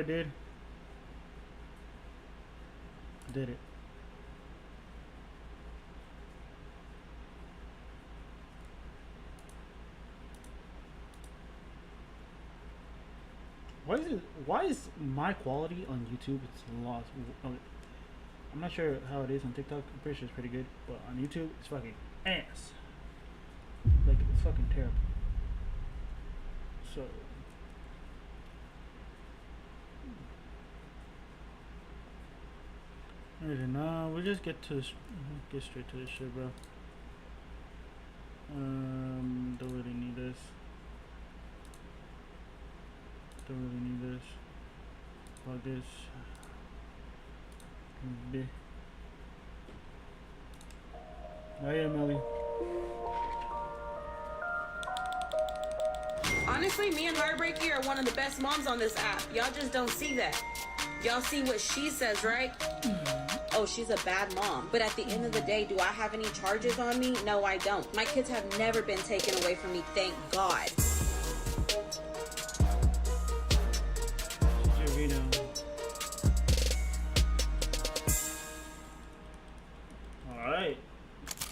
I did? I did it. Why is my quality on YouTube it's lost? Okay, I'm not sure how it is on TikTok. I'm pretty sure it's pretty good, but on YouTube it's fucking ass. Like it's fucking terrible. So no, we'll just get straight to this shit, bro. Don't really need this. Don't really need this. About this. B. Oh yeah, Melly. Honestly, me and Heartbreaky are one of the best moms on this app. Y'all just don't see that. Y'all see what she says, right? Oh, she's a bad mom. But at the end of the day, do I have any charges on me? No, I don't. My kids have never been taken away from me, thank God. Alright.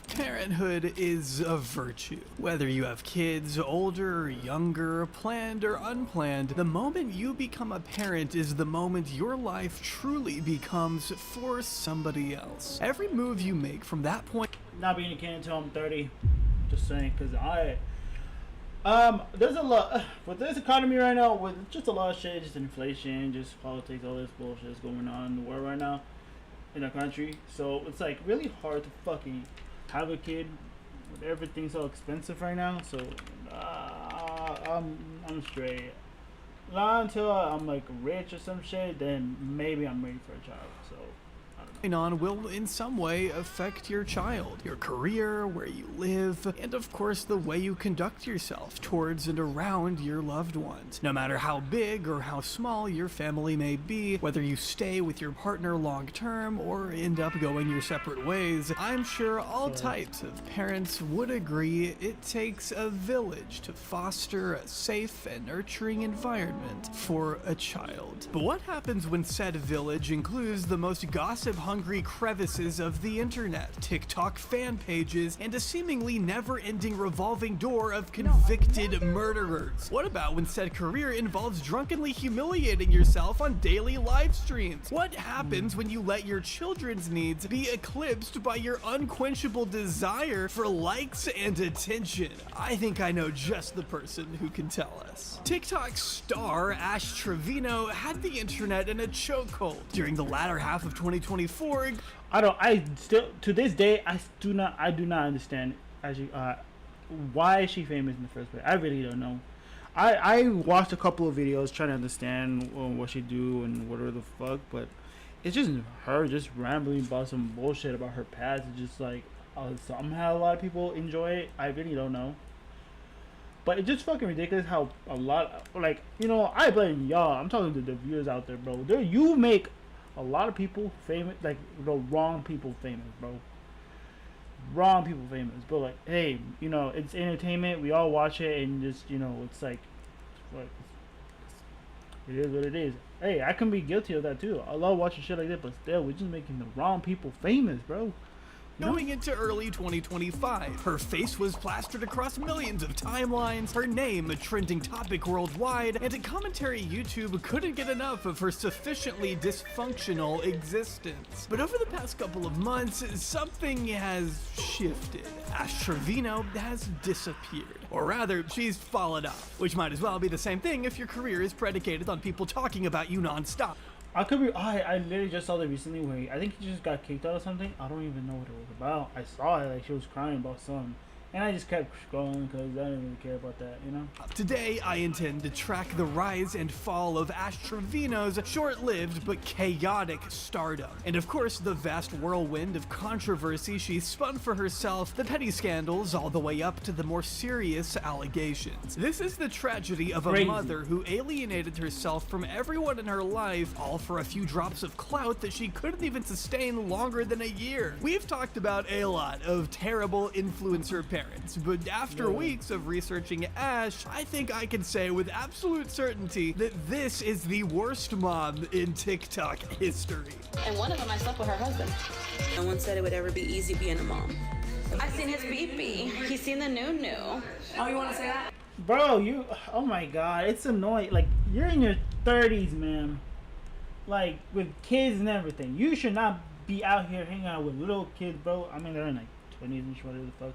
Parenthood is a virtue. Whether you have kids, older or younger, planned or unplanned, the moment you become a parent is the moment your life truly becomes for somebody else. Every move you make from that point... Not being a kid until I'm 30. Just saying, because there's a lot with this economy right now, with just a lot of shit, just inflation, just politics, all this bullshit is going on in the world right now in our country. So it's like really hard to fucking have a kid with everything so expensive right now. So I'm straight. Not until I'm like rich or some shit, then maybe I'm ready for a child. So on will in some way affect your child, your career, where you live, and of course the way you conduct yourself towards and around your loved ones. No matter how big or how small your family may be, whether you stay with your partner long term or end up going your separate ways, I'm sure all types of parents would agree it takes a village to foster a safe and nurturing environment for a child. But what happens when said village includes the most gossip-hungry crevices of the internet, TikTok fan pages, and a seemingly never-ending revolving door of convicted murderers? What about when said career involves drunkenly humiliating yourself on daily live streams? What happens when you let your children's needs be eclipsed by your unquenchable desire for likes and attention? I think I know just the person who can tell us. TikTok star Ash Trevino had the internet in a chokehold during the latter half of 2024. I still to this day I do not understand actually why is she famous in the first place. I really don't know. I watched a couple of videos trying to understand what she do and whatever the fuck, but it's just her just rambling about some bullshit about her past. It's just like somehow a lot of people enjoy it. I really don't know. But it's just fucking ridiculous how a lot, like, you know, I blame y'all. I'm talking to the viewers out there, bro. You make a lot of people famous, like, the wrong people famous, bro. Wrong people famous. But, like, hey, you know, it's entertainment. We all watch it, and just, you know, it's like, it is what it is. Hey, I can be guilty of that, too. I love watching shit like that, but still, we're just making the wrong people famous, bro. Going into early 2025, her face was plastered across millions of timelines, her name a trending topic worldwide, and a commentary YouTube couldn't get enough of her sufficiently dysfunctional existence. But over the past couple of months, something has shifted. Ash Trevino has disappeared. Or rather, she's fallen off, which might as well be the same thing if your career is predicated on people talking about you non-stop. I could be. I literally just saw that recently where I think he just got kicked out or something. I don't even know what it was about. I saw it like she was crying about something. And I just kept scrolling because I didn't really care about that, you know? Today, I intend to track the rise and fall of Ash Trevino's short-lived but chaotic stardom. And of course, the vast whirlwind of controversy she spun for herself, the petty scandals all the way up to the more serious allegations. This is the tragedy of a mother who alienated herself from everyone in her life, all for a few drops of clout that she couldn't even sustain longer than a year. We've talked about a lot of terrible influencer parents, but after weeks of researching Ash, I think I can say with absolute certainty that this is the worst mom in TikTok history. And one of them, I slept with her husband. No one said it would ever be easy being a mom. I seen his BB. He's seen the new. Oh, you want to say that? Bro, you, oh my god, it's annoying. Like, you're in your 30s, man. Like, with kids and everything. You should not be out here hanging out with little kids, bro. I mean, they're in like 20s and whatever the fuck.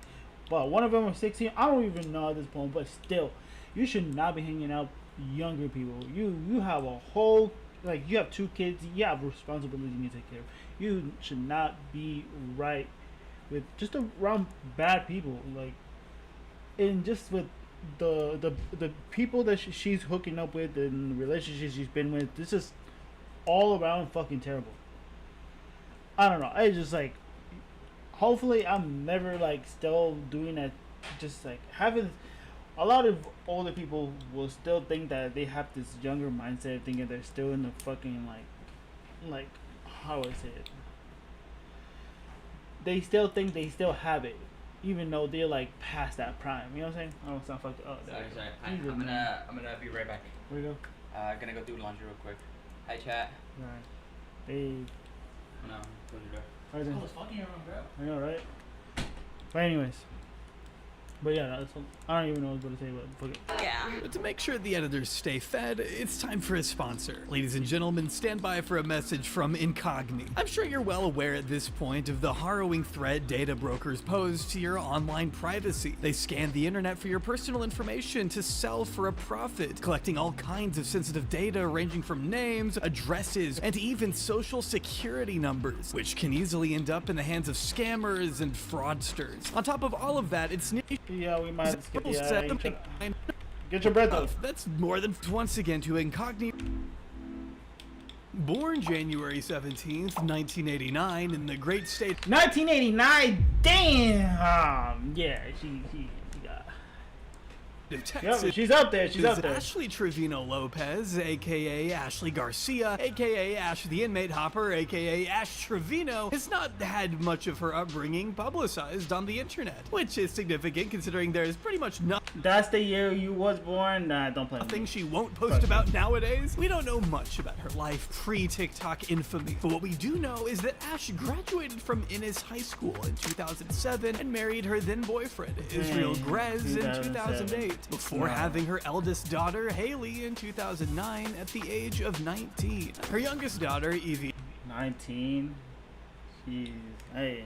But one of them was 16. I don't even know at this point, but still, you should not be hanging out with younger people. You have a whole, like, you have 2 kids. You have responsibilities you need to take care of. You should not be right with just around bad people. Like, and just with the people that she's hooking up with and the relationships she's been with, this is all around fucking terrible. I don't know. I just like, hopefully I'm never like still doing that. Just like having a lot of older people will still think that they have this younger mindset, thinking they're still in the fucking like how would I say it? They still think they still have it, even though they're like past that prime. You know what I'm saying? Oh, it's not fucked up. Oh, Sorry. I'm gonna be right back. Where you go? Gonna go do laundry real quick. Hi, chat. Alright. Hey. No, close your door. Alright then. Oh, it's fucking your room, bro. I know, right? But anyways. But yeah, that's, I don't even know what to say, but fuck it. Yeah. But to make sure the editors stay fed, it's time for a sponsor. Ladies and gentlemen, stand by for a message from Incogni. I'm sure you're well aware at this point of the harrowing threat data brokers pose to your online privacy. They scan the internet for your personal information to sell for a profit, collecting all kinds of sensitive data ranging from names, addresses, and even social security numbers, which can easily end up in the hands of scammers and fraudsters. On top of all of that, it's Yeah, we might have skipped the Get your breath up. That's more than once again to Incogni. Born January 17th, 1989 in the great state 1989. Damn. Yeah, she got. of Texas. Yep, she's up there. She's up there. Ashley Trevino Lopez, aka Ashley Garcia, aka Ash the Inmate Hopper, aka Ash Trevino, has not had much of her upbringing publicized on the internet, which is significant considering there is pretty much nothing. That's the year you was born. Nah, don't play with Nothing me. she won't post about nowadays. We don't know much about her life pre-TikTok infamy, but what we do know is that Ash graduated from Innis High School in 2007 and married her then boyfriend, Israel Grez, in 2008, before having her eldest daughter, Haley, in 2009 at the age of 19. Her youngest daughter, Evie 19. Jeez. Hey.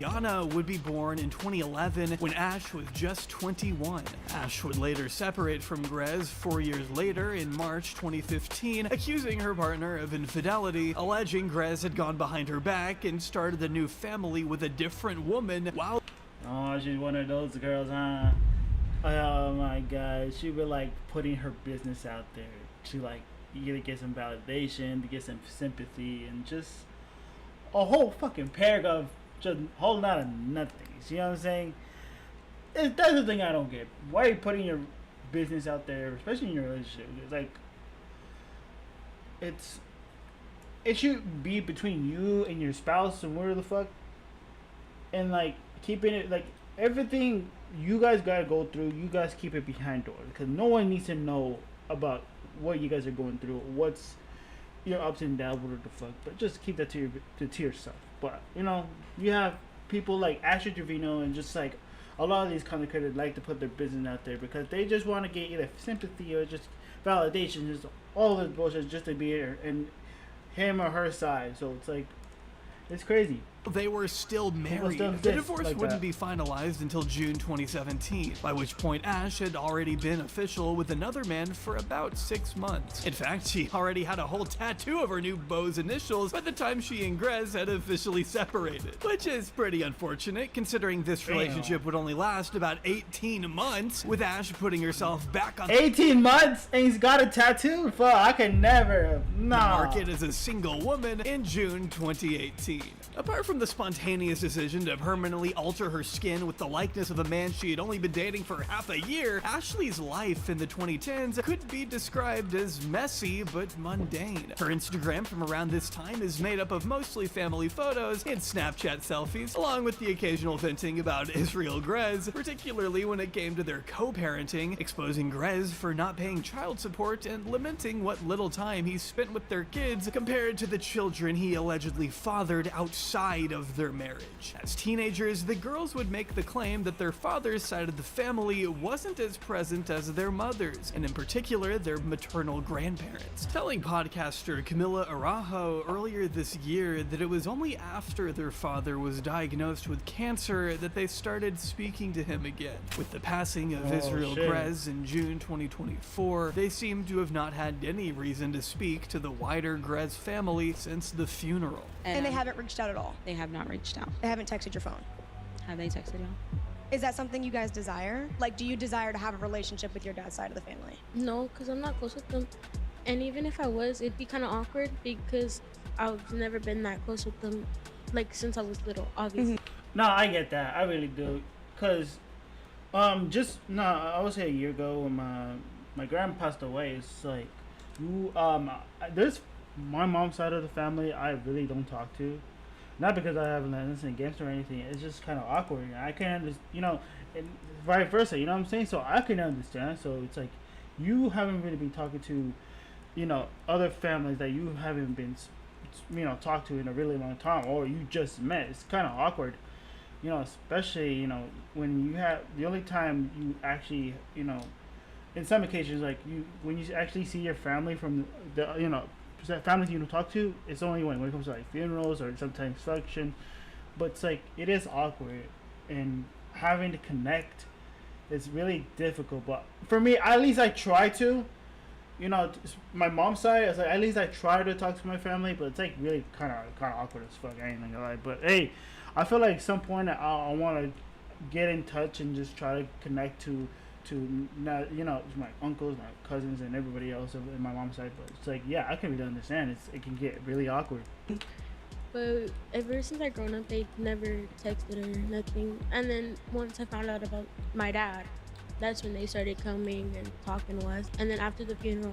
Yana would be born in 2011 when Ash was just 21. Ash would later separate from Grez 4 years later in March 2015, accusing her partner of infidelity, alleging Grez had gone behind her back and started a new family with a different woman while... Oh, she's one of those girls, huh? Oh my god. She was like putting her business out there to like either get some validation, to get some sympathy, and just a whole fucking paragraph just holding out of nothing. You know what I'm saying? That's the thing I don't get. Why are you putting your business out there, especially in your relationship? It's like it should be between you and your spouse and whatever the fuck, and like keeping it like everything you guys gotta go through. You guys keep it behind doors because no one needs to know about what you guys are going through, what's your ups and downs, whatever the fuck. But just keep that to yourself. But you know, you have people like Ashley Trevino and just like a lot of these content creators like to put their business out there because they just want to get either sympathy or just validation, just all this bullshit just to be here in him or her side. So it's like, it's crazy. They were still married. still The exist divorce like wouldn't that. be finalized until June 2017, by which point Ash had already been official with another man for about 6 months. In fact, she already had a whole tattoo of her new beau's initials by the time she and Grez had officially separated, which is pretty unfortunate considering this relationship would only last about 18 months, with Ash putting herself back on 18 months and he's got a tattoo? Fuck, I could never. the Nah. market as a single woman in June 2018. Apart from from the spontaneous decision to permanently alter her skin with the likeness of a man she had only been dating for half a year, Ashley's life in the 2010s could be described as messy but mundane. Her Instagram from around this time is made up of mostly family photos and Snapchat selfies, along with the occasional venting about Israel Grez, particularly when it came to their co-parenting, exposing Grez for not paying child support and lamenting what little time he spent with their kids compared to the children he allegedly fathered outside of their marriage. As teenagers, the girls would make the claim that their father's side of the family wasn't as present as their mother's, and in particular their maternal grandparents, telling podcaster Camila Araujo earlier this year that it was only after their father was diagnosed with cancer that they started speaking to him again. With the passing of Israel Grez in June 2024, they seem to have not had any reason to speak to the wider Grez family since the funeral. And they haven't reached out at all? They have not reached out. They haven't texted your phone? Have they texted y'all? Is that something you guys desire? Like, do you desire to have a relationship with your dad's side of the family? No, because I'm not close with them. And even if I was, it'd be kind of awkward because I've never been that close with them, like, since I was little, obviously. No, I get that. I really do. Because, I would say a year ago when my grandpa passed away, it's like, there's my mom's side of the family I really don't talk to. Not because I have nothing against her or anything. It's just kind of awkward. I can't understand, and vice versa. You know what I'm saying? So I can understand. So it's like you haven't really been talking to, other families that you haven't been, talked to in a really long time, or you just met. It's kind of awkward. Especially when you have the only time you actually, in some occasions, like when you actually see your family from the families you don't talk to, it's only when it comes to like funerals or sometimes function. But it's like it is awkward, and having to connect is really difficult. But for me, at least I try to. My mom's side, it's like at least I try to talk to my family, but it's like really kind of awkward as fuck. I ain't gonna lie. But hey, I feel like at some point I want to get in touch and just try to connect to not, my uncles, my cousins, and everybody else in my mom's side. But it's like, yeah, I can really understand. It can get really awkward. But ever since I grown up, they never texted or nothing. And then once I found out about my dad, that's when they started coming and talking to us. And then after the funeral,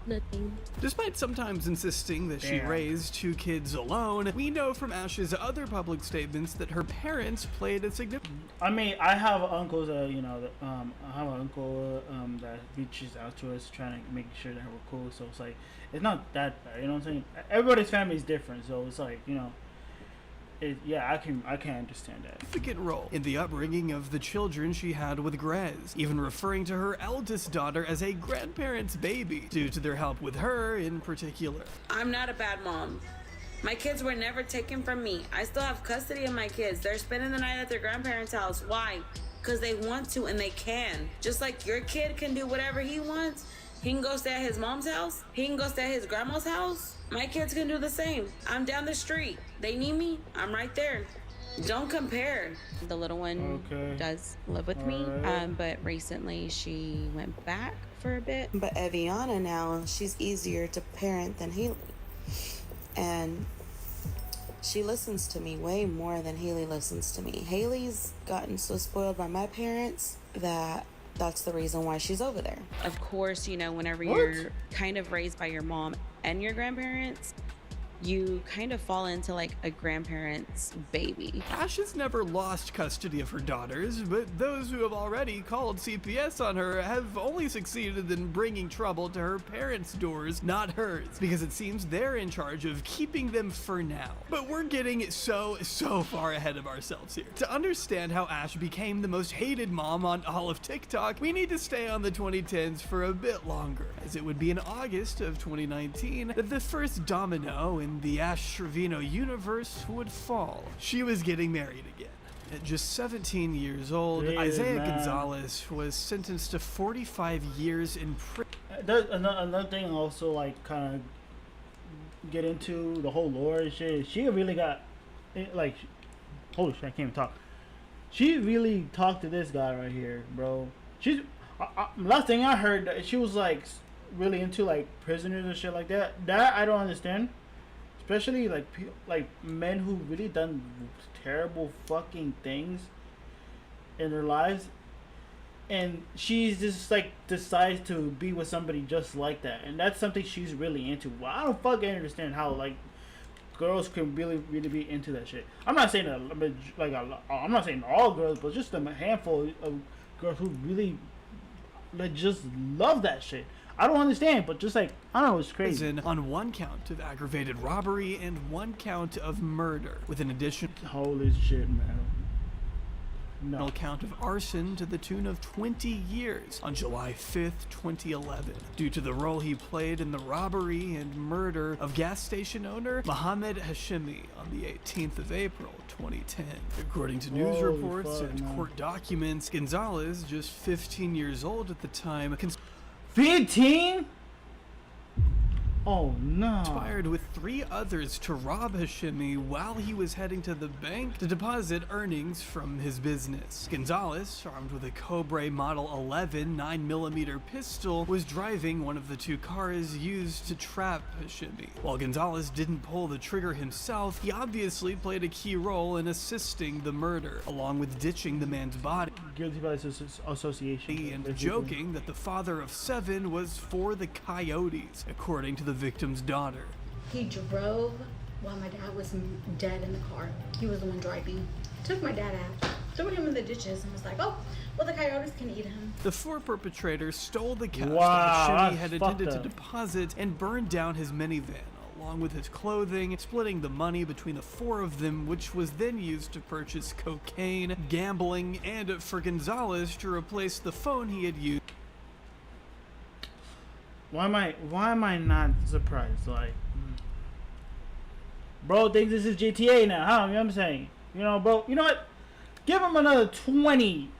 nothing. Despite sometimes insisting that she raised 2 kids alone, we know from Ash's other public statements that her parents played a significant... I mean, I have uncles, I have an uncle that reaches out to us trying to make sure that we're cool. So it's like, it's not that bad, you know what I'm saying? Everybody's family is different, so it's like, I can understand that. Significant role in the upbringing of the children she had with Grez, even referring to her eldest daughter as a grandparent's baby, due to their help with her in particular. I'm not a bad mom. My kids were never taken from me. I still have custody of my kids. They're spending the night at their grandparents' house. Why? Because they want to and they can. Just like your kid can do whatever he wants. He can go stay at his mom's house. He can go stay at his grandma's house. My kids can do the same. I'm down the street. They need me. I'm right there. Don't compare. The little one does live with me, but recently she went back for a bit. But Eviana now, she's easier to parent than Haley. And she listens to me way more than Haley listens to me. Haley's gotten so spoiled by my parents that that's the reason why she's over there. Of course, whenever you're kind of raised by your mom and your grandparents, you kind of fall into like a grandparent's baby. Ash has never lost custody of her daughters, but those who have already called CPS on her have only succeeded in bringing trouble to her parents' doors, not hers, because it seems they're in charge of keeping them for now. But we're getting so far ahead of ourselves here. To understand how Ash became the most hated mom on all of TikTok, we need to stay on the 2010s for a bit longer, as it would be in August of 2019 that the first domino in the Ash Trevino universe would fall. She was getting married again. At just 17 years old, Isaiah Gonzalez was sentenced to 45 years in prison. There's another thing also, like, kind of get into the whole lore and shit. She really got, like, holy shit, I can't even talk. She really talked to this guy right here, bro. She's, last thing I heard, she was, like, really into, like, prisoners and shit like that. That I don't understand. especially like like men who really done terrible fucking things in their lives, and she's just like decides to be with somebody just like that, and that's something she's really into. Well, I don't fucking understand how like girls can really be into that shit. I'm not saying I'm not saying all girls, but just a handful of girls who really like just love that shit. I don't understand, but just like, I don't know, it's crazy. On one count of aggravated robbery and one count of murder, with an additional Holy shit, man. No. count of arson to the tune of 20 years on July 5th, 2011, due to the role he played in the robbery and murder of gas station owner Mohammed Hashemi on the 18th of April, 2010. According to news Holy reports fuck, and man. court documents, Gonzalez, just 15 years old at the time, 15? Oh no. conspired with 3 others to rob Hashemi while he was heading to the bank to deposit earnings from his business. Gonzalez, armed with a Cobra Model 11 9mm pistol, was driving one of the 2 cars used to trap Hashemi. While Gonzalez didn't pull the trigger himself, he obviously played a key role in assisting the murder, along with ditching the man's body Guilty by association. and basically. joking that the father of 7 was for the coyotes, according to the victim's daughter. He drove while my dad was dead in the car. He was the one driving. Took my dad out, threw him in the ditches, and was like, oh, well, the coyotes can eat him. The 4 perpetrators stole the cash Wow, that Hashemi that's had fucked intended to up. deposit and burned down his minivan, along with his clothing, splitting the money between the 4 of them, which was then used to purchase cocaine, gambling, and for Gonzalez to replace the phone he had used. Why am I not surprised? Like, bro thinks this is GTA now, huh? You know what I'm saying? You know, bro, you know what? Give him another 20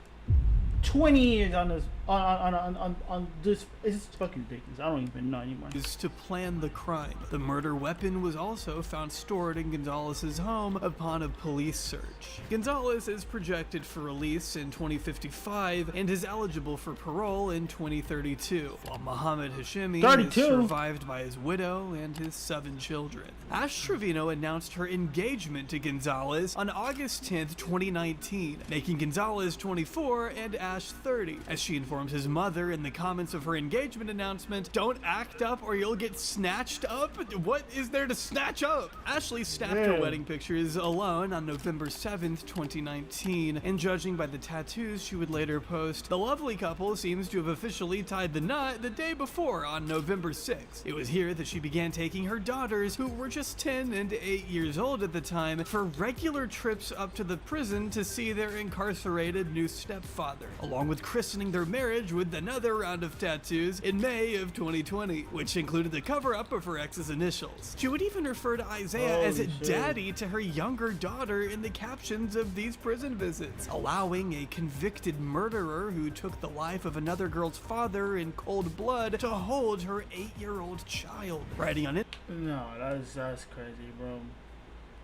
years on this on this. It's fucking ridiculous. I don't even know anymore. Used to plan the crime. The murder weapon was also found stored in Gonzalez's home upon a police search. Gonzalez is projected for release in 2055 and is eligible for parole in 2032, while Mohammed Hashemi 32? is survived by his widow and his 7 children. Ash Trevino announced her engagement to Gonzalez on August 10th, 2019, making Gonzalez 24 and Ash 30, as she informs his mother in the comments of her engagement announcement, "Don't act up or you'll get snatched up." What is there to snatch up? Ashley snapped her Yeah. wedding pictures alone on November 7th, 2019, and judging by the tattoos she would later post, the lovely couple seems to have officially tied the knot the day before on November 6th. It was here that she began taking her daughters, who were just 10 and 8 years old at the time, for regular trips up to the prison to see their incarcerated new stepfather, along with christening their marriage with another round of tattoos in May of 2020, which included the cover-up of her ex's initials. She would even refer to Isaiah as a Holy shit. daddy to her younger daughter in the captions of these prison visits, allowing a convicted murderer who took the life of another girl's father in cold blood to hold her 8-year-old child. Writing on it, No, that's crazy, bro.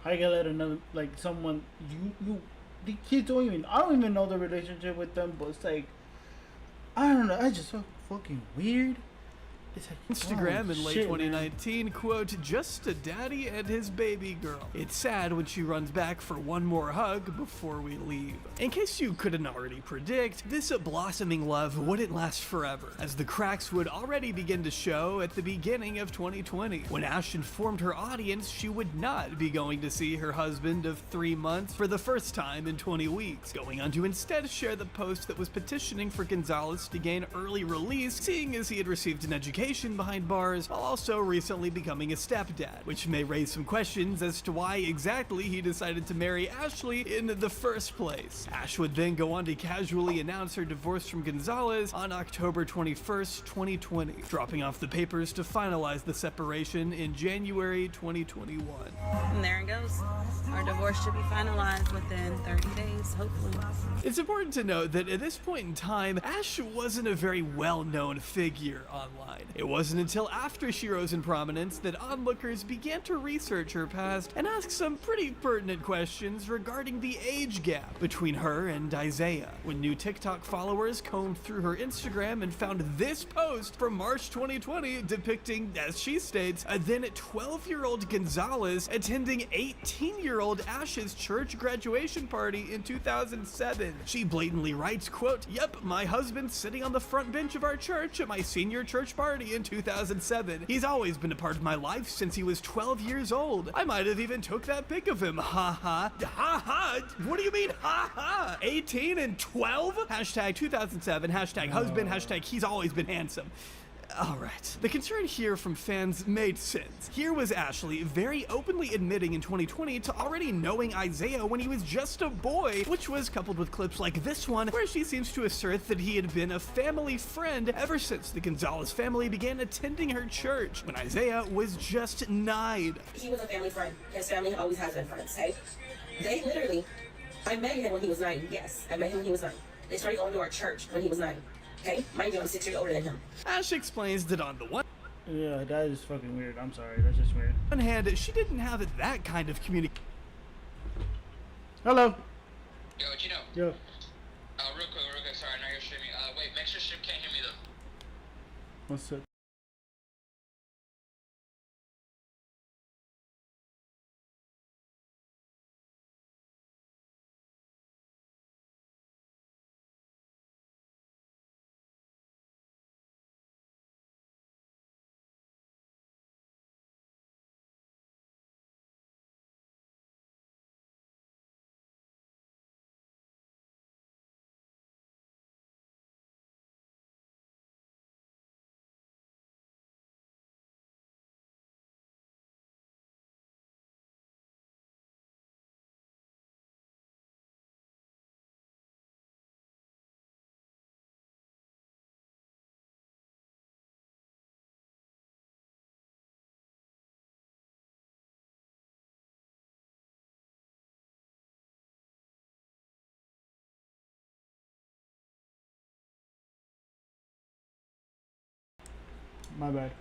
How you gonna let another like someone you the kids don't even I don't even know the relationship with them, but it's like I don't know. I just so fucking weird. It's like Instagram oh, in late shit, 2019, quote, "Just a daddy and his baby girl. It's sad when she runs back for one more hug before we leave." In case you couldn't already predict, this blossoming love wouldn't last forever, as the cracks would already begin to show at the beginning of 2020, when Ash informed her audience she would not be going to see her husband of 3 months for the first time in 20 weeks, going on to instead share the post that was petitioning for Gonzalez to gain early release, seeing as he had received an education behind bars while also recently becoming a stepdad, which may raise some questions as to why exactly he decided to marry Ashley in the first place. Ash would then go on to casually announce her divorce from Gonzalez on October 21st, 2020, dropping off the papers to finalize the separation in January 2021. And there it goes. Our divorce should be finalized within 30 days. hopefully. It's important to note that at this point in time, Ash wasn't a very well-known figure online. It wasn't until after she rose in prominence that onlookers began to research her past and ask some pretty pertinent questions regarding the age gap between her and Isaiah. When new TikTok followers combed through her Instagram and found this post from March 2020 depicting, as she states, a then 12-year-old Gonzalez attending 18-year-old Ash's church graduation party in 2007. She blatantly writes, quote, "Yep, my husband's sitting on the front bench of our church at my senior church party in 2007. He's always been a part of my life since he was 12 years old. I might have even took that pic of him. Ha ha. Ha ha. What do you mean ha ha? 18 and 12? Hashtag 2007, hashtag husband, hashtag he's always been handsome." Alright, the concern here from fans made sense. Here was Ashley very openly admitting in 2020 to already knowing Isaiah when he was just a boy, which was coupled with clips like this one, where she seems to assert that he had been a family friend ever since the Gonzalez family began attending her church, when Isaiah was just 9. He was a family friend. His family always has been friends, hey? They literally, I met him when he was 9, yes. I met him when he was 9. They started going to our church when he was 9. Okay? Mind you, I'm 6 years older than him. Ash explains that on the one Yeah, that is fucking weird. I'm sorry. That's just weird. hand, she didn't have that kind of communication. Hello. Yo, Chino. Yo. Real quick. Sorry, I know you're streaming. Wait, make sure Ship can't hear me though. What's up? My bad.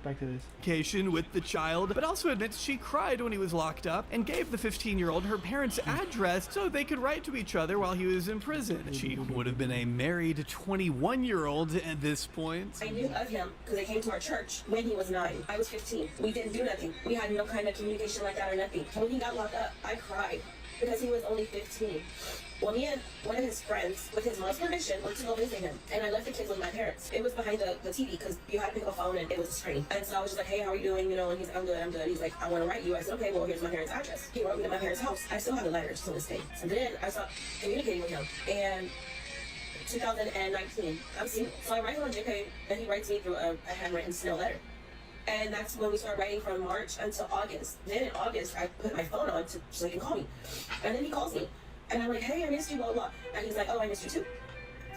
Back to this. With the child, but also admits she cried when he was locked up and gave the 15-year-old her parents' address so they could write to each other while he was in prison. She would have been a married 21-year-old at this point. I knew of him because they came to our church when he was 9. I was 15. We didn't do nothing. We had no kind of communication like that or nothing. When he got locked up, I cried because he was only 15. Well, me and one of his friends, with his mom's permission, went to go visit him. And I left the kids with my parents. It was behind the TV because you had to pick up a phone and it was a screen. And so I was just like, hey, how are you doing? You know, and he's like, I'm good. He's like, I want to write you. I said, okay, well, here's my parents' address. He wrote me at my parents' house. I still have the letters to this day. And then I stopped communicating with him. And 2019, I'm single. So I write him on JK and he writes me through a handwritten snail letter. And that's when we start writing from March until August. Then in August, I put my phone on so he can call me. And then he calls me. And I'm like, hey, I missed you, blah, blah. And he's like, oh, I missed you too.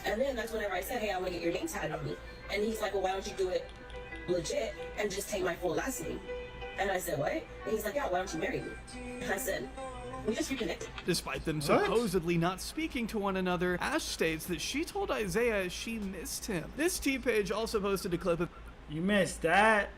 And then that's whenever I said, hey, I want to get your name tatted on me. And he's like, well, why don't you do it legit and just take my full last name? And I said, what? And he's like, yeah, why don't you marry me? And I said, we just reconnected. Despite them supposedly not speaking to one another, Ash states that she told Isaiah she missed him. This T-page also posted a clip of You missed that.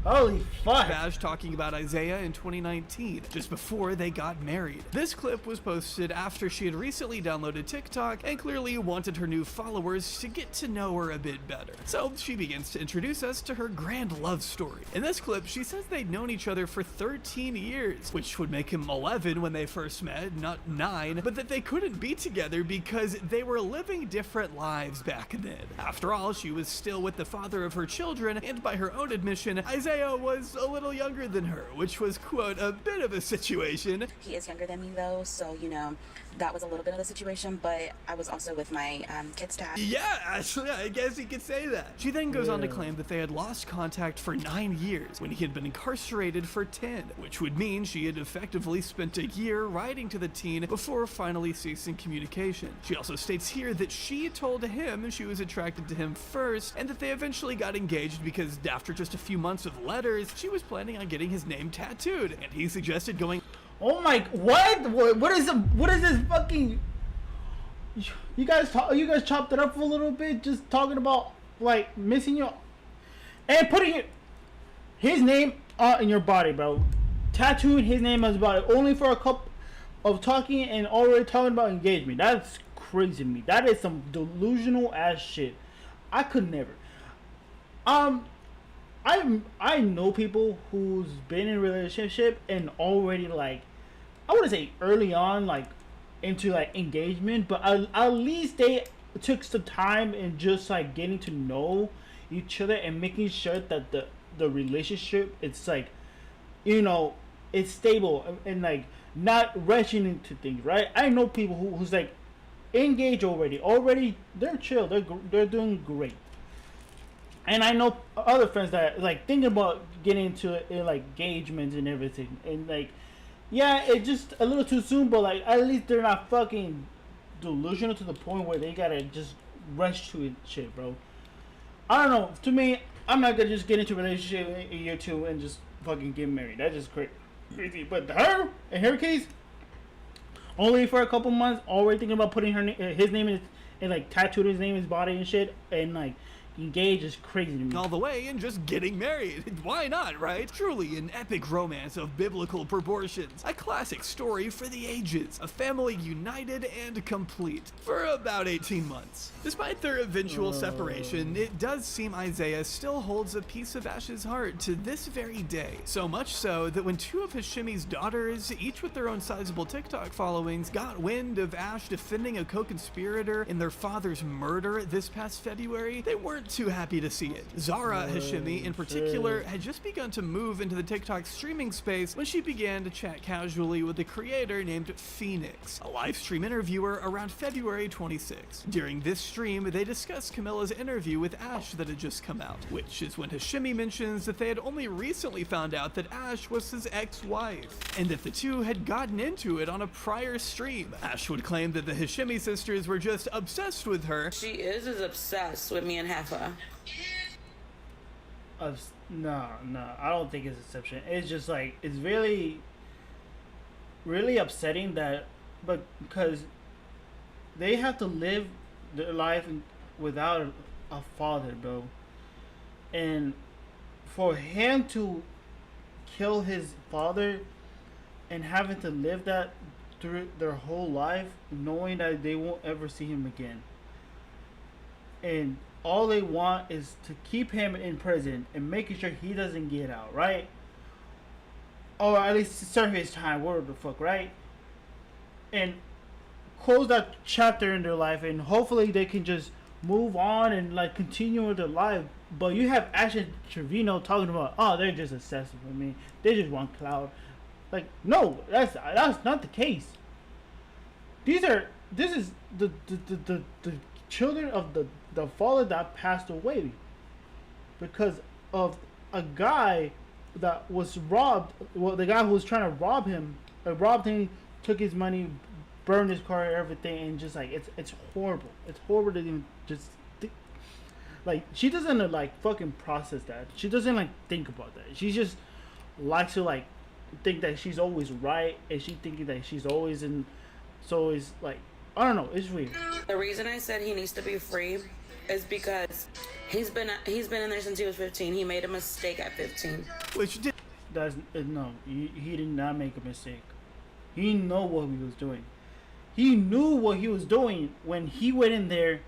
Holy fuck. Ash talking about Isaiah in 2019, just before they got married. This clip was posted after she had recently downloaded TikTok and clearly wanted her new followers to get to know her a bit better. So she begins to introduce us to her grand love story. In this clip, she says they'd known each other for 13 years, which would make him 11 when they first met, not 9, but that they couldn't be together because they were living different lives back then. After all, she was still with the father of her children, and by her own admission, Isaiah was a little younger than her, which was, quote, a bit of a situation. He is younger than me though, so you know, that was a little bit of the situation, but I was also with my kids' dad. Yeah, actually, I guess you could say that. She then goes on to claim that they had lost contact for 9 years when he had been incarcerated for 10, which would mean she had effectively spent a year writing to the teen before finally ceasing communication. She also states here that she told him she was attracted to him first and that they eventually got engaged because after just a few months of letters, she was planning on getting his name tattooed, and he suggested going Oh my, what is this fucking? You guys chopped it up a little bit, just talking about like missing your and putting his name in your body, bro. Tattooing his name on his body only for a couple of talking and already talking about engagement. That's crazy to me. That is some delusional ass shit. I could never. I know people who's been in a relationship and already like, I wouldn't say early on like into like engagement, but at least they took some time and just like getting to know each other and making sure that the relationship, it's like, you know, it's stable and like not rushing into things, right? I know people who's like engaged already they're chill, they're doing great. And I know other friends that like thinking about getting into it, like engagements and everything, and like, yeah, it's just a little too soon, but like at least they're not fucking delusional to the point where they gotta just rush to it shit, bro. I don't know. To me, I'm not gonna just get into a relationship in a year or two and just fucking get married. That's just crazy. But her, in her case, only for a couple months, already thinking about putting his name in, and like tattooed his name in his body and shit, and like engaged is crazy to me. All the way and just getting married. Why not, right? Truly an epic romance of biblical proportions. A classic story for the ages. A family united and complete for about 18 months. Despite their eventual separation, it does seem Isaiah still holds a piece of Ash's heart to this very day. So much so that when two of Hashimi's daughters, each with their own sizable TikTok followings, got wind of Ash defending a co-conspirator in their father's murder this past February, they weren't too happy to see it. Zara Hashimi, in particular, had just begun to move into the TikTok streaming space when she began to chat casually with a creator named Phoenix, a live stream interviewer, around February 26. During this stream, they discussed Camilla's interview with Ash that had just come out, which is when Hashimi mentions that they had only recently found out that Ash was his ex-wife, and that the two had gotten into it on a prior stream. Ash would claim that the Hashimi sisters were just obsessed with her. She is as obsessed with me and Heffa. No, I don't think it's exception. It's just like, it's really upsetting that, but because they have to live their life without a father, bro, and for him to kill his father and having to live that through their whole life, knowing that they won't ever see him again, and all they want is to keep him in prison and making sure he doesn't get out, right? Or at least serve his time, whatever the fuck, right? And close that chapter in their life, and hopefully they can just move on and like continue with their life. But you have Ash and Trevino talking about, oh, they're just obsessive with me, they just want clout. Like, no, that's not the case. This is the children of the father that passed away because of a guy that was robbed. Well, the guy who was trying to rob him, took his money, burned his car and everything, and just like, it's horrible. It's horrible to even just think. Like, she doesn't like fucking process that. She doesn't like think about that. She just likes to like think that she's always right, and she thinking that she's always in. So it's like, I don't know. It's weird. The reason I said he needs to be free is because he's been in there since he was 15. He made a mistake at 15. Which did. No. He did not make a mistake. He know what he was doing. He knew what he was doing when he went in there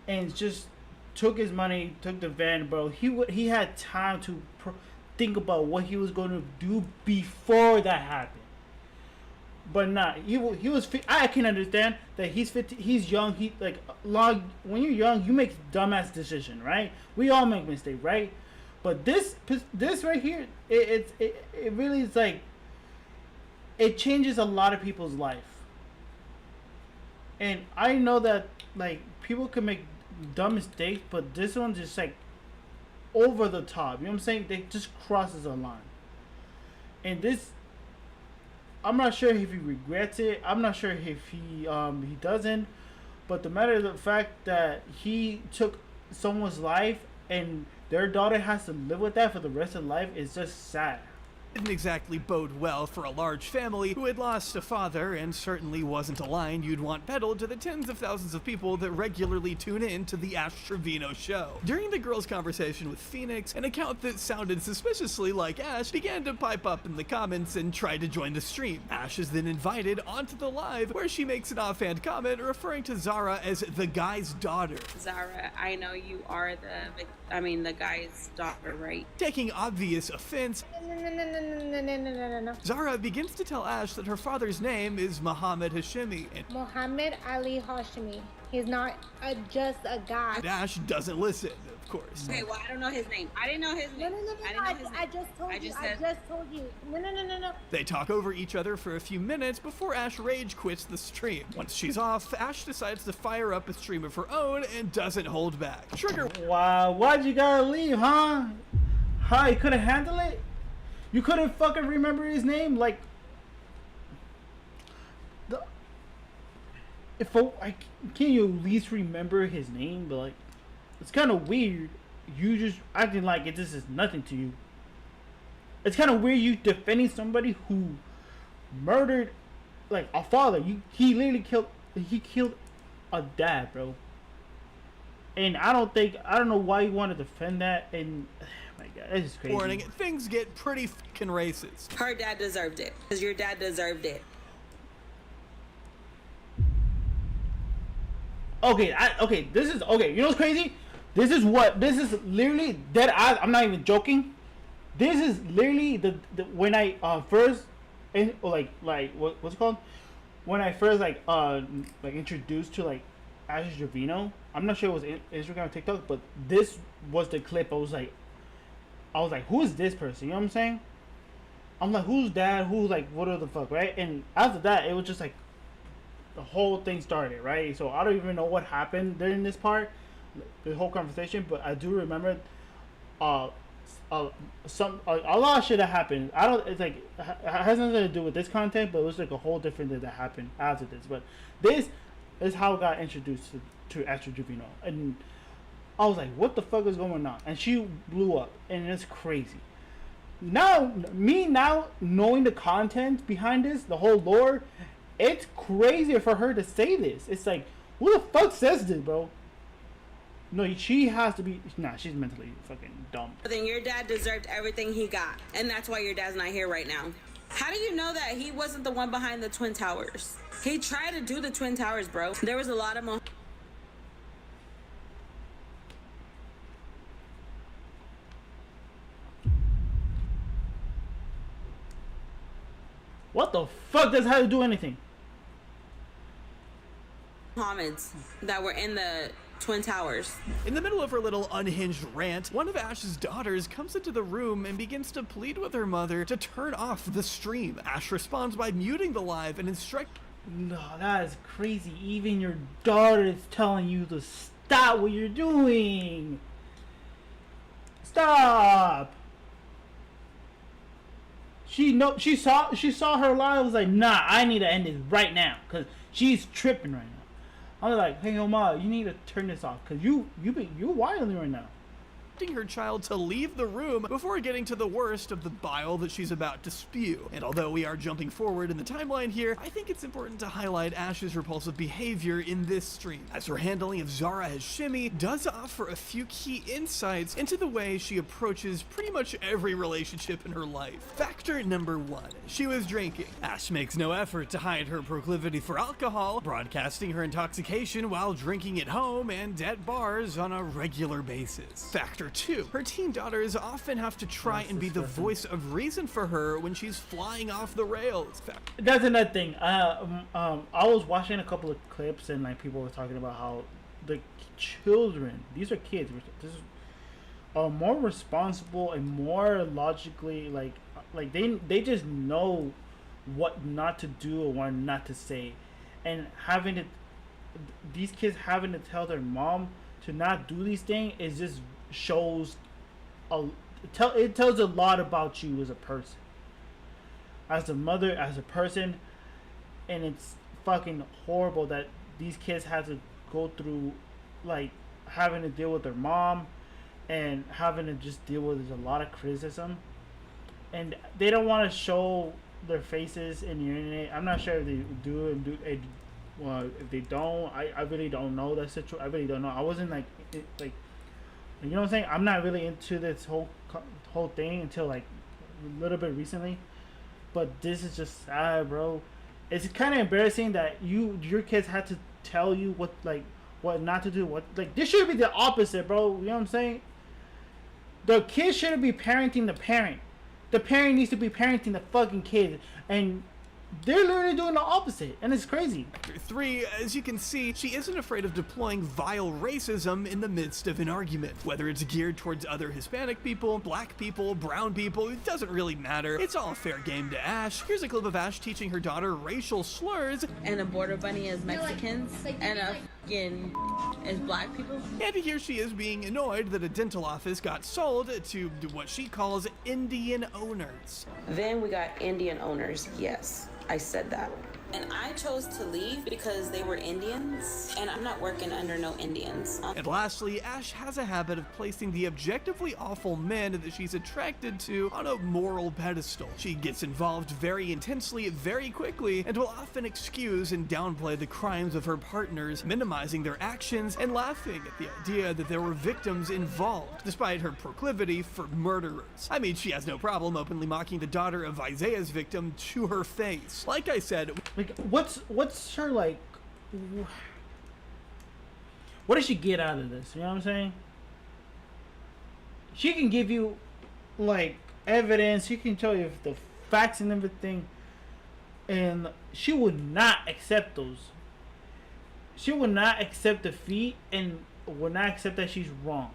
and just took his money, took the van, bro. He had time to think about what he was going to do before that happened. But not he was. I can understand that he's 50. He's young. He like when you're young, you make dumbass decision, right? We all make mistakes, right? But this right here, it really is like, it changes a lot of people's life. And I know that like people can make dumb mistakes, but this one's just like over the top. You know what I'm saying? They just crosses a line. And this, I'm not sure if he regrets it. I'm not sure if he doesn't. But the matter of the fact that he took someone's life and their daughter has to live with that for the rest of life is just sad. Didn't exactly bode well for a large family who had lost a father and certainly wasn't a line you'd want peddled to the tens of thousands of people that regularly tune in to the Ash Trevino show. During the girl's conversation with Phoenix, an account that sounded suspiciously like Ash began to pipe up in the comments and tried to join the stream. Ash is then invited onto the live where she makes an offhand comment referring to Zara as the guy's daughter. Zara, I know you are the guy's daughter, right? Taking obvious offense, No. Zara begins to tell Ash that her father's name is Muhammad Hashimi, and Muhammad Ali Hashimi. He's not just a guy. Ash doesn't listen, of course. Okay, well, I don't know his name. I didn't know his name. I just told you. I just told you. No. They talk over each other for a few minutes before Ash rage quits the stream. Once she's off, Ash decides to fire up a stream of her own and doesn't hold back. Trigger. Wow, why'd you gotta leave, huh? Huh, you couldn't handle it? You couldn't fucking remember his name? Like, can you at least remember his name? But like, it's kind of weird. You just acting like this is nothing to you. It's kind of weird you defending somebody who murdered like a father. He literally killed a dad, bro. And I don't know why you want to defend that. And oh my God, this is crazy. Warning, things get pretty fucking racist. Her dad deserved it. Because your dad deserved it. Okay, this is okay. You know what's crazy? This is literally dead eyes. I'm not even joking. This is literally the when I first what's it called? When I first like introduced to like Ash Trevino. I'm not sure it was Instagram or TikTok, but this was the clip. I was like, who is this person? You know what I'm saying? I'm like, who's dad? Who's like, what the fuck, right? And after that, it was just like the whole thing started, right? So I don't even know what happened during this part, the whole conversation, but I do remember a lot of shit that happened. It's like it has nothing to do with this content, but it was like a whole different thing that happened after this. But this is how I got introduced to Astro Juvino, and I was like, what the fuck is going on? And she blew up, and it's crazy. Now knowing the content behind this, the whole lore, it's crazy for her to say this. It's like, who the fuck says this, bro? No, she has to be. Nah, she's mentally fucking dumb. Then your dad deserved everything he got, and that's why your dad's not here right now. How do you know that he wasn't the one behind the Twin Towers? He tried to do the Twin Towers, bro. There was a lot of What the fuck does how to do anything? Mohammeds that were in the Twin Towers. In the middle of her little unhinged rant, one of Ash's daughters comes into the room and begins to plead with her mother to turn off the stream. Ash responds by muting the live and instruct. No, that is crazy. Even your daughter is telling you to stop what you're doing. Stop. She saw her live. Was like, nah, I need to end this right now because she's tripping right now. I was like, hey, Oma, you need to turn this off because you're wilding right now. Her child to leave the room before getting to the worst of the bile that she's about to spew. And although we are jumping forward in the timeline here, I think it's important to highlight Ash's repulsive behavior in this stream, as her handling of Zara Hashimi does offer a few key insights into the way she approaches pretty much every relationship in her life. Factor number 1, she was drinking. Ash makes no effort to hide her proclivity for alcohol, broadcasting her intoxication while drinking at home and at bars on a regular basis. Factor 2, her teen daughters often have to try and be the voice of reason for her when she's flying off the rails. That's another thing. I was watching a couple of clips and like people were talking about how the children, these are kids, this is more responsible and more logically like they just know what not to do or what not to say, and these kids having to tell their mom to not do these things is just shows it tells a lot about you as a person, as a mother, as a person, and it's fucking horrible that these kids have to go through like having to deal with their mom and having to just deal with a lot of criticism, and they don't want to show their faces in the internet. I'm not sure if they do. Well, if they don't, I really don't know that situation. I really don't know. I wasn't like you know what I'm saying. I'm not really into this whole thing until like a little bit recently. But this is just sad, bro. It's kind of embarrassing that your kids had to tell you what not to do. This should be the opposite, bro. You know what I'm saying? The kid shouldn't be parenting the parent. The parent needs to be parenting the fucking kid, and they're literally doing the opposite, and it's crazy. Chapter 3, as you can see, she isn't afraid of deploying vile racism in the midst of an argument. Whether it's geared towards other Hispanic people, black people, brown people, it doesn't really matter. It's all fair game to Ash. Here's a clip of Ash teaching her daughter racial slurs. And a border bunny is Mexicans, and a fucking is black people. And here she is being annoyed that a dental office got sold to what she calls Indian owners. Then we got Indian owners. Yes, I said that. And I chose to leave because they were Indians, and I'm not working under no Indians. And lastly, Ash has a habit of placing the objectively awful men that she's attracted to on a moral pedestal. She gets involved very intensely, very quickly, and will often excuse and downplay the crimes of her partners, minimizing their actions and laughing at the idea that there were victims involved, despite her proclivity for murderers. I mean, she has no problem openly mocking the daughter of Isaiah's victim to her face. Like I said, What's her like? What does she get out of this? You know what I'm saying? She can give you like evidence. She can tell you the facts and everything, and she would not accept those. She would not accept defeat and would not accept that she's wrong.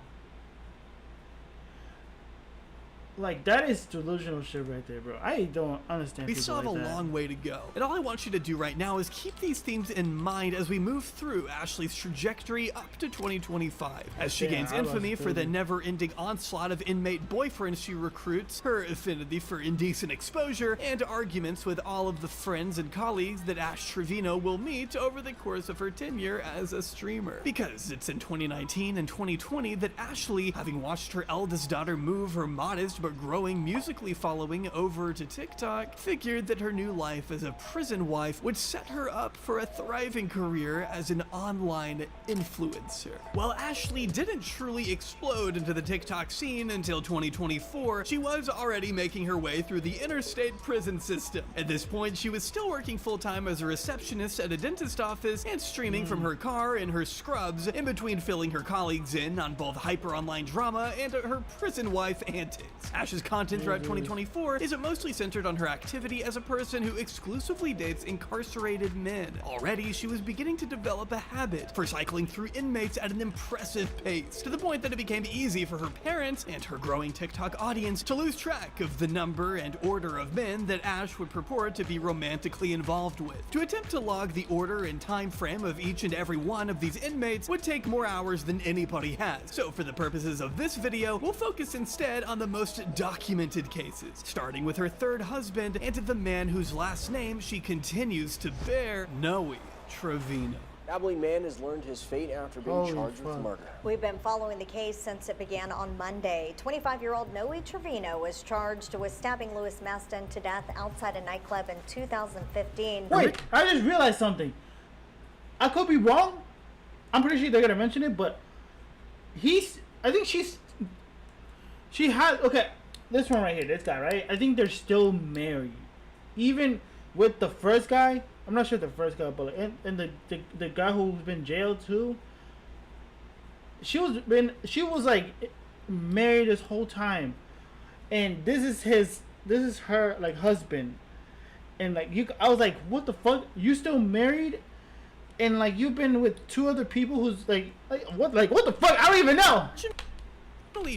Like, that is delusional shit right there, bro. I don't understand. We still have a long way to go. And all I want you to do right now is keep these themes in mind as we move through Ashley's trajectory up to 2025. As she gains infamy for the never-ending onslaught of inmate boyfriends she recruits, her affinity for indecent exposure, and arguments with all of the friends and colleagues that Ash Trevino will meet over the course of her tenure as a streamer. Because it's in 2019 and 2020 that Ashley, having watched her eldest daughter move her modest but growing musically following over to TikTok, figured that her new life as a prison wife would set her up for a thriving career as an online influencer. While Ashley didn't truly explode into the TikTok scene until 2024, she was already making her way through the interstate prison system. At this point, she was still working full-time as a receptionist at a dentist office and streaming from her car in her scrubs, in between filling her colleagues in on both hyper-online drama and her prison wife antics. Ash's content throughout 2024 is mostly centered on her activity as a person who exclusively dates incarcerated men. Already, she was beginning to develop a habit for cycling through inmates at an impressive pace, to the point that it became easy for her parents and her growing TikTok audience to lose track of the number and order of men that Ash would purport to be romantically involved with. To attempt to log the order and time frame of each and every one of these inmates would take more hours than anybody has. So for the purposes of this video, we'll focus instead on the most documented cases, starting with her third husband and the man whose last name she continues to bear, Noe Trevino. Babbling man has learned his fate after being charged with murder. We've been following the case since it began on Monday. 25-year-old Noe Trevino was charged with stabbing Lewis Maston to death outside a nightclub in 2015. Wait, I just realized something. I could be wrong. I'm pretty sure they're gonna mention it, but I think she had, okay, this one right here, this guy, right? I think they're still married. Even with the first guy, I'm not sure the first guy, but and the guy who's been jailed too. She was like married this whole time, and this is her like husband, and like I was like, what the fuck? You still married? And like you've been with two other people who's like what the fuck? I don't even know.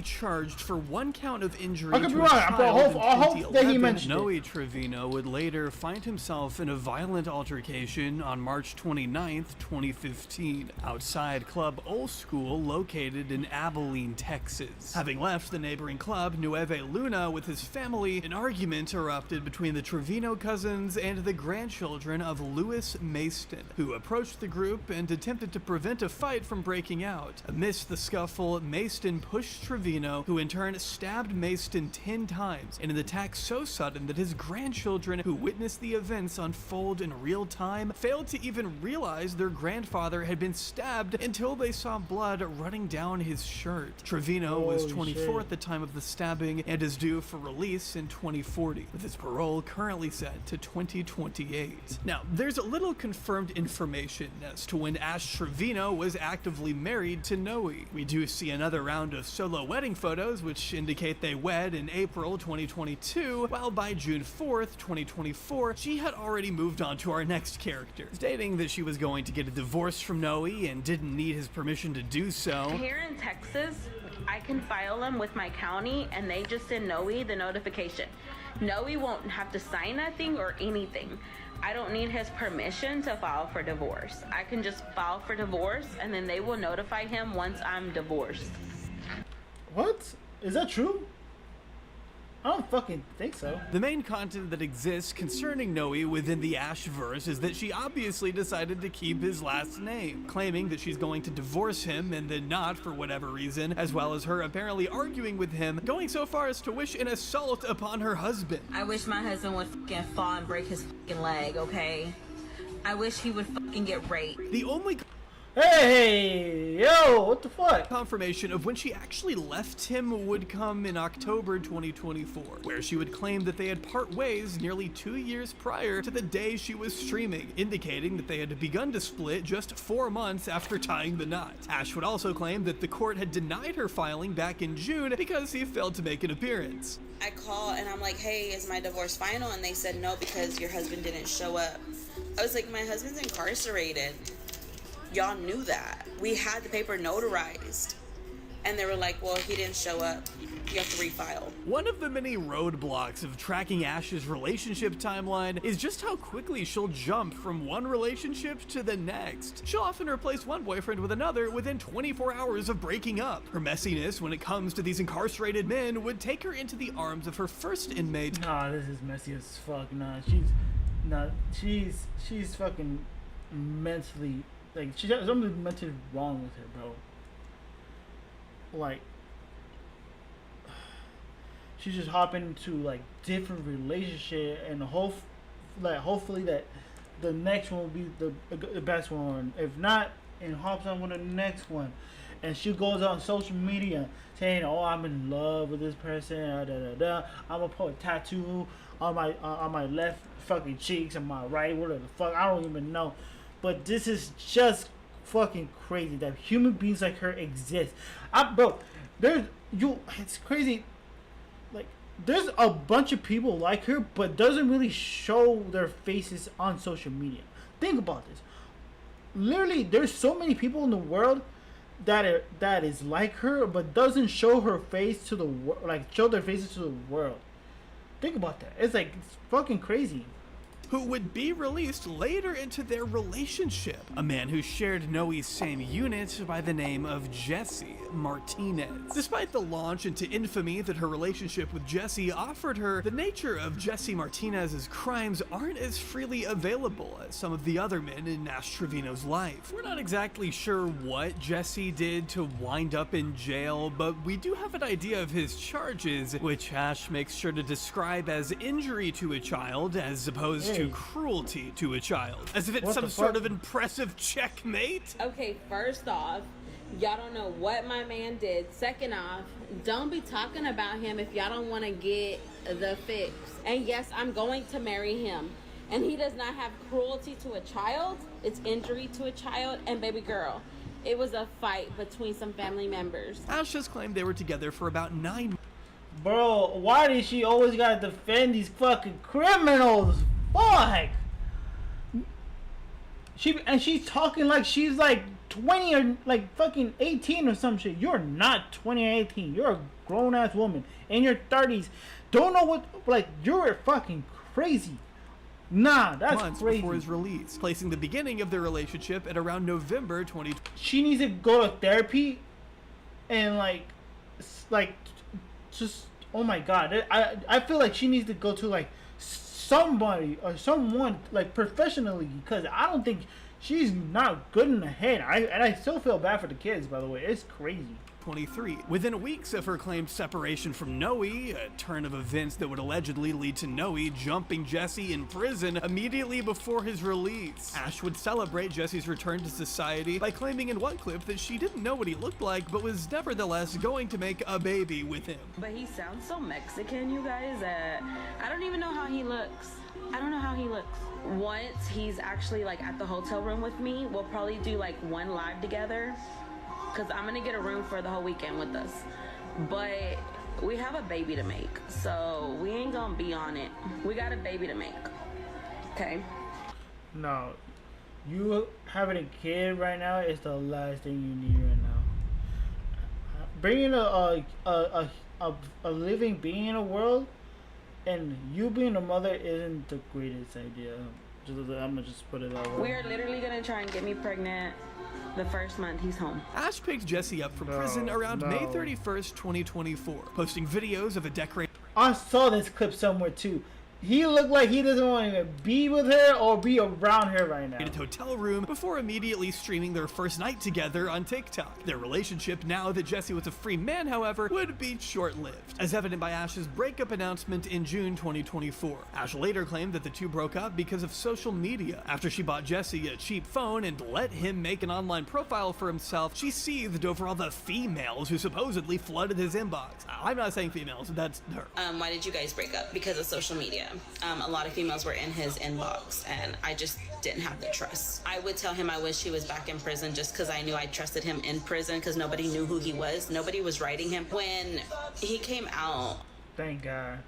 Charged for one count of injury I could to be a wrong. child I hope that he mentioned Noe Trevino would later find himself in a violent altercation on March 29th, 2015, outside Club Old School located in Abilene, Texas. Having left the neighboring club Nueve Luna with his family, an argument erupted between the Trevino cousins and the grandchildren of Lewis Maston, who approached the group and attempted to prevent a fight from breaking out. Amidst the scuffle, Maston pushed Trevino, who in turn stabbed Maston 10 times in an attack so sudden that his grandchildren, who witnessed the events unfold in real time, failed to even realize their grandfather had been stabbed until they saw blood running down his shirt. Trevino was 24 at the time of the stabbing and is due for release in 2040, with his parole currently set to 2028. Now, there's little confirmed information as to when Ash Trevino was actively married to Noe. We do see another round of solo wedding photos, which indicate they wed in April 2022, while by June 4th, 2024, she had already moved on to our next character, stating that she was going to get a divorce from Noe and didn't need his permission to do so. Here in Texas, I can file them with my county and they just send Noe the notification. Noe won't have to sign nothing or anything. I don't need his permission to file for divorce. I can just file for divorce and then they will notify him once I'm divorced. What? Is that true? I don't fucking think so. The main content that exists concerning Noe within the Ashverse is that she obviously decided to keep his last name, claiming that she's going to divorce him and then not for whatever reason, as well as her apparently arguing with him, going so far as to wish an assault upon her husband. I wish my husband would fucking fall and break his fucking leg, okay? I wish he would fucking get raped. The only Hey, yo, what the fuck? confirmation of when she actually left him would come in October 2024, where she would claim that they had part ways nearly 2 years prior to the day she was streaming, indicating that they had begun to split just 4 months after tying the knot. Ash would also claim that the court had denied her filing back in June because he failed to make an appearance. I call and I'm like, hey, is my divorce final? And they said no because your husband didn't show up. I was like, my husband's incarcerated. Y'all knew that. We had the paper notarized. And they were like, well, he didn't show up. You have to refile. One of the many roadblocks of tracking Ash's relationship timeline is just how quickly she'll jump from one relationship to the next. She'll often replace one boyfriend with another within 24 hours of breaking up. Her messiness when it comes to these incarcerated men would take her into the arms of her first inmate. Nah, this is messy as fuck. She's fucking mentally, like, she's got something mentally wrong with her, bro. Like, she's just hopping into like different relationship and hopefully that the next one will be the best one. If not, and hops on with the next one, and she goes on social media saying, "Oh, I'm in love with this person. I'm gonna put a tattoo on my left fucking cheeks and my right, whatever the fuck. I don't even know." But this is just fucking crazy that human beings like her exist. Bro, it's crazy. Like, there's a bunch of people like her, but doesn't really show their faces on social media. Think about this. Literally, there's so many people in the world that is like her, but doesn't show her face to the show their faces to the world. Think about that. It's fucking crazy. Who would be released later into their relationship. A man who shared Noe's same unit by the name of Jesse Martinez. Despite the launch into infamy that her relationship with Jesse offered her, the nature of Jesse Martinez's crimes aren't as freely available as some of the other men in Ash Trevino's life. We're not exactly sure what Jesse did to wind up in jail, but we do have an idea of his charges, which Ash makes sure to describe as injury to a child as opposed to cruelty to a child, as if it's some sort of impressive checkmate. Okay, first off, y'all don't know what my man did. Second off, don't be talking about him if y'all don't want to get the fix. And yes, I'm going to marry him. And he does not have cruelty to a child. It's injury to a child. And baby girl, it was a fight between some family members. Ash has claimed they were together for about 9 months. Bro, why does she always gotta defend these fucking criminals? Fuck! She's talking like she's like 20 or like fucking 18 or some shit. You're not 20 or 18. You're a grown ass woman in your 30s. Don't know what, like, you're fucking crazy. Nah, that's months crazy. Before his release, placing the beginning of their relationship at around November 2020. She needs to go to therapy and just, oh my god, I feel like she needs to go to like somebody or someone like professionally, because I don't think she's not good in the head. I still feel bad for the kids, by the way. It's crazy. 2023. Within weeks of her claimed separation from Noe, a turn of events that would allegedly lead to Noe jumping Jesse in prison immediately before his release. Ash would celebrate Jesse's return to society by claiming in one clip that she didn't know what he looked like, but was nevertheless going to make a baby with him. But he sounds so Mexican, you guys, that I don't even know how he looks. I don't know how he looks. Once he's actually like at the hotel room with me, we'll probably do like one live together, because I'm gonna get a room for the whole weekend with us. But we have a baby to make, so we ain't gonna be on it. We got a baby to make. Okay? No. You having a kid right now is the last thing you need right now. Bringing a living being in the world and you being a mother isn't the greatest idea. I'm gonna just put it that way. We are literally gonna try and get me pregnant the first month he's home. Ash picked Jesse up from prison around May 31st, 2024, posting videos of a decorated... I saw this clip somewhere too. He looked like he doesn't want to even be with her or be around her right now. Hotel room before immediately streaming their first night together on TikTok. Their relationship, now that Jesse was a free man, however, would be short-lived, as evident by Ash's breakup announcement in June 2024. Ash later claimed that the two broke up because of social media. After she bought Jesse a cheap phone and let him make an online profile for himself, she seethed over all the females who supposedly flooded his inbox. I'm not saying females, that's her. Why did you guys break up? Because of social media. A lot of females were in his inbox, and I just didn't have the trust. I would tell him I wish he was back in prison just because I knew I trusted him in prison, because nobody knew who he was. Nobody was writing him. When he came out... Thank God.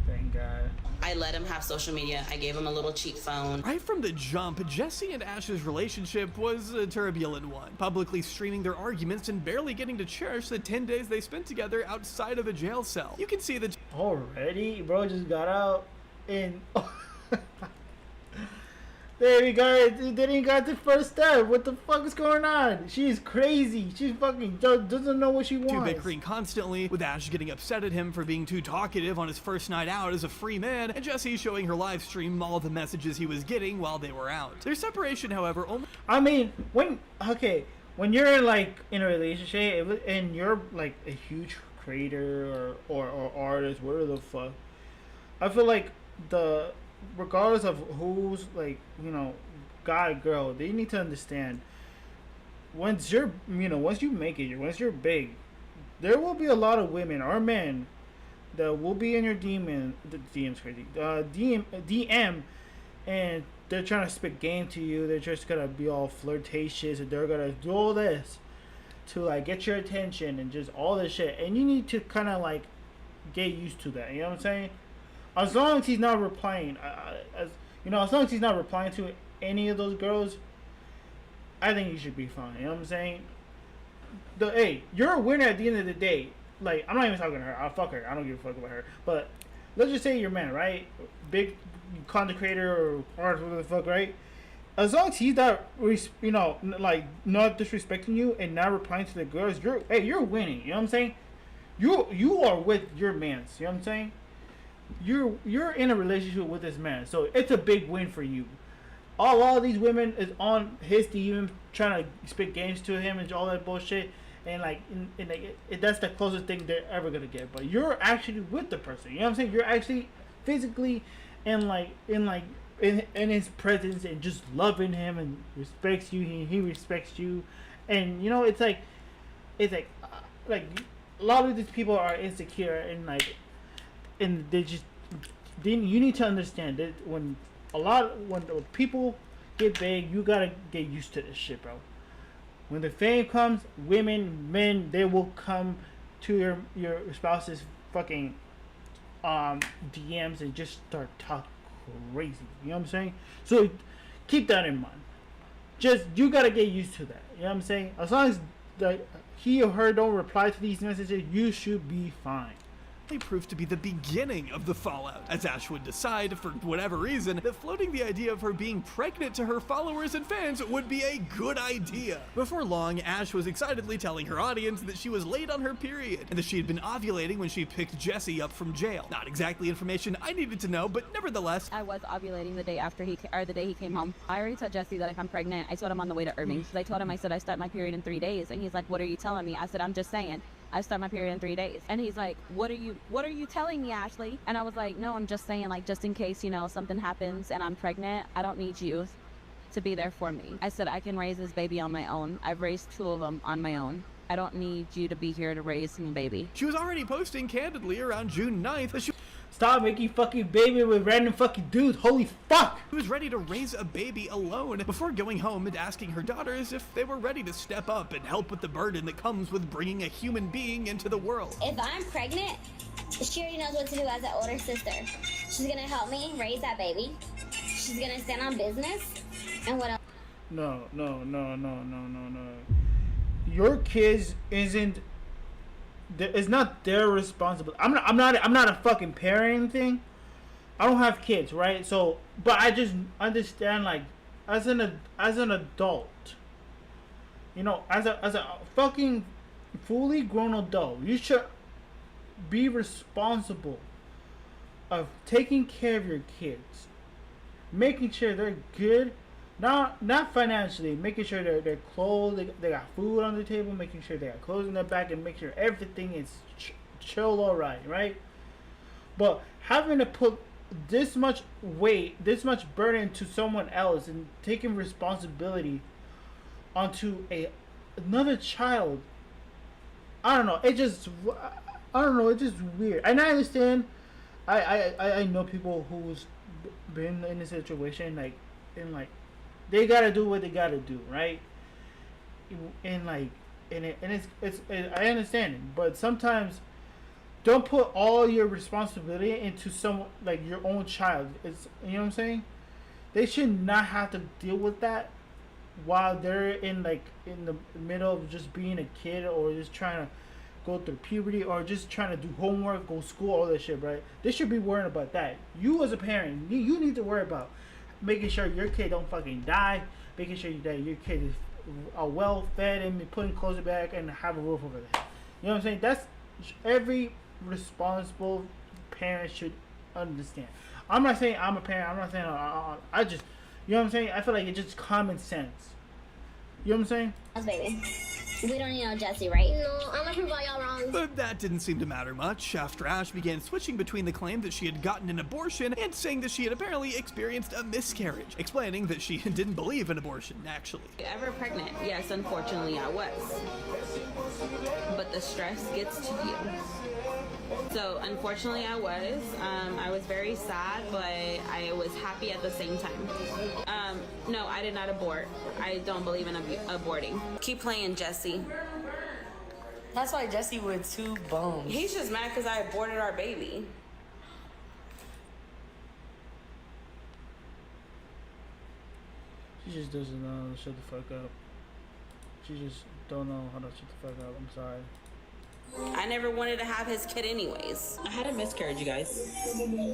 Thank God. I let him have social media. I gave him a little cheap phone. Right from the jump, Jesse and Ash's relationship was a turbulent one, publicly streaming their arguments and barely getting to cherish the 10 days they spent together outside of a jail cell. You can see the... Already? Bro just got out and... There we go. They didn't got the first step. What the fuck is going on? She's crazy. She fucking doesn't know what she wants. Two bickering constantly, with Ash getting upset at him for being too talkative on his first night out as a free man, and Jesse showing her live stream all the messages he was getting while they were out. Their separation, however, only... I mean, when you're like in a relationship and you're like a huge creator or artist, whatever the fuck, I feel like regardless of who's like, you know, guy, girl, they need to understand once you make it, once you're big, there will be a lot of women or men that will be in your DM, and they're trying to spit game to you. They're just gonna be all flirtatious and they're gonna do all this to like get your attention and just all this shit, and you need to kind of like get used to that. You know what I'm saying? As long as he's not replying, as long as he's not replying to any of those girls, I think you should be fine. You know what I'm saying? Hey, you're a winner at the end of the day. Like, I'm not even talking to her. I'll fuck her. I don't give a fuck about her. But let's just say you're a man, right? Big content creator or artist, whatever the fuck, right? As long as he's not, like not disrespecting you and not replying to the girls, you're winning. You know what I'm saying? You are with your man. You know what I'm saying? You're in a relationship with this man, so it's a big win for you. All these women is on his DM trying to spit games to him and all that bullshit, and that's the closest thing they're ever gonna get. But you're actually with the person. You know what I'm saying? You're actually physically in his presence and just loving him and respects you. He respects you, and it's like a lot of these people are insecure and you need to understand that when people get big, you gotta get used to this shit, bro. When the fame comes, men, they will come to your spouse's fucking DMs and just start talking crazy. You know what I'm saying? So keep that in mind. You gotta get used to that. You know what I'm saying? As long as he or her don't reply to these messages, you should be fine. They proved to be the beginning of the fallout, as Ash would decide, for whatever reason, that floating the idea of her being pregnant to her followers and fans would be a good idea. Before long, Ash was excitedly telling her audience that she was late on her period, and that she had been ovulating when she picked Jesse up from jail. Not exactly information I needed to know, but nevertheless, I was ovulating the day after the day he came home. I already told Jesse that if I'm pregnant, I told him on the way to Irving. So I told him, I said, I start my period in 3 days. And he's like, what are you telling me? I said, I'm just saying, I start my period in 3 days. And he's like, what are you telling me, Ashley? And I was like, no, I'm just saying, like, just in case, you know, something happens and I'm pregnant, I don't need you to be there for me. I said, I can raise this baby on my own. I've raised 2 of them on my own. I don't need you to be here to raise my baby. She was already posting candidly around June 9th that she Stop making fucking baby with random fucking dudes. Holy fuck! She was ready to raise a baby alone before going home and asking her daughters if they were ready to step up and help with the burden that comes with bringing a human being into the world. If I'm pregnant, she already knows what to do as an older sister. She's gonna help me raise that baby. She's gonna stand on business. And what else? No. Your kids isn't. It's not their responsibility. I'm not a fucking parent or anything. I don't have kids, right? So, but I just understand, like, as an adult, you know, as a fucking fully grown adult, you should be responsible of taking care of your kids, making sure they're good. Not financially, making sure they're clothed, they got food on the table, making sure they got clothes in their back, and make sure everything is chill, alright, right? But having to put this much weight, this much burden to someone else, and taking responsibility onto another child, I don't know. It's just weird. And I understand. I know people who's been in a situation like. They gotta do what they gotta do, right? And it's I understand it, but sometimes don't put all your responsibility into someone like your own child. It's, you know what I'm saying? They should not have to deal with that while they're in the middle of just being a kid, or just trying to go through puberty, or just trying to do homework, go to school, all that shit, right? They should be worrying about that. You as a parent, you need to worry about making sure your kid don't fucking die, making sure that your kid is well fed and putting clothes back and have a roof over their head. You know what I'm saying? That's every responsible parent should understand. I'm not saying I'm a parent. I'm not saying I just, you know what I'm saying? I feel like it's just common sense. You know what I'm saying? Baby. We don't need no Jesse, right? No, I'm gonna prove all y'all wrong. But that didn't seem to matter much after Ash began switching between the claim that she had gotten an abortion and saying that she had apparently experienced a miscarriage, explaining that she didn't believe in abortion, actually. Ever pregnant? Yes, unfortunately I was. But the stress gets to you. So unfortunately I was very sad, but I was happy at the same time. No, I did not abort. I don't believe in aborting. Keep playing, Jesse. That's why Jesse with 2 bones. He's just mad because I aborted our baby. She just doesn't know how to shut the fuck up. She just don't know how to shut the fuck up. I'm sorry. I never wanted to have his kid anyways. I had a miscarriage, you guys.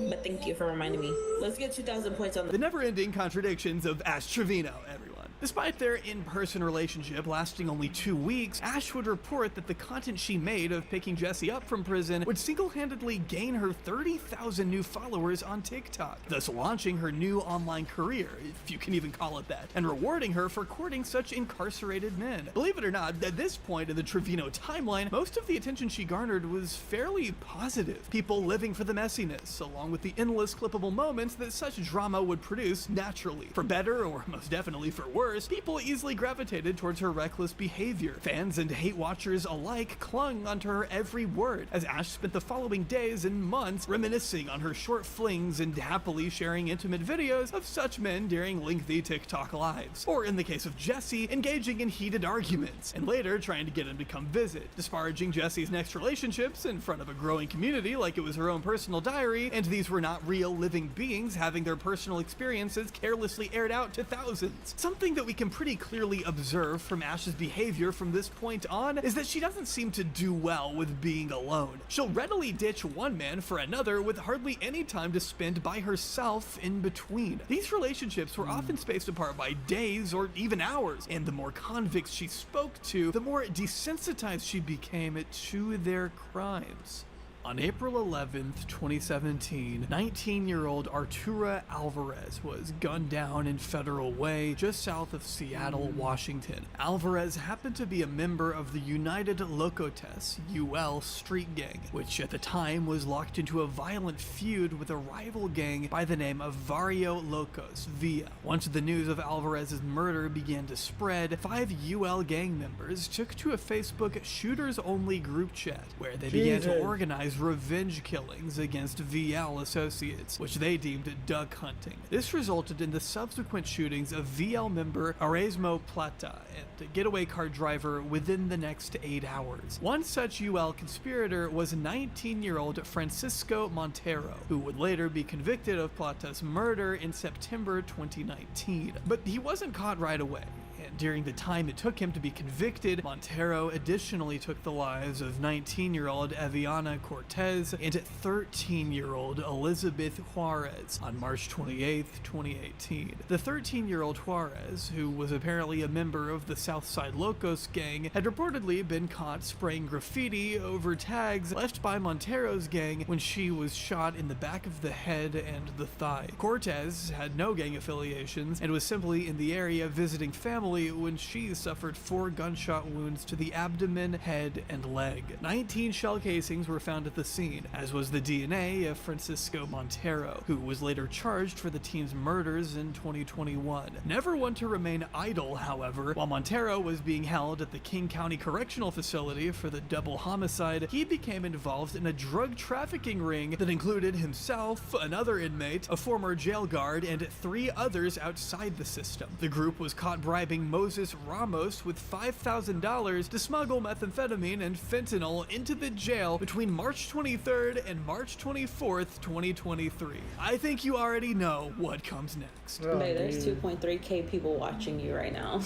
But thank you for reminding me. Let's get 2,000 points on the never-ending contradictions of Ash Trevino, everyone. Despite their in-person relationship lasting only 2 weeks, Ash would report that the content she made of picking Jesse up from prison would single-handedly gain her 30,000 new followers on TikTok, thus launching her new online career, if you can even call it that, and rewarding her for courting such incarcerated men. Believe it or not, at this point in the Trevino timeline, most of the attention she garnered was fairly positive. People living for the messiness, along with the endless clippable moments that such drama would produce naturally. For better, or most definitely for worse, people easily gravitated towards her reckless behavior. Fans and hate watchers alike clung onto her every word, as Ash spent the following days and months reminiscing on her short flings and happily sharing intimate videos of such men during lengthy TikTok lives. Or in the case of Jesse, engaging in heated arguments, and later trying to get him to come visit, disparaging Jesse's next relationships in front of a growing community like it was her own personal diary, and these were not real living beings having their personal experiences carelessly aired out to thousands. Something that we can pretty clearly observe from Ash's behavior from this point on is that she doesn't seem to do well with being alone. She'll readily ditch one man for another with hardly any time to spend by herself in between. These relationships were often spaced apart by days or even hours, and the more convicts she spoke to, the more desensitized she became to their crimes. On April 11th, 2017, 19-year-old Artura Alvarez was gunned down in Federal Way just south of Seattle, Washington. Alvarez happened to be a member of the United Locotes UL street gang, which at the time was locked into a violent feud with a rival gang by the name of Vario Locos Via. Once the news of Alvarez's murder began to spread, 5 UL gang members took to a Facebook shooters-only group chat where they began to organize revenge killings against VL associates, which they deemed duck hunting. This resulted in the subsequent shootings of VL member Erasmo Plata and a getaway car driver within the next 8 hours. One such UL conspirator was 19-year-old Francisco Montero, who would later be convicted of Plata's murder in September 2019. But he wasn't caught right away. And during the time it took him to be convicted, Montero additionally took the lives of 19-year-old Eviana Cortez and 13-year-old Elizabeth Juarez on March 28, 2018. The 13-year-old Juarez, who was apparently a member of the Southside Locos gang, had reportedly been caught spraying graffiti over tags left by Montero's gang when she was shot in the back of the head and the thigh. Cortez had no gang affiliations and was simply in the area visiting family when she suffered 4 gunshot wounds to the abdomen, head, and leg. 19 shell casings were found at the scene, as was the DNA of Francisco Montero, who was later charged for the team's murders in 2021. Never one to remain idle, however, while Montero was being held at the King County Correctional Facility for the double homicide, he became involved in a drug trafficking ring that included himself, another inmate, a former jail guard, and 3 others outside the system. The group was caught bribing Moses Ramos with $5,000 to smuggle methamphetamine and fentanyl into the jail between March 23rd and March 24th, 2023. I think you already know what comes next. Oh, babe, there's 2.3k people watching you right now.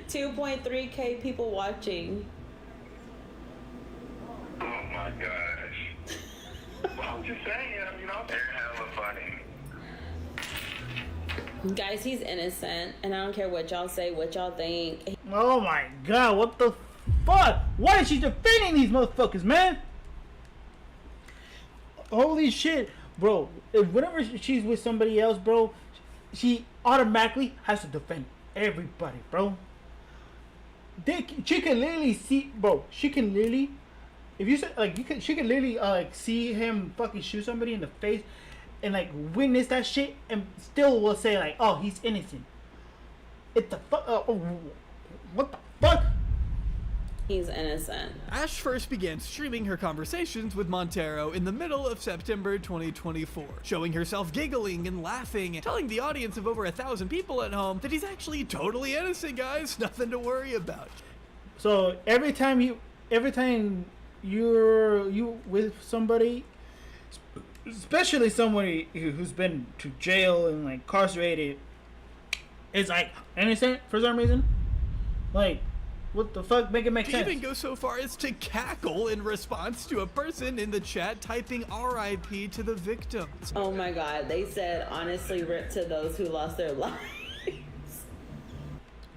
2.3k people watching. Oh my gosh. Well, I'm just saying, you know, they're hella funny. Guys, he's innocent, and I don't care what y'all say, what y'all think. Oh my god, what the fuck? Why is she defending these motherfuckers, man? Holy shit, bro. Whenever she's with somebody else, bro, she automatically has to defend everybody, bro. She can literally see, bro. She can literally, if you say like, she can literally like see him fucking shoot somebody in the face, and like witness that shit, and still will say like, oh, he's innocent. It's the fuck. What the fuck? He's innocent. Ash first began streaming her conversations with Montero in the middle of September 2024, showing herself giggling and laughing, telling the audience of over 1,000 people at home that he's actually totally innocent, guys. Nothing to worry about. So every time you're with somebody, especially somebody who's been to jail and like incarcerated, is like innocent for some reason. Like, what the fuck? Make it make sense. They even go so far as to cackle in response to a person in the chat typing RIP to the victims. Oh my god, they said honestly rip to those who lost their lives.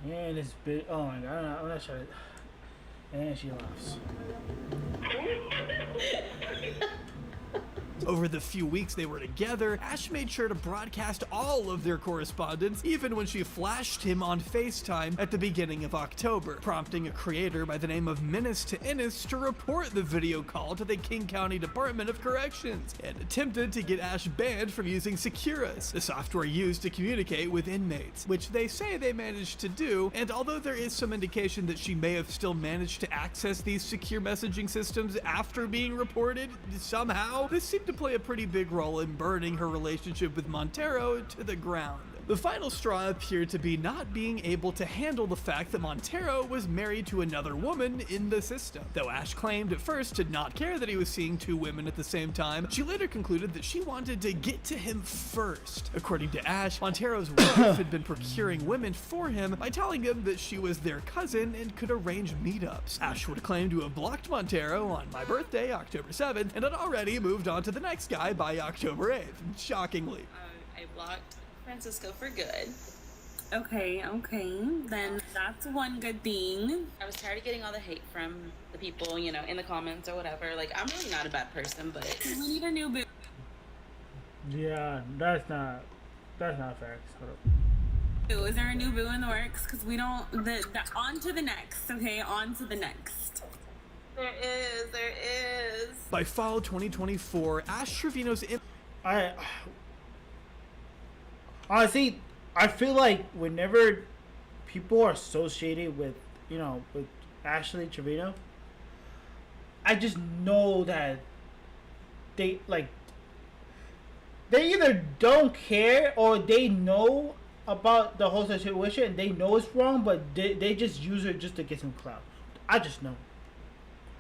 Yeah, this bitch. Oh my god, I'm not sure. And she laughs. Over the few weeks they were together, Ash made sure to broadcast all of their correspondence, even when she flashed him on FaceTime at the beginning of October, prompting a creator by the name of Menace to Ennis to report the video call to the King County Department of Corrections, and attempted to get Ash banned from using Securus, the software used to communicate with inmates, which they say they managed to do. And although there is some indication that she may have still managed to access these secure messaging systems after being reported somehow, this seemed to play a pretty big role in burning her relationship with Montero to the ground. The final straw appeared to be not being able to handle the fact that Montero was married to another woman in the system. Though Ash claimed at first to not care that he was seeing two women at the same time, she later concluded that she wanted to get to him first. According to Ash, Montero's wife had been procuring women for him by telling him that she was their cousin and could arrange meetups. Ash would claim to have blocked Montero on my birthday, October 7th, and had already moved on to the next guy by October 8th, shockingly. I blocked Francisco for good. Okay, then that's one good thing. I was tired of getting all the hate from the people, you know, in the comments or whatever. Like, I'm really not a bad person, but we need a new boo. Yeah, that's not facts. Hold up. Is there a new boo in the works? Because we don't, on to the next, okay? On to the next. There is. By fall 2024, Ash Trevino's Honestly, I feel like whenever people are associated with, you know, with Ashley Trevino, I just know that they either don't care or they know about the whole situation and they know it's wrong, but they just use it just to get some clout. I just know.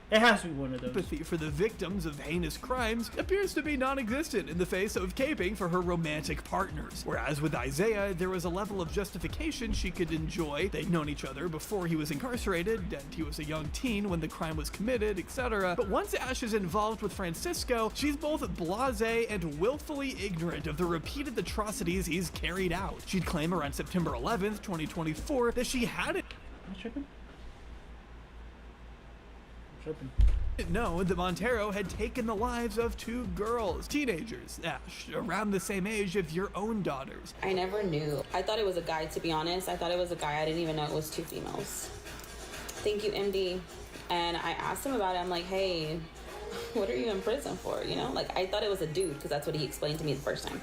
It has to be one of those. Empathy for the victims of heinous crimes appears to be non-existent in the face of caping for her romantic partners. Whereas with Isaiah, there was a level of justification she could enjoy. They'd known each other before he was incarcerated, and he was a young teen when the crime was committed, etc. But once Ash is involved with Francisco, she's both blasé and willfully ignorant of the repeated atrocities he's carried out. She'd claim around September 11th, 2024, that she hadn't known that Montero had taken the lives of two girls, teenagers, Ash, around the same age of your own daughters. I never knew. I thought it was a guy, to be honest. I thought it was a guy. I didn't even know it was two females. Thank you, MD. And I asked him about it. I'm like, hey, what are you in prison for? You know, like, I thought it was a dude because that's what he explained to me the first time.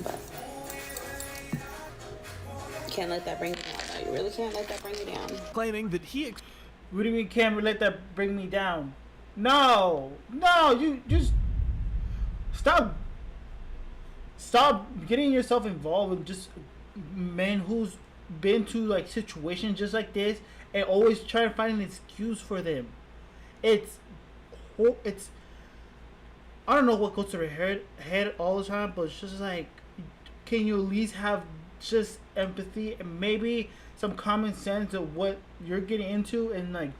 But can't let that bring me down. No, you really can't let that bring you down. Claiming that he what do you mean can't let that bring me down? No, you just stop getting yourself involved with just men who's been to like situations just like this and always try to find an excuse for them. It's I don't know what goes through their head all the time, but it's just like, can you at least have just empathy and maybe some common sense of what you're getting into, and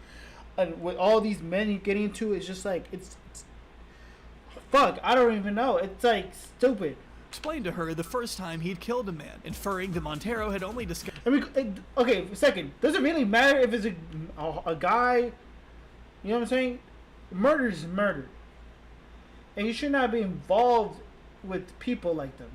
with all these men you're getting into, it's just like it's fuck. I don't even know. It's like stupid. Explained to her the first time he'd killed a man, inferring that Montero had only discovered. I mean, okay, for a second. Does it really matter if it's a guy? You know what I'm saying? Murder is murder, and you should not be involved with people like them.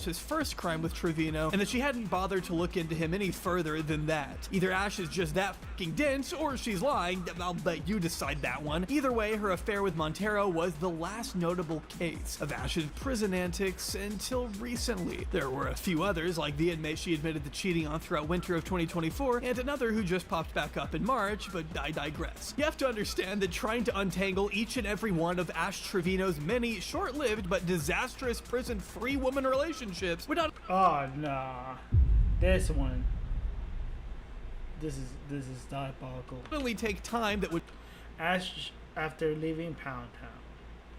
His first crime with Trevino, and that she hadn't bothered to look into him any further than that. Either Ash is just that fucking dense, or she's lying. I'll let you decide that one. Either way, her affair with Montero was the last notable case of Ash's prison antics until recently. There were a few others, like the inmate she admitted to cheating on throughout winter of 2024, and another who just popped back up in March, but I digress. You have to understand that trying to untangle each and every one of Ash Trevino's many short-lived but disastrous prison-free woman relationships without— Oh nah, this one. This is diabolical. Only take time that would Ash after leaving Pound Town.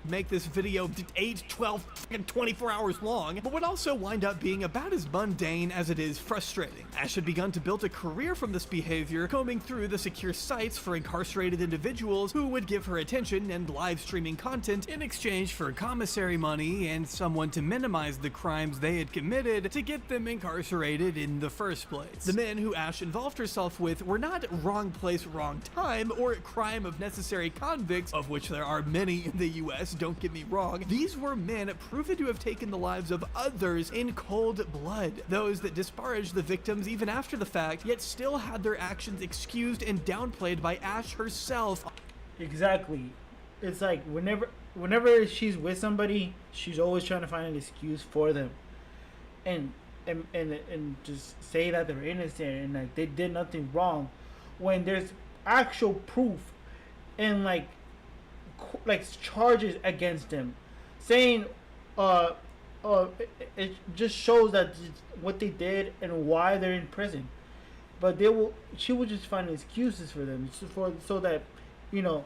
Make this video 8, 12, and 24 hours long, but would also wind up being about as mundane as it is frustrating. Ash had begun to build a career from this behavior, combing through the secure sites for incarcerated individuals who would give her attention and live streaming content in exchange for commissary money and someone to minimize the crimes they had committed to get them incarcerated in the first place. The men who Ash involved herself with were not wrong place, wrong time, or crime of necessary convicts, of which there are many in the US. Don't get me wrong, these were men proven to have taken the lives of others in cold blood. Those that disparaged the victims even after the fact, yet still had their actions excused and downplayed by Ash herself. Exactly. It's like whenever she's with somebody, she's always trying to find an excuse for them. And just say that they're innocent and like they did nothing wrong, when there's actual proof and like charges against them, saying it just shows that what they did and why they're in prison. But she would just find excuses for them, so that, you know,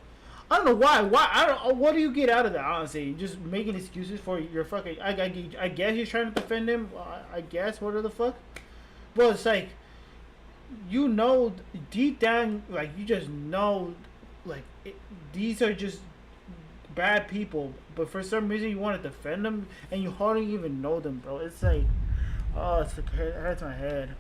I don't know why. I don't. What do you get out of that? Honestly, just making excuses for your fucking. I guess he's trying to defend him. I guess. What the fuck? Well, it's like, you know, deep down, like, you just know, like, these are just bad people. But for some reason, you want to defend them, and you hardly even know them, bro. It's like, oh, it hurts my head.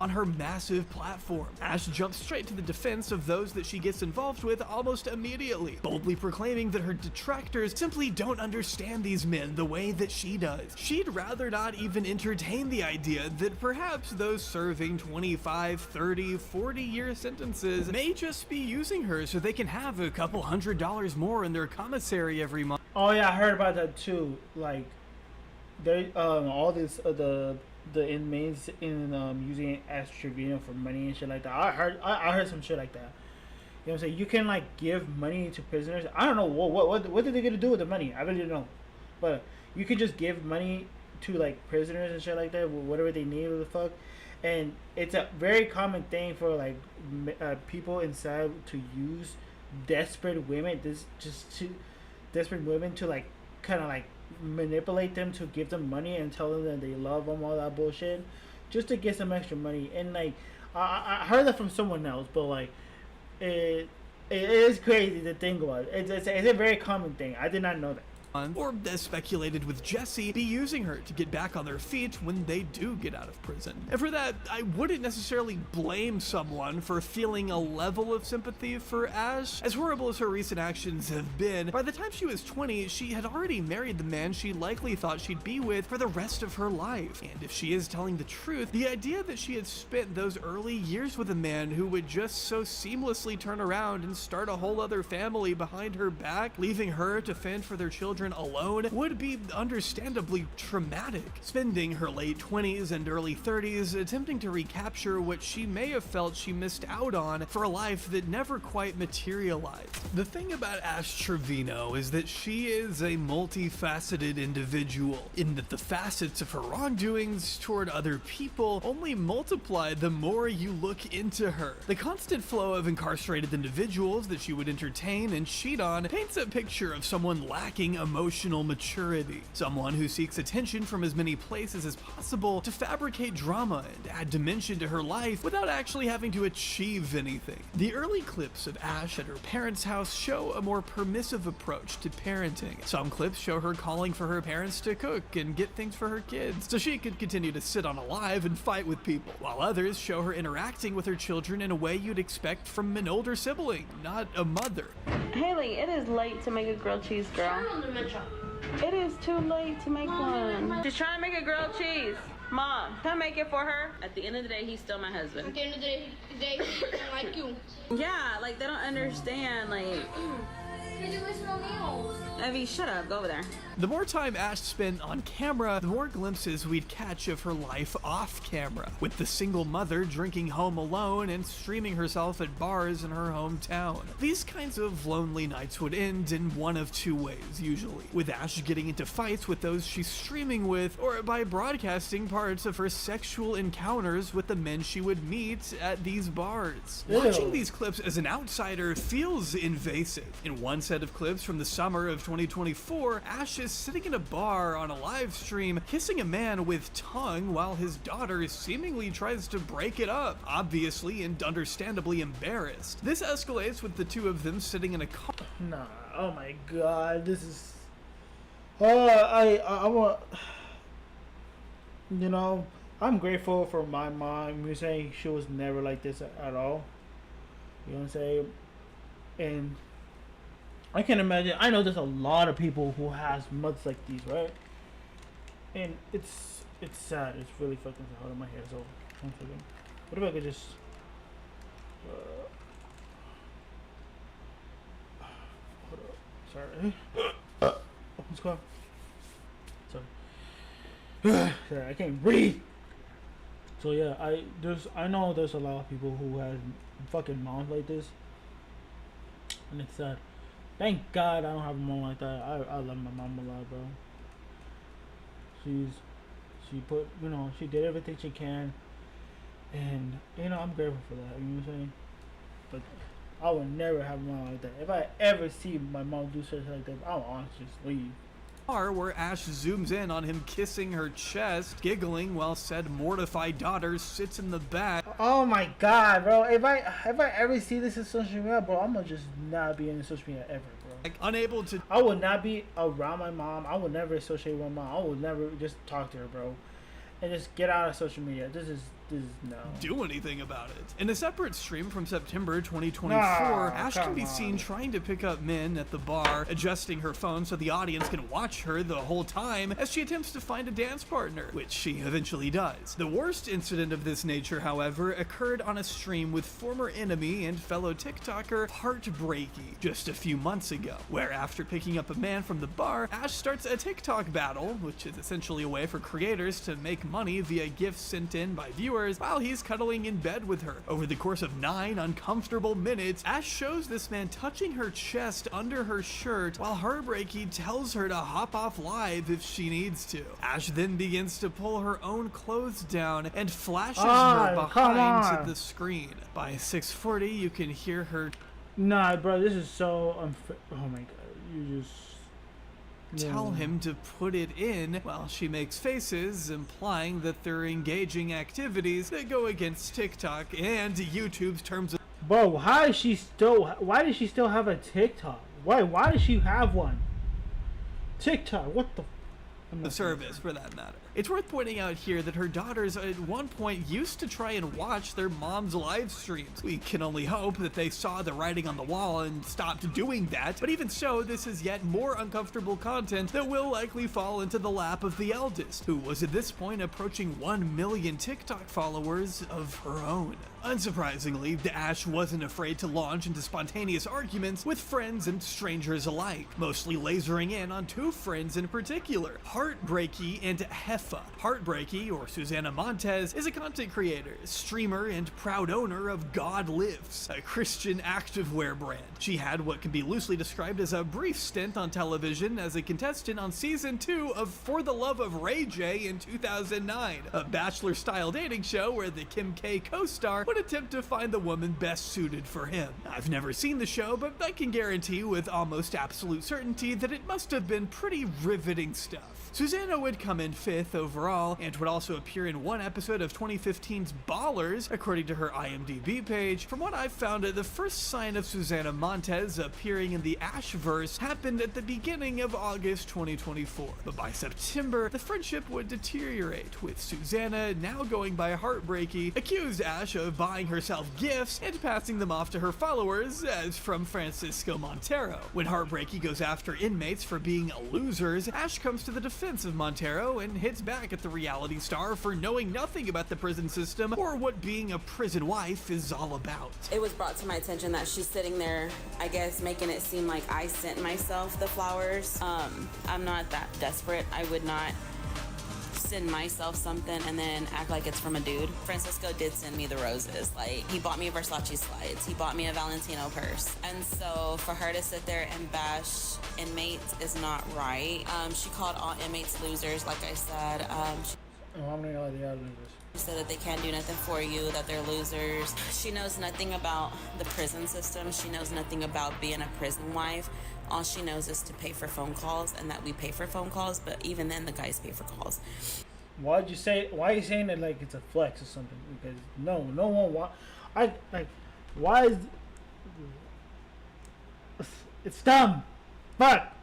On her massive platform, Ash jumps straight to the defense of those that she gets involved with almost immediately, boldly proclaiming that her detractors simply don't understand these men the way that she does. She'd rather not even entertain the idea that perhaps those serving 25, 30, 40-year sentences may just be using her so they can have a couple $100 more in their commissary every month. Oh yeah, I heard about that too. Like, they all this the inmates in using Ash Trevino for money and shit like that. I heard some shit like that. You know what I'm saying? You can, like, give money to prisoners. I don't know what did they get to do with the money. I really don't know. But you could just give money to, like, prisoners and shit like that, whatever they need or the fuck. And it's a very common thing for, like, people inside to use desperate women. Desperate women to, like, kind of, like, manipulate them to give them money and tell them that they love them, all that bullshit, just to get some extra money. And, like, I heard that from someone else, but, like, it is crazy to think about. It's a very common thing. I did not know that. Or, as speculated with Jesse, be using her to get back on their feet when they do get out of prison. And for that, I wouldn't necessarily blame someone for feeling a level of sympathy for Ash. As horrible as her recent actions have been, by the time she was 20, she had already married the man she likely thought she'd be with for the rest of her life. And if she is telling the truth, the idea that she had spent those early years with a man who would just so seamlessly turn around and start a whole other family behind her back, leaving her to fend for their children alone, would be understandably traumatic. Spending her late 20s and early 30s attempting to recapture what she may have felt she missed out on for a life that never quite materialized. The thing about Ash Trevino is that she is a multifaceted individual, in that the facets of her wrongdoings toward other people only multiply the more you look into her. The constant flow of incarcerated individuals that she would entertain and cheat on paints a picture of someone lacking emotional maturity, someone who seeks attention from as many places as possible to fabricate drama and add dimension to her life without actually having to achieve anything. The early clips of Ash at her parents' house show a more permissive approach to parenting. Some clips show her calling for her parents to cook and get things for her kids so she could continue to sit on a live and fight with people, while others show her interacting with her children in a way you'd expect from an older sibling, not a mother. Haley, it is late to make a grilled cheese, girl. It is too late to make one. She's trying to make a grilled cheese. Mom, can I make it for her? At the end of the day, he's still my husband. At the end of the day, he doesn't like you. Yeah, like, they don't understand, like... Evie, shut up. Go over there. The more time Ash spent on camera, the more glimpses we'd catch of her life off camera, with the single mother drinking home alone and streaming herself at bars in her hometown. These kinds of lonely nights would end in one of two ways, usually, with Ash getting into fights with those she's streaming with, or by broadcasting parts of her sexual encounters with the men she would meet at these bars. Ew. Watching these clips as an outsider feels invasive. In one set of clips from the summer of 2024, Ash is sitting in a bar on a live stream, kissing a man with tongue while his daughter seemingly tries to break it up, obviously and understandably embarrassed. This escalates with the two of them sitting in a car. Nah, oh my god, this is... I want... You know, I'm grateful for my mom. You're saying she was never like this at all. You know what I'm saying? And I can imagine, I know there's a lot of people who has mothers like these, right? And it's sad. It's really fucking hard on my hair. So, one second. What if I could just... hold up. Sorry. What's going on? Sorry, I can't breathe. So yeah, I know there's a lot of people who have fucking moms like this. And it's sad. Thank God I don't have a mom like that. I love my mom a lot, bro. She put, she did everything she can, and I'm grateful for that. You know what I'm saying? But I would never have a mom like that. If I ever see my mom do something like that, I'll honestly just leave. Where Ash zooms in on him kissing her chest, giggling while said mortified daughter sits in the back. Oh my god, bro. If I ever see this in social media, bro, I'm gonna just not be in social media ever, bro. Like, unable to... I would not be around my mom. I would never associate with my mom. I would never just talk to her, bro. And just get out of social media. This is no. Do anything about it. In a separate stream from September 2024, Ash can be seen trying to pick up men at the bar, adjusting her phone so the audience can watch her the whole time as she attempts to find a dance partner, which she eventually does. The worst incident of this nature, however, occurred on a stream with former enemy and fellow TikToker Heartbreaky just a few months ago, where after picking up a man from the bar, Ash starts a TikTok battle, which is essentially a way for creators to make money via gifts sent in by viewers while he's cuddling in bed with her. Over the course of 9 uncomfortable minutes, Ash shows this man touching her chest under her shirt while Heartbreaky tells her to hop off live if she needs to. Ash then begins to pull her own clothes down and flashes her behind to the screen. By 6:40, you can hear her... Nah, bro, this is so unfair. Oh my god, you just... tell him to put it in while she makes faces, implying that they're engaging activities that go against TikTok and YouTube's terms of... Bro, why does she still have a TikTok? Why does she have one? TikTok, what the service, for that matter. It's worth pointing out here that her daughters at one point used to try and watch their mom's live streams. We can only hope that they saw the writing on the wall and stopped doing that, but even so, this is yet more uncomfortable content that will likely fall into the lap of the eldest, who was at this point approaching 1 million TikTok followers of her own. Unsurprisingly, Ash wasn't afraid to launch into spontaneous arguments with friends and strangers alike, mostly lasering in on 2 friends in particular, Heartbreaky and Heffa. Heartbreaky, or Susana Montez, is a content creator, streamer, and proud owner of God Lives, a Christian activewear brand. She had what can be loosely described as a brief stint on television as a contestant on season 2 of For the Love of Ray J in 2009, a bachelor-style dating show where the Kim K co-star would attempt to find the woman best suited for him. I've never seen the show, but I can guarantee with almost absolute certainty that it must have been pretty riveting stuff. Susana would come in 5th overall, and would also appear in one episode of 2015's Ballers, according to her IMDb page. From what I've found, the first sign of Susana Montez appearing in the Ashverse happened at the beginning of August 2024, but by September, the friendship would deteriorate, with Susana, now going by Heartbreaky, accused Ash of buying herself gifts and passing them off to her followers, as from Francisco Montero. When Heartbreaky goes after inmates for being losers, Ash comes to the defense of Montero and hits back at the reality star for knowing nothing about the prison system or what being a prison wife is all about. It was brought to my attention that she's sitting there, I guess, making it seem like I sent myself the flowers. I'm not that desperate. I would not send myself something and then act like it's from a dude. Francisco did send me the roses. Like, he bought me Versace slides. He bought me a Valentino purse. And so for her to sit there and bash inmates is not right. She called all inmates losers, like I said. I'm gonna let the other losers. She said that they can't do nothing for you, that they're losers. She knows nothing about the prison system. She knows nothing about being a prison wife. All she knows is to pay for phone calls, and that we pay for phone calls, but even then the guys pay for calls. Why are you saying it like it's a flex or something? Because no one why is it's dumb. But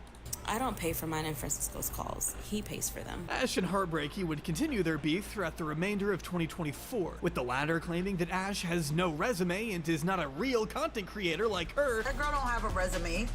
I don't pay for mine and Francisco's calls. He pays for them. Ash and Heartbreaky would continue their beef throughout the remainder of 2024, with the latter claiming that Ash has no resume and is not a real content creator like her. That girl don't have a resume.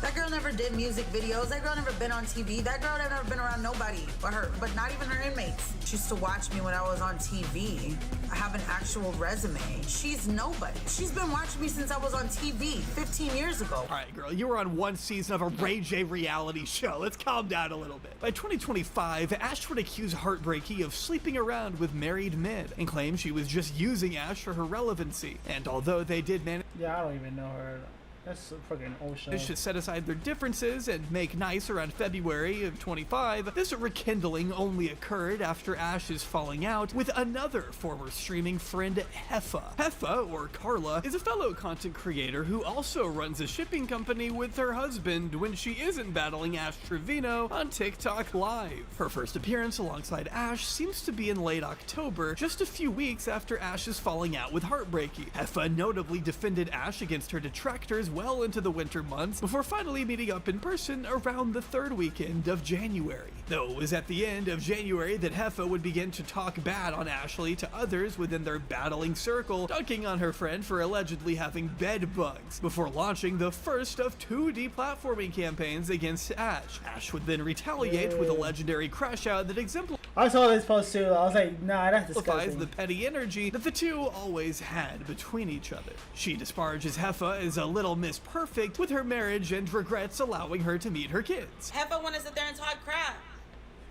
That girl never did music videos. That girl never been on TV. That girl never been around nobody but her, but not even her inmates. She used to watch me when I was on TV. I have an actual resume. She's nobody. She's been watching me since I was on TV 15 years ago. All right, girl, you were on one season of a Ray J reality show. Let's calm down a little bit. By 2025, Ash would accuse Heartbreaky of sleeping around with married men and claim she was just using Ash for her relevancy. And although they did manage... Yeah, I don't even know her. That's a fucking old show. To set aside their differences and make nice around February of 25, this rekindling only occurred after Ash's falling out with another former streaming friend, Heffa. Heffa, or Carla, is a fellow content creator who also runs a shipping company with her husband when she isn't battling Ash Trevino on TikTok Live. Her first appearance alongside Ash seems to be in late October, just a few weeks after Ash's falling out with Heartbreaky. Heffa notably defended Ash against her detractors well into the winter months before finally meeting up in person around the third weekend of January. Though it was at the end of January that Heffa would begin to talk bad on Ashley to others within their battling circle, dunking on her friend for allegedly having bed bugs, before launching the first of 2 deplatforming campaigns against Ash. Ash would then retaliate with a legendary crash out that exemplifies I saw this post too. I was like, nah, that's disgusting. the petty energy that the two always had between each other. She disparages Heffa as a little Miss Perfect with her marriage and regrets allowing her to meet her kids. Heffa want to sit there and talk crap.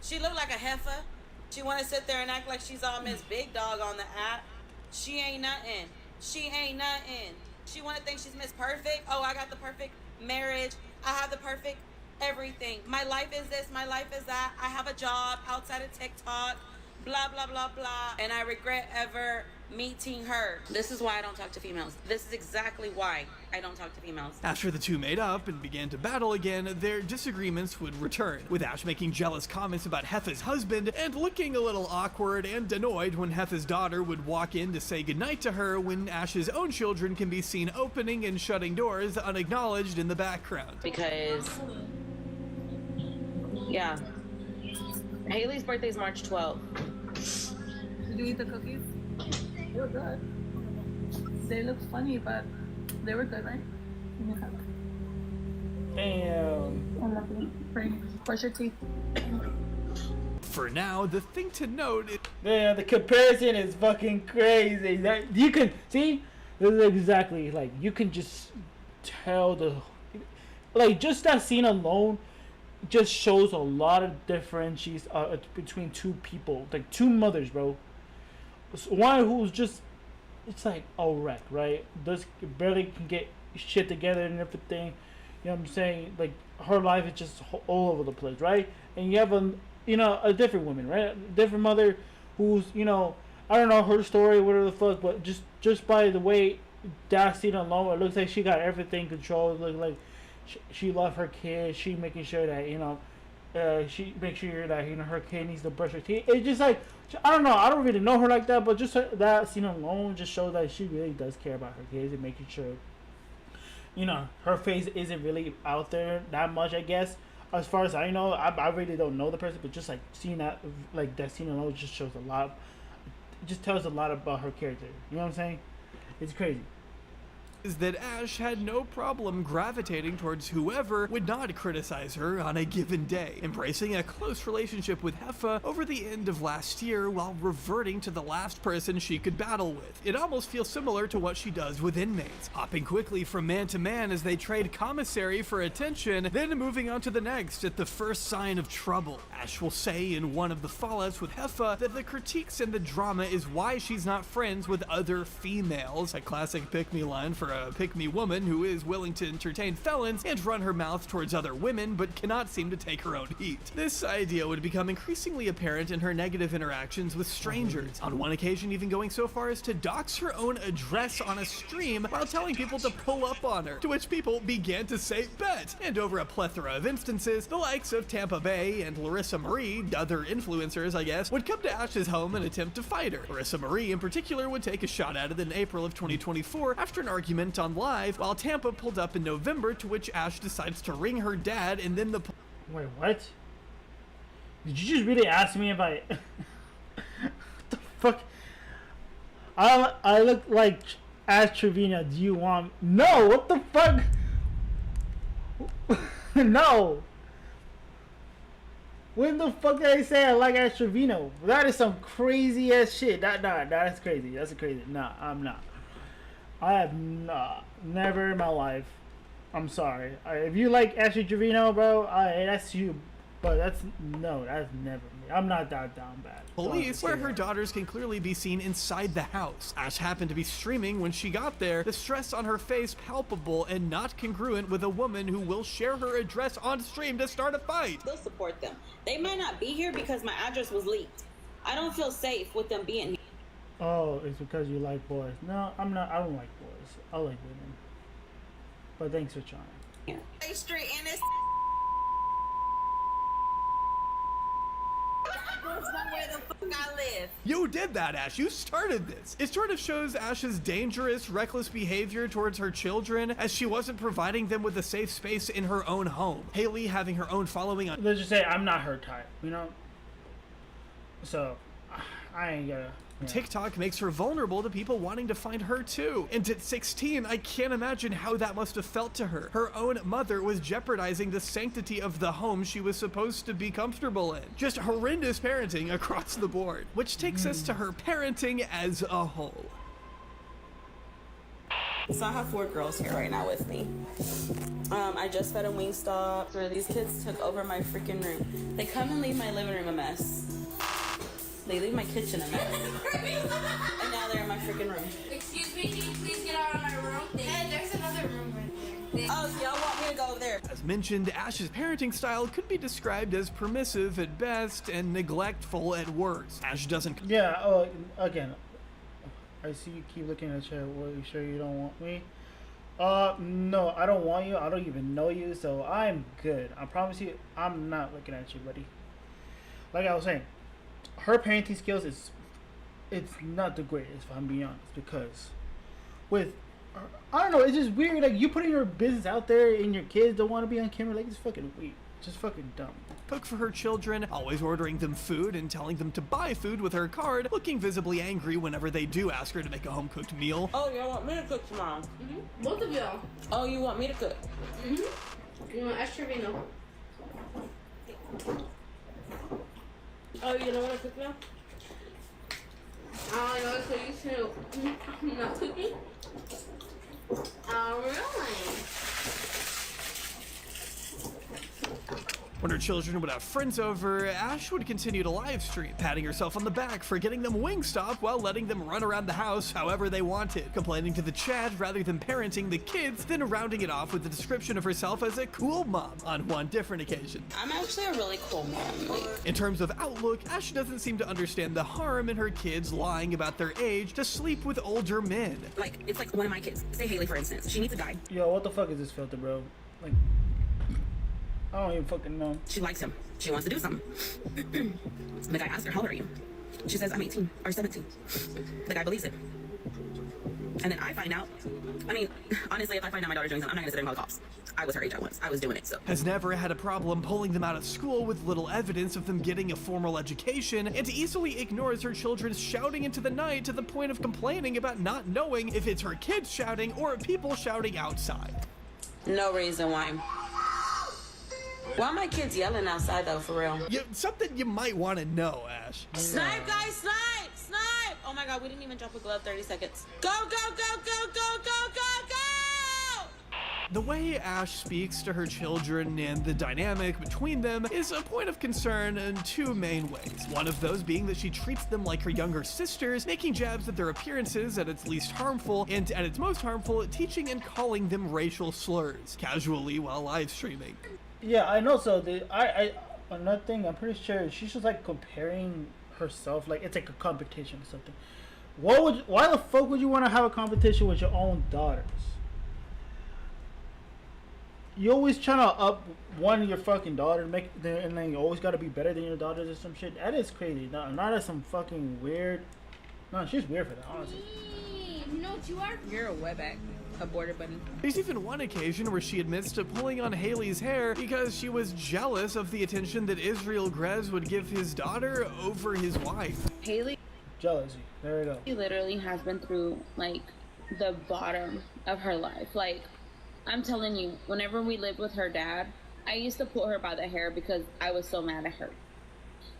She look like a heifer. She want to sit there and act like she's all Miss Big Dog on the app. She ain't nothing. She ain't nothing. She want to think she's Miss Perfect. Oh, I got the perfect marriage. I have the perfect everything. My life is this. My life is that. I have a job outside of TikTok. Blah, blah, blah, blah. And I regret ever meeting her. This is why I don't talk to females. This is exactly why I don't talk to females. After the two made up and began to battle again, their disagreements would return, with Ash making jealous comments about Heffa's husband and looking a little awkward and annoyed when Heffa's daughter would walk in to say goodnight to her when Ash's own children can be seen opening and shutting doors unacknowledged in the background. Because, yeah. Haley's birthday is March 12th. Did you eat the cookies? They were good. They look funny, but they were good, right? Damn. I'm lucky. Brush your teeth. For now, the thing to note is... Yeah, the comparison is fucking crazy. That you can see, this is exactly like you can just tell the like just that scene alone just shows a lot of differences between two people, like two mothers, bro. One who's just, it's like a wreck, right? Does barely can get shit together and everything. You know what I'm saying? Like her life is just all over the place, right? And you have a different woman, right? A different mother who's, I don't know her story, whatever the fuck, but just by the way that scene alone, it looks like she got everything controlled. Look like she loved her kid. She making sure that she makes sure that her kid needs to brush her teeth. It's just like, I don't know. I don't really know her like that, but just that scene alone just shows that she really does care about her kids and making sure, her face isn't really out there that much. I guess as far as I know, I really don't know the person, but just like seeing that, like that scene alone, just shows a lot. It just tells a lot about her character. You know what I'm saying? It's crazy. Is that Ash had no problem gravitating towards whoever would not criticize her on a given day, embracing a close relationship with Heffa over the end of last year while reverting to the last person she could battle with. It almost feels similar to what she does with inmates, hopping quickly from man to man as they trade commissary for attention, then moving on to the next at the first sign of trouble. Ash will say in one of the fallouts with Heffa that the critiques and the drama is why she's not friends with other females, a classic pick-me line for a pick-me woman who is willing to entertain felons and run her mouth towards other women but cannot seem to take her own heat. This idea would become increasingly apparent in her negative interactions with strangers, on one occasion even going so far as to dox her own address on a stream while telling people to pull up on her, to which people began to say bet, and over a plethora of instances, the likes of Tampa Bay and Larissa Marie, other influencers I guess, would come to Ash's home and attempt to fight her. Larissa Marie in particular would take a shot at it in April of 2024 after an argument on Live, while Tampa pulled up in November, to which Ash decides to ring her dad, and then Wait, what? Did you just really ask me if I... What the fuck? I look like Ash Trevino. Do you want... No, what the fuck? No. When the fuck did I say I like Ash Trevino? That is some crazy ass shit. That's crazy. That's crazy. Nah, I'm not. I have never in my life. I'm sorry. If you like Ashley Trevino, bro, that's you. But that's never, bro. I'm not that down bad. Police, where her daughters can clearly be seen inside the house. Ash happened to be streaming when she got there, the stress on her face palpable and not congruent with a woman who will share her address on stream to start a fight. Still support them. They might not be here because my address was leaked. I don't feel safe with them being here. Oh, it's because you like boys. No, I'm not. I don't like boys. I like women. But thanks for trying. Yeah. Street and it's where the fuck I live. You did that, Ash. You started this. It sort of shows Ash's dangerous, reckless behavior towards her children, as she wasn't providing them with a safe space in her own home. Haley having her own following on. Let's just say I'm not her type, you know? So, I ain't gonna. Yeah. TikTok makes her vulnerable to people wanting to find her too. And at 16, I can't imagine how that must have felt to her. Her own mother was jeopardizing the sanctity of the home she was supposed to be comfortable in. Just horrendous parenting across the board, which takes us to her parenting as a whole. So I have 4 girls here right now with me. I just fed a Wingstop where these kids took over my freaking room. They come and leave my living room a mess. They leave my kitchen a mess. And now they're in my freaking room. Excuse me, can you please get out of my room? And there's another room right there. Oh, so y'all want me to go over there? As mentioned, Ash's parenting style could be described as permissive at best and neglectful at worst. Ash doesn't... Yeah, again, I see you keep looking at your... Well, you sure you don't want me? No, I don't want you. I don't even know you, so I'm good. I promise you, I'm not looking at you, buddy. Like I was saying, her parenting skills it's not the greatest, if I'm being honest, because with I don't know, it's just weird. Like, you putting your business out there and your kids don't want to be on camera, like, it's fucking weird. Just fucking dumb. Cook for her children, always ordering them food and telling them to buy food with her card, looking visibly angry whenever they do ask her to make a home-cooked meal. Oh, y'all want me to cook tomorrow? Mm-hmm. Both of y'all. Oh, you want me to cook? Mm-hmm. You want extra vino? Oh, you don't want to cook now? Oh, you want to cook too? Not cooking? Oh, really? When her children would have friends over, Ash would continue to live stream, patting herself on the back for getting them Wingstop while letting them run around the house however they wanted, complaining to the chat rather than parenting the kids, then rounding it off with a description of herself as a cool mom on one different occasion. I'm actually a really cool mom. In terms of outlook, Ash doesn't seem to understand the harm in her kids lying about their age to sleep with older men. Like, it's like one of my kids, say Haley for instance, she needs a guy. Yo, what the fuck is this filter, bro? Like, I don't even fucking know. She likes him. She wants to do something. The guy asks her, how old are you? She says, I'm 18 or 17. The guy believes it. And then I find out, I mean, honestly, if I find out my daughter's doing something, I'm not gonna sit there and call the cops. I was her age at once. I was doing it, so. Has never had a problem pulling them out of school with little evidence of them getting a formal education, and easily ignores her children's shouting into the night to the point of complaining about not knowing if it's her kids shouting or people shouting outside. No reason why. Why are my kids yelling outside though, for real? Something you might want to know, Ash. Snipe, guys, snipe! Snipe! Oh my god, we didn't even drop a glove 30 seconds. Go, go, go, go, go, go, go, go! The way Ash speaks to her children and the dynamic between them is a point of concern in 2 main ways. One of those being that she treats them like her younger sisters, making jabs at their appearances at its least harmful, and at its most harmful, teaching and calling them racial slurs, casually while live streaming. Yeah, I know. So another thing, I'm pretty sure she's just like comparing herself, like it's like a competition or something. Why the fuck would you want to have a competition with your own daughters? You always trying to up one of your fucking daughters, and then you always got to be better than your daughters or some shit. That is crazy. Not as some fucking weird. No, she's weird for that, honestly. You know what you are? You're a webback. A border bunny. There's even one occasion where she admits to pulling on Haley's hair because she was jealous of the attention that Israel Grez would give his daughter over his wife. Haley, jealousy. There we go. She literally has been through like the bottom of her life. Like, I'm telling you, whenever we lived with her dad, I used to pull her by the hair because I was so mad at her.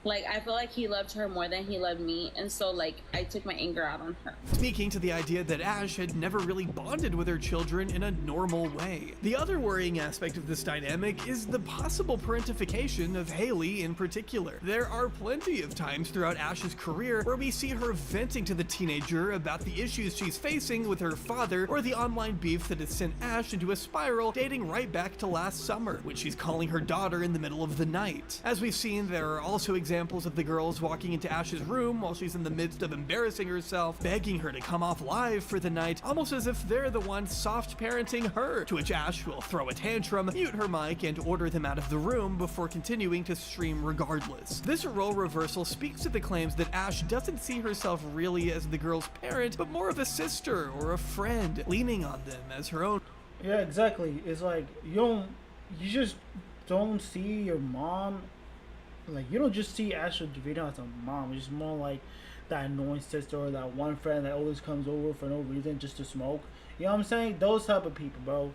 Like, I feel like he loved her more than he loved me, and so, like, I took my anger out on her. Speaking to the idea that Ash had never really bonded with her children in a normal way. The other worrying aspect of this dynamic is the possible parentification of Haley in particular. There are plenty of times throughout Ash's career where we see her venting to the teenager about the issues she's facing with her father, or the online beef that has sent Ash into a spiral dating right back to last summer, when she's calling her daughter in the middle of the night. As we've seen, there are also examples of the girls walking into Ash's room while she's in the midst of embarrassing herself, begging her to come off live for the night, almost as if they're the ones soft parenting her, to which Ash will throw a tantrum, mute her mic, and order them out of the room before continuing to stream regardless. This role reversal speaks to the claims that Ash doesn't see herself really as the girl's parent, but more of a sister or a friend, leaning on them as her own. Yeah, exactly. It's like you just don't see your mom. Like, you don't just see Ashley Davina as a mom. It's more like that annoying sister or that one friend that always comes over for no reason just to smoke. You know what I'm saying? Those type of people, bro.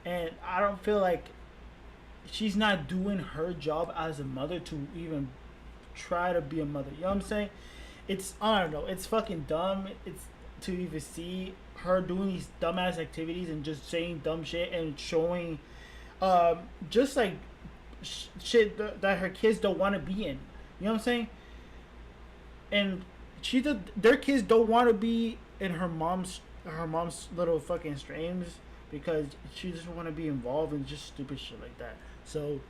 And I don't feel like she's not doing her job as a mother to even try to be a mother. You know what I'm saying? It's, I don't know. It's fucking dumb. It's to even see her doing these dumbass activities and just saying dumb shit and showing just like shit that her kids don't want to be in. You know what I'm saying? And their kids don't want to be in her mom's little fucking streams because she doesn't want to be involved in just stupid shit like that. So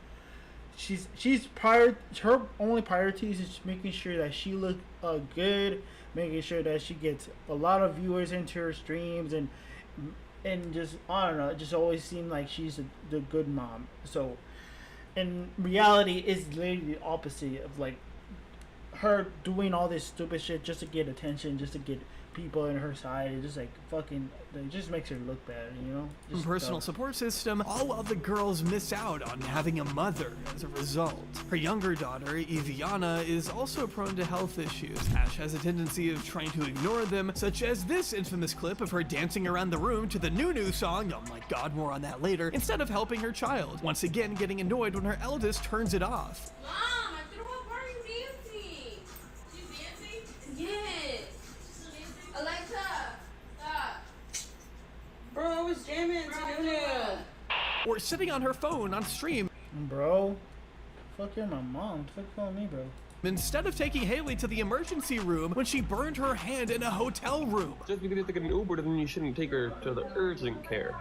her only priorities is making sure that she look good, making sure that she gets a lot of viewers into her streams, and just, I don't know, it just always seemed like she's the good mom. So in reality, it's literally the opposite of like her doing all this stupid shit just to get attention, just to get people in her side. It just like fucking, it just makes her look bad, you know? Just Personal support system, all while the girls miss out on having a mother as a result. Her younger daughter, Iviana, is also prone to health issues. Ash has a tendency of trying to ignore them, such as this infamous clip of her dancing around the room to the new song, oh my god, more on that later, instead of helping her child, once again getting annoyed when her eldest turns it off. Mom, I threw a party dancing. She's dancing? Yes. Alexa, stop. Bro, I was jamming to Nunu. Or sitting on her phone on stream. Bro, fuck you, my mom. Fuck calling me, bro. Instead of taking Haley to the emergency room when she burned her hand in a hotel room. Just because you take an Uber doesn't mean you shouldn't take her to the urgent care.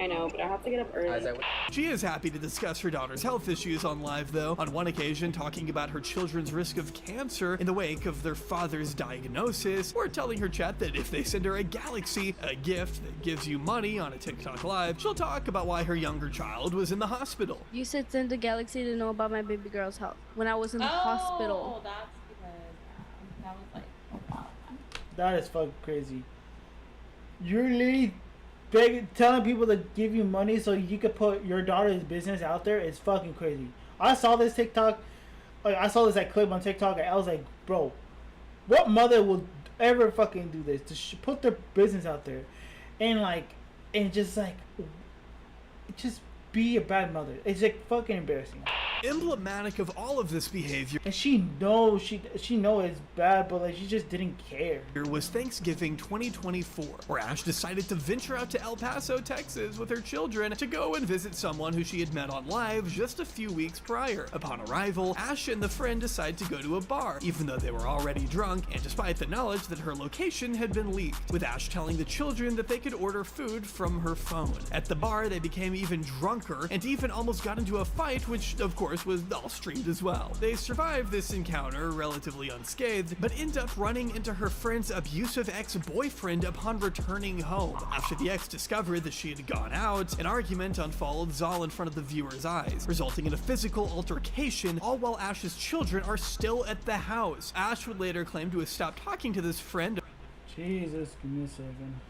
I know, but I have to get up early. She is happy to discuss her daughter's health issues on live, though, on one occasion talking about her children's risk of cancer in the wake of their father's diagnosis, or telling her chat that if they send her a Galaxy, a gift that gives you money on a TikTok live, she'll talk about why her younger child was in the hospital. You said send a Galaxy to know about my baby girl's health when I was in the hospital. That's because that was like a while back. That is fucking crazy. You're literally telling people to give you money so you could put your daughter's business out there. Is fucking crazy. I saw this TikTok, like I saw this like clip on TikTok, and I was like, bro, what mother will ever fucking do this to put their business out there, and just be a bad mother? It's like fucking embarrassing. Emblematic of all of this behavior, and she knows it's bad, but like she just didn't care. Was Thanksgiving 2024, where Ash decided to venture out to El Paso, Texas with her children to go and visit someone who she had met on live just a few weeks prior. Upon arrival, Ash and the friend decide to go to a bar, even though they were already drunk, and despite the knowledge that her location had been leaked, with Ash telling the children that they could order food from her phone. At the bar, they became even drunker and even almost got into a fight, which of course was all streamed as well. They survived this encounter relatively unscathed, but end up running into her friend's abusive ex-boyfriend upon returning home. After the ex discovered that she had gone out, an argument unfolds all in front of the viewer's eyes, resulting in a physical altercation, all while Ash's children are still at the house. Ash would later claim to have stopped talking to this friend. Jesus, give me a second.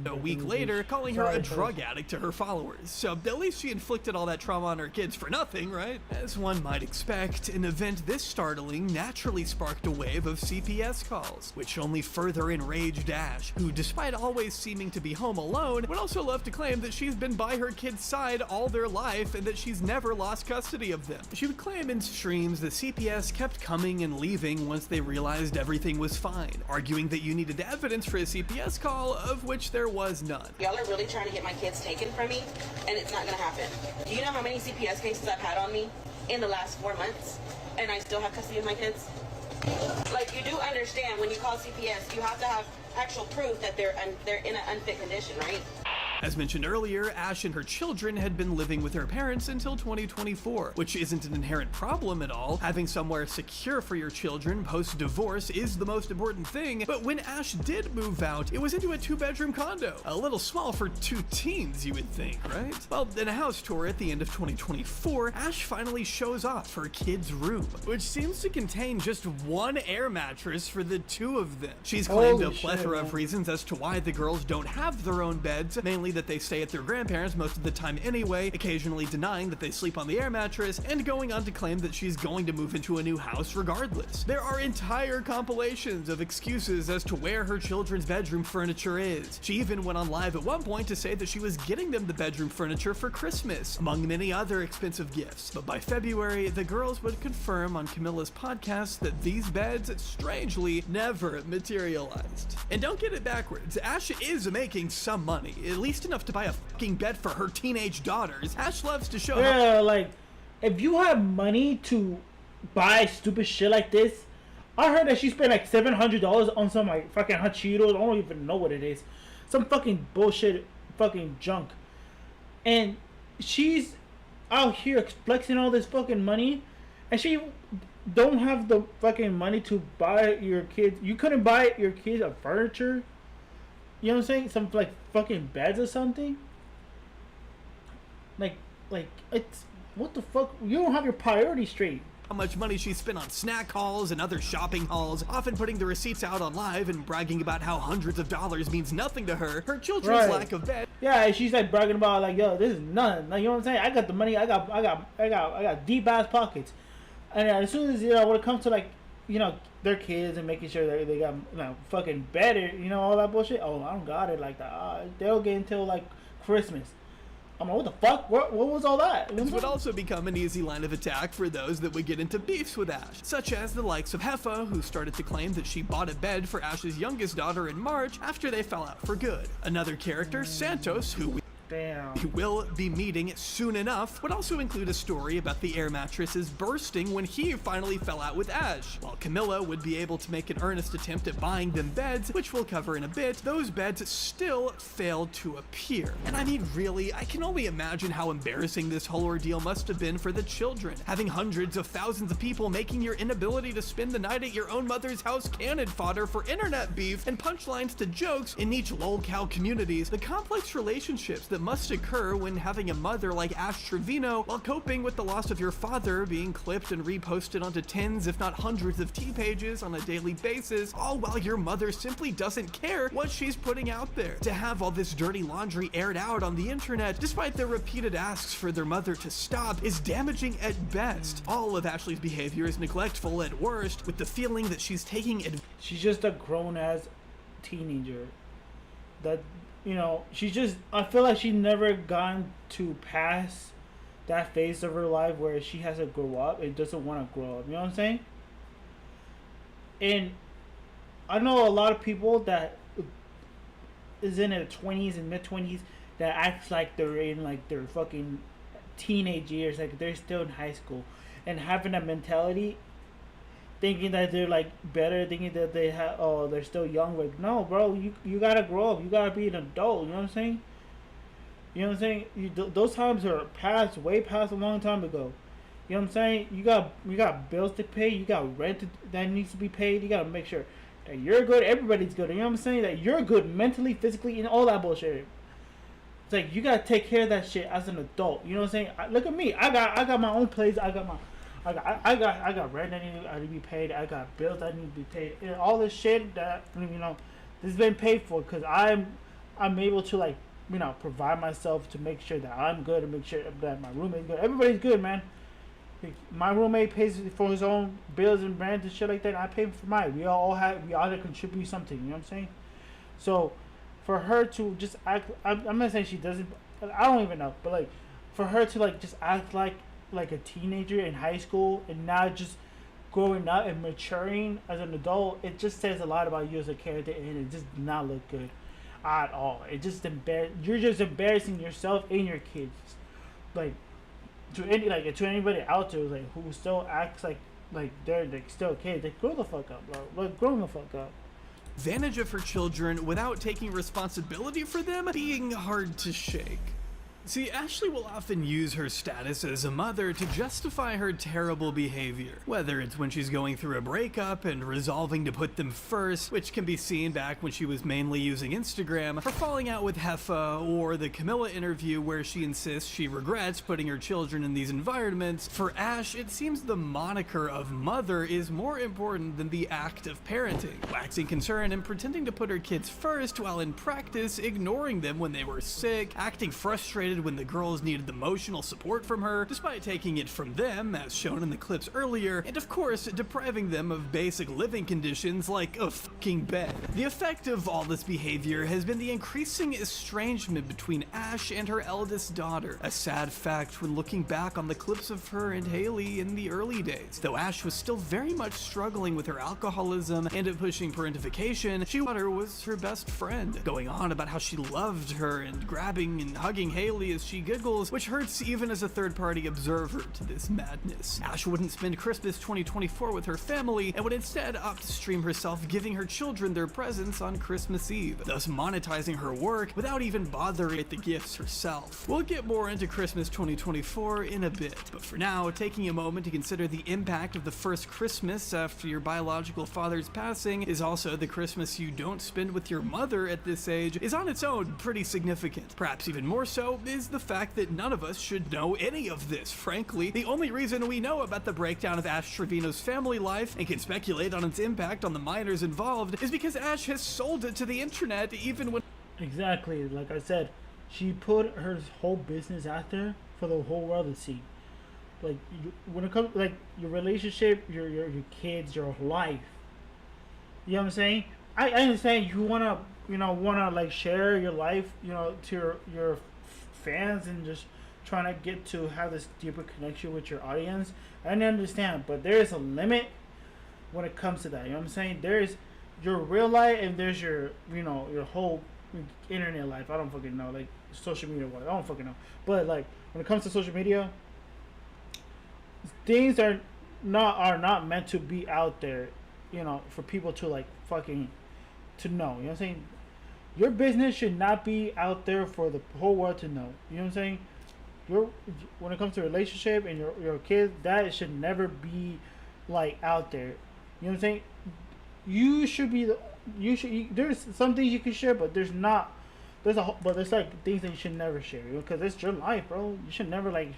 A week later, calling her a drug addict to her followers. So at least she inflicted all that trauma on her kids for nothing, right? As one might expect, an event this startling naturally sparked a wave of CPS calls, which only further enraged Ash, who despite always seeming to be home alone, would also love to claim that she's been by her kids' side all their life and that she's never lost custody of them. She would claim in streams that CPS kept coming and leaving once they realized everything was fine, arguing that you needed evidence for a CPS call, of which there was none. Y'all are really trying to get my kids taken from me, and it's not gonna happen. Do you know how many CPS cases I've had on me in the last 4 months, and I still have custody of my kids? Like, you do understand when you call CPS, you have to have actual proof that they're in an unfit condition, right? As mentioned earlier, Ash and her children had been living with her parents until 2024, which isn't an inherent problem at all. Having somewhere secure for your children post-divorce is the most important thing, but when Ash did move out, it was into a 2-bedroom condo. A little small for 2 teens, you would think, right? Well, in a house tour at the end of 2024, Ash finally shows off her kid's room, which seems to contain just 1 air mattress for the 2 of them. She's claimed a plethora of reasons as to why the girls don't have their own beds, mainly that they stay at their grandparents most of the time anyway, occasionally denying that they sleep on the air mattress, and going on to claim that she's going to move into a new house regardless. There are entire compilations of excuses as to where her children's bedroom furniture is. She even went on live at one point to say that she was getting them the bedroom furniture for Christmas, among many other expensive gifts. But by February, the girls would confirm on Camilla's podcast that these beds, strangely, never materialized. And don't get it backwards, Ash is making some money, at least enough to buy a fucking bed for her teenage daughters. Ash loves to show like, if you have money to buy stupid shit like this, I heard that she spent like $700 on some like fucking hot Cheetos. I don't even know what it is. Some fucking bullshit fucking junk. And she's out here flexing all this fucking money, and she don't have the fucking money to buy your kids. You couldn't buy your kids a furniture. You know what I'm saying? Some like fucking beds or something. Like it's what the fuck? You don't have your priorities straight. How much money she spent on snack hauls and other shopping hauls, often putting the receipts out on live and bragging about how hundreds of dollars means nothing to her. Her children's lack of bed. Yeah, and she's like bragging about like, yo, this is nothing. Like, you know what I'm saying? I got the money. I got deep ass pockets. And as soon as, you know, when it comes to like, you know, their kids and making sure that they got, you know, fucking better, you know, all that bullshit. Oh, I don't got it like that. They'll get until like Christmas. I'm like, what the fuck? What was all that? This would also become an easy line of attack for those that would get into beefs with Ash, such as the likes of Heffa, who started to claim that she bought a bed for Ash's youngest daughter in March after they fell out for good. Another character, Santos, who we will be meeting soon enough, would also include a story about the air mattresses bursting when he finally fell out with Ash. While Camilla would be able to make an earnest attempt at buying them beds, which we'll cover in a bit, those beds still failed to appear. And I mean, really, I can only imagine how embarrassing this whole ordeal must have been for the children. Having hundreds of thousands of people making your inability to spend the night at your own mother's house cannon fodder for internet beef and punchlines to jokes in each lolcow communities, the complex relationships that must occur when having a mother like Ash Trevino while coping with the loss of your father being clipped and reposted onto tens if not hundreds of T-pages on a daily basis, all while your mother simply doesn't care what she's putting out there. To have all this dirty laundry aired out on the internet despite their repeated asks for their mother to stop is damaging at best. All of Ashley's behavior is neglectful at worst, with the feeling that she's taking she's just a grown-ass teenager that, you know, she's just, I feel like she never gone to pass that phase of her life where she has to grow up and doesn't want to grow up. You know what I'm saying? And I know a lot of people that is in their 20s and mid-20s that acts like they're in like their fucking teenage years, like they're still in high school, and having that mentality, thinking that they're like better, thinking that they have, oh, they're still young. Like, no, bro, you gotta grow up. You gotta be an adult. You know what I'm saying? You know what I'm saying? Those times are past, way past a long time ago. You know what I'm saying? You got bills to pay. You got rent that needs to be paid. You gotta make sure that you're good. Everybody's good. You know what I'm saying? That you're good mentally, physically, and all that bullshit. It's like you gotta take care of that shit as an adult. You know what I'm saying? Look at me. I got my own place. I got rent that need to be paid. I got bills that need to be paid. And all this shit that, you know, this has been paid for because I'm I'm able to like, you know, provide myself to make sure that I'm good and make sure that my roommate's good. Everybody's good, man. My roommate pays for his own bills and rent and shit like that. And I pay for mine. We all contribute something. You know what I'm saying? So, for her to just act, I'm not saying she doesn't. I don't even know, but like, for her to like just act like a teenager in high school and now just growing up and maturing as an adult, it just says a lot about you as a character, and it just does not look good at all. It just you're just embarrassing yourself and your kids, like to anybody out there like who still acts like they're like still kids. Like, grow the fuck up, bro. Like, grow the fuck up. Advantage of her children without taking responsibility for them being hard to shake. See, Ashley will often use her status as a mother to justify her terrible behavior, whether it's when she's going through a breakup and resolving to put them first, which can be seen back when she was mainly using Instagram, or falling out with Heffa, or the Camilla interview where she insists she regrets putting her children in these environments. For Ash, it seems the moniker of mother is more important than the act of parenting, waxing concerned and pretending to put her kids first while in practice ignoring them when they were sick, acting frustrated when the girls needed emotional support from her, despite taking it from them, as shown in the clips earlier, and of course, depriving them of basic living conditions like a fucking bed. The effect of all this behavior has been the increasing estrangement between Ash and her eldest daughter, a sad fact when looking back on the clips of her and Haley in the early days. Though Ash was still very much struggling with her alcoholism and pushing parentification, she was her best friend, going on about how she loved her and grabbing and hugging Haley as she giggles, which hurts even as a third-party observer to this madness. Ash wouldn't spend Christmas 2024 with her family and would instead opt to stream herself giving her children their presents on Christmas Eve, thus monetizing her work without even bothering with the gifts herself. We'll get more into Christmas 2024 in a bit, but for now, taking a moment to consider the impact of the first Christmas after your biological father's passing is also the Christmas you don't spend with your mother at this age is on its own pretty significant. Perhaps even more so is the fact that none of us should know any of this. Frankly, the only reason we know about the breakdown of Ash Trevino's family life and can speculate on its impact on the minors involved is because Ash has sold it to the internet even when— Exactly, like I said, she put her whole business out there for the whole world to see. Like, when it comes like your relationship, your kids, your life. You know what I'm saying? I understand you wanna like share your life, to your fans and just trying to get to have this deeper connection with your audience. I understand, but there is a limit when it comes to that. You know what I'm saying? There's your real life and there's your your whole internet life. I don't fucking know, like social media what. I don't fucking know. But like when it comes to social media, things are not meant to be out there, for people to like fucking to know. You know what I'm saying? Your business should not be out there for the whole world to know. You know what I'm saying? When it comes to relationship and your kids, that should never be like out there. You know what I'm saying? You should be there's some things you can share, but there's like things that you should never share, because it's your life, bro. You should never like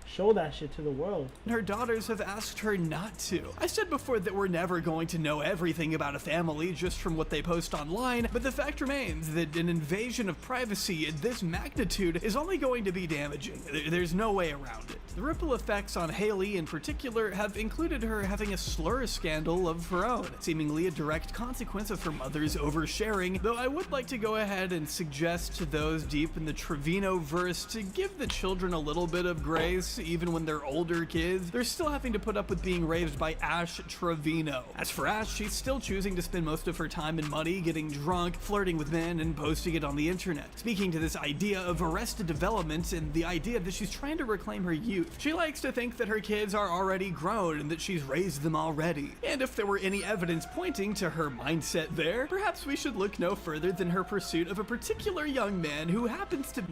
show that shit to the world. Her daughters have asked her not to. I said before that we're never going to know everything about a family just from what they post online, but the fact remains that an invasion of privacy at this magnitude is only going to be damaging. There's no way around it. The ripple effects on Haley in particular have included her having a slur scandal of her own, seemingly a direct consequence of her mother's oversharing, though I would like to go ahead and suggest to those deep in the Trevino-verse to give the children a little bit of grace. Even when they're older kids, they're still having to put up with being raised by Ash Trevino. As for Ash, she's still choosing to spend most of her time and money getting drunk, flirting with men, and posting it on the internet, speaking to this idea of arrested development and the idea that she's trying to reclaim her youth. She likes to think that her kids are already grown and that she's raised them already. And if there were any evidence pointing to her mindset there, perhaps we should look no further than her pursuit of a particular young man who happens to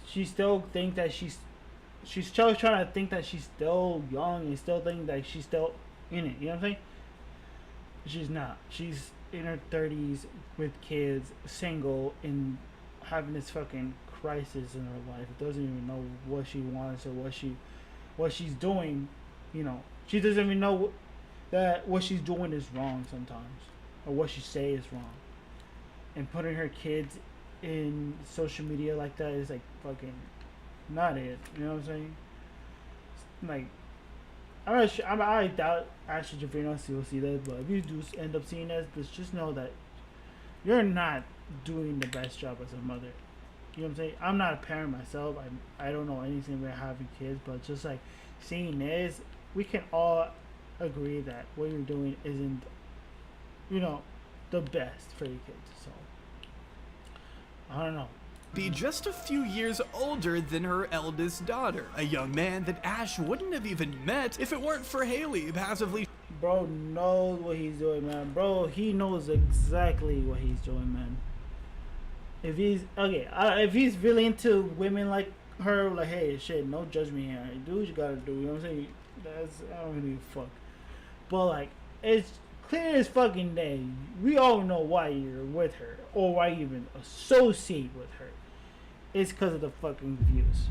she still think that she's still trying to think that she's still young and still think that she's still in it. You know what I'm saying? She's not. She's in her 30s with kids, single, and having this fucking crisis in her life. Doesn't even know what she wants or what she's doing. She doesn't even know that what she's doing is wrong sometimes, or what she say is wrong. and putting her kids in social media like that is like fucking not it. You know what I'm saying? Like, I doubt Ashley Javino will see this, but if you do end up seeing this, just know that you're not doing the best job as a mother. You know what I'm saying? I'm not a parent myself. I don't know anything about having kids, but just like seeing this, we can all agree that what you're doing isn't, you know, the best for your kids. So I don't know. Be just a few years older than her eldest daughter, a young man that Ash wouldn't have even met if it weren't for Haley passively. Bro knows what he's doing, man. Bro, he knows exactly what he's doing, man. If he's okay, if he's really into women like her, like, hey, shit, no judgment here. Do what you gotta do. You know what I'm saying? I don't really fuck. But like, it's clear as fucking day. We all know why you're with her, or why you even associate with her. It's because of the fucking views.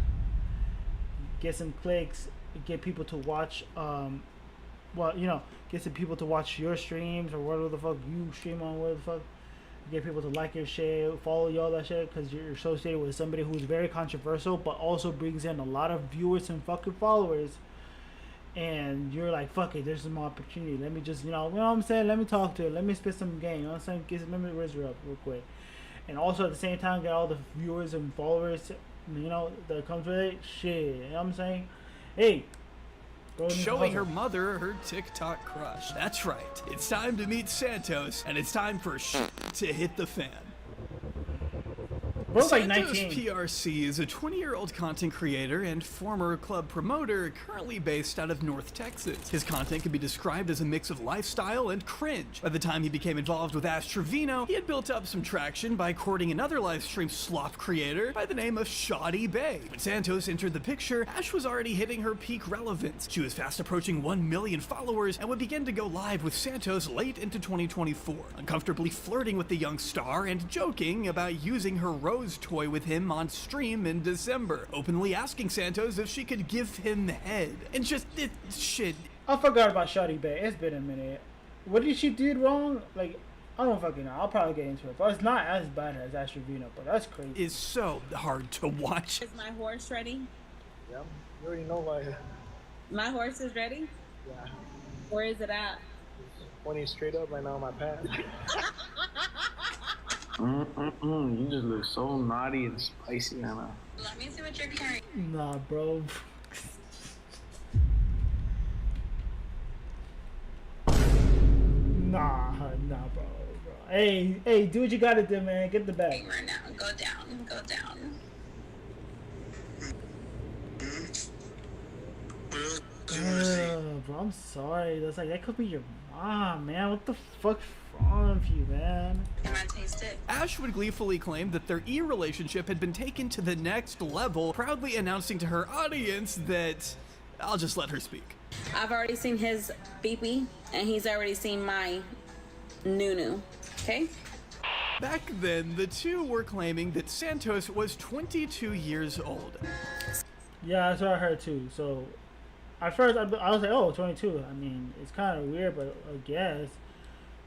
Get some clicks, get people to watch. Well, you know, get some people to watch your streams or whatever the fuck you stream on. Whatever the fuck. Get people to like your shit, follow you, all that shit, because you're associated with somebody who's very controversial, but also brings in a lot of viewers and fucking followers. And you're like, fuck it, there's some opportunity. Let me just, you know what I'm saying? Let me talk to her. Let me spit some game. You know what I'm saying? Let me raise her up real quick. And also at the same time, get all the viewers and followers, you know, that comes with it. Shit, you know what I'm saying? Hey. Showing her mother her TikTok crush. That's right. It's time to meet Santos, and it's time for shit to hit the fan. Bro's like Santos 19. PRC is a 20-year-old content creator and former club promoter currently based out of North Texas. His content can be described as a mix of lifestyle and cringe. By the time he became involved with Ash Trevino, he had built up some traction by courting another livestream slop creator by the name of Shoddy Bay. When Santos entered the picture, Ash was already hitting her peak relevance. She was fast approaching 1 million followers and would begin to go live with Santos late into 2024, uncomfortably flirting with the young star and joking about using her rose toy with him on stream in December, openly asking Santos if she could give him head. And just shit. I forgot about Shawty Bay. It's been a minute. What did she do wrong? Like, I don't fucking know. I'll probably get into it. But it's not as bad as Ash Trevino, but that's crazy. It's so hard to watch. Is my horse ready? Yeah, you already know why. My horse is ready? Yeah. Where is it at? Pointing straight up right now on my path. You just look so naughty and spicy, Anna. Let me see what you're carrying. Nah, bro. Nah, bro. Hey, do what you gotta do, man. Get the bag. Right now. Go down. Bro, I'm sorry. That could be your mom, man. What the fuck's wrong with you, man? Can I taste it? Ash would gleefully claim that their relationship had been taken to the next level, proudly announcing to her audience that I'll just let her speak. I've already seen his beepee, and he's already seen my nunu. Okay? Back then, the two were claiming that Santos was 22 years old. Yeah, that's what I heard too. So, at first, I was like, oh, 22. I mean, it's kind of weird, but I guess.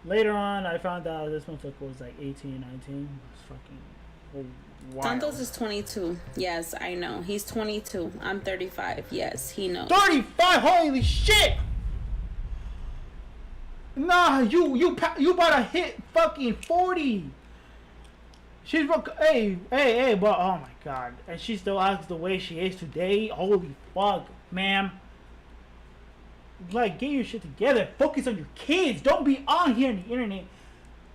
Later on, I found out this motherfucker was like 18, 19. It's fucking wild. Santos is 22. Yes, I know. He's 22. I'm 35. Yes, he knows. 35? Holy shit! Nah, you about to hit fucking 40. She's hey, but oh my god, and she still acts the way she is today. Holy fuck, ma'am. Like, get your shit together. Focus on your kids. Don't be on here on the internet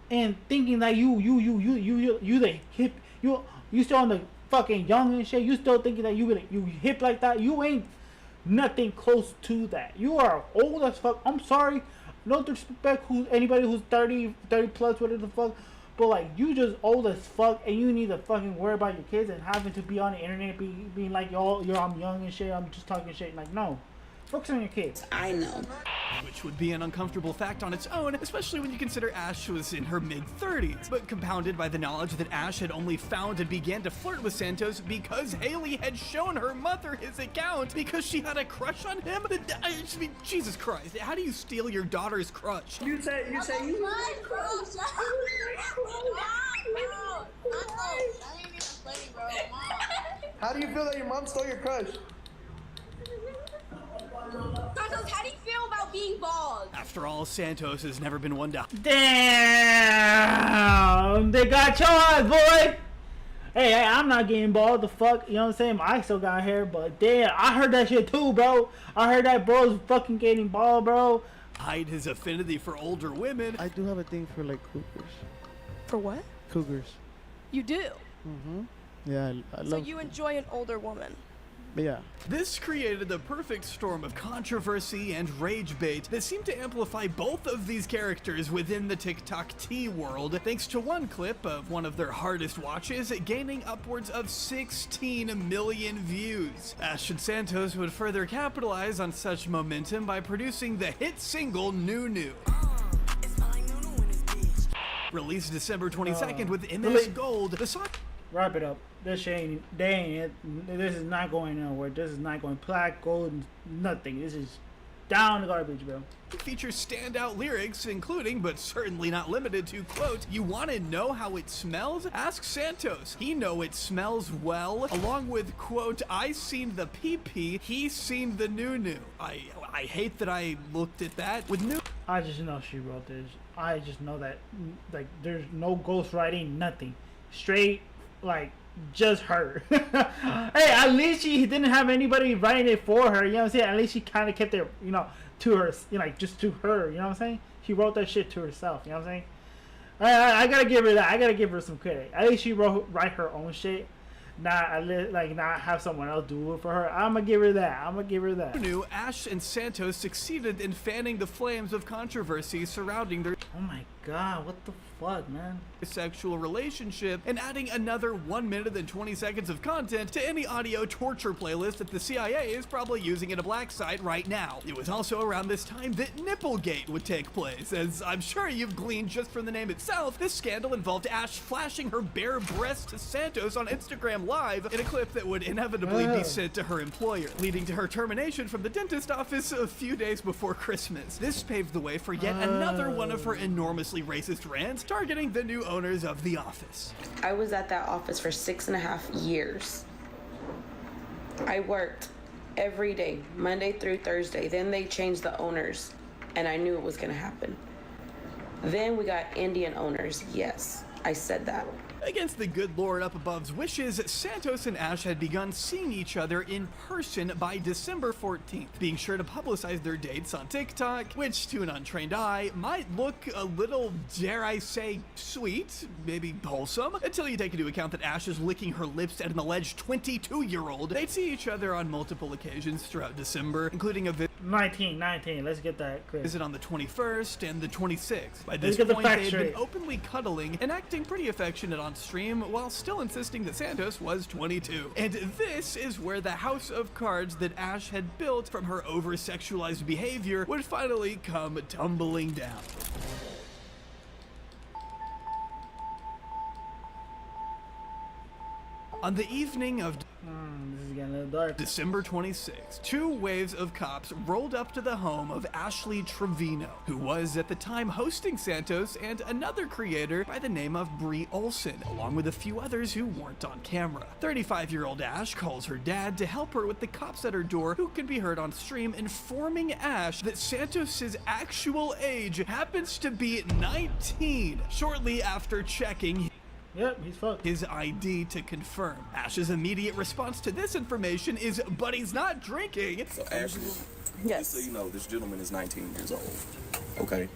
and thinking that you the hip. You still on the fucking young and shit. You still thinking that you hip like that. You ain't nothing close to that. You are old as fuck. I'm sorry. No disrespect anybody who's 30 plus, whatever the fuck. But like, you just old as fuck, and you need to fucking worry about your kids and having to be on the internet, being like, I'm young and shit. I'm just talking shit. Like, no. Focus on your kids. I know. Which would be an uncomfortable fact on its own, especially when you consider Ash was in her mid-30s, but compounded by the knowledge that Ash had only found and began to flirt with Santos because Haley had shown her mother his account because she had a crush on him. I mean, Jesus Christ, how do you steal your daughter's crush? You say you. My crush. How do you feel that your mom stole your crush? Santos, how do you feel about being bald? After all, Santos has never been one to... Damn! They got charged, boy! Hey, I'm not getting bald, the fuck, you know what I'm saying? I still got hair, but damn, I heard that shit too, bro. I heard that bro's fucking getting bald, bro. Hide his affinity for older women. I do have a thing for, like, cougars. For what? Cougars. You do? Mm-hmm. Yeah, I love... So you enjoy an older woman? Yeah. This created the perfect storm of controversy and rage bait that seemed to amplify both of these characters within the TikTok tea world, thanks to one clip of one of their hardest watches gaining upwards of 16 million views. Ash and Santos would further capitalize on such momentum by producing the hit single New New. Released December 22nd with MS Gold, the song... Wrap it up. This shit ain't, they ain't it. This is not going nowhere. This is not going plaque, gold, nothing. This is down the garbage, bro. Features standout lyrics, including, but certainly not limited to, quote, "You wanna know how it smells? Ask Santos. He know it smells well," along with, quote, "I seen the pee-pee, he seen the new-new." I hate that I looked at that. With new... I just know she wrote this. I just know that, like, there's no ghostwriting, nothing. Straight, like, just her. Hey, at least she didn't have anybody writing it for her, you know what I'm saying? At least she kind of kept it, you know, to her, you know, like, just to her, you know what I'm saying? She wrote that shit to herself, you know what I'm saying? I gotta give her that. I gotta give her some credit. At least she write her own shit. Not have someone else do it for her. I'm gonna give her that. New Ash and Santos succeeded in fanning the flames of controversy surrounding their... Oh my god, what the fuck, man? Sexual relationship, and adding another 1 minute and 20 seconds of content to any audio torture playlist that the CIA is probably using in a black site right now. It was also around this time that Nipplegate would take place, as I'm sure you've gleaned just from the name itself. This scandal involved Ash flashing her bare breasts to Santos on Instagram Live in a clip that would inevitably be sent to her employer, leading to her termination from the dentist office a few days before Christmas. This paved the way for yet another one of her enormously racist rants targeting the new owners of the office. I was at that office for 6.5 years. I worked every day, Monday through Thursday. Then they changed the owners, and I knew it was gonna happen. Then we got Indian owners. Yes, I said that. Against the good Lord up above's wishes, Santos and Ash had begun seeing each other in person by December 14th, being sure to publicize their dates on TikTok, which to an untrained eye might look a little, dare I say, sweet, maybe wholesome, until you take into account that Ash is licking her lips at an alleged 22-year-old. They'd see each other on multiple occasions throughout December, including a 19, let's get that clear. Visit on the 21st and the 26th. By this point, they had been openly cuddling and acting pretty affectionate on stream, while still insisting that Santos was 22. And this is where the house of cards that Ash had built from her over-sexualized behavior would finally come tumbling down. On the evening of this is getting a little dark. December 26th, two waves of cops rolled up to the home of Ashley Trevino, who was at the time hosting Santos, and another creator by the name of Brie Olson, along with a few others who weren't on camera. 35-year-old Ash calls her dad to help her with the cops at her door, who can be heard on stream informing Ash that Santos's actual age happens to be 19. Shortly after checking Yep, he's fucked. his ID to confirm. Ash's immediate response to this information is, "But he's not drinking." So Ashley, just so you know, this gentleman is 19 years old. Okay,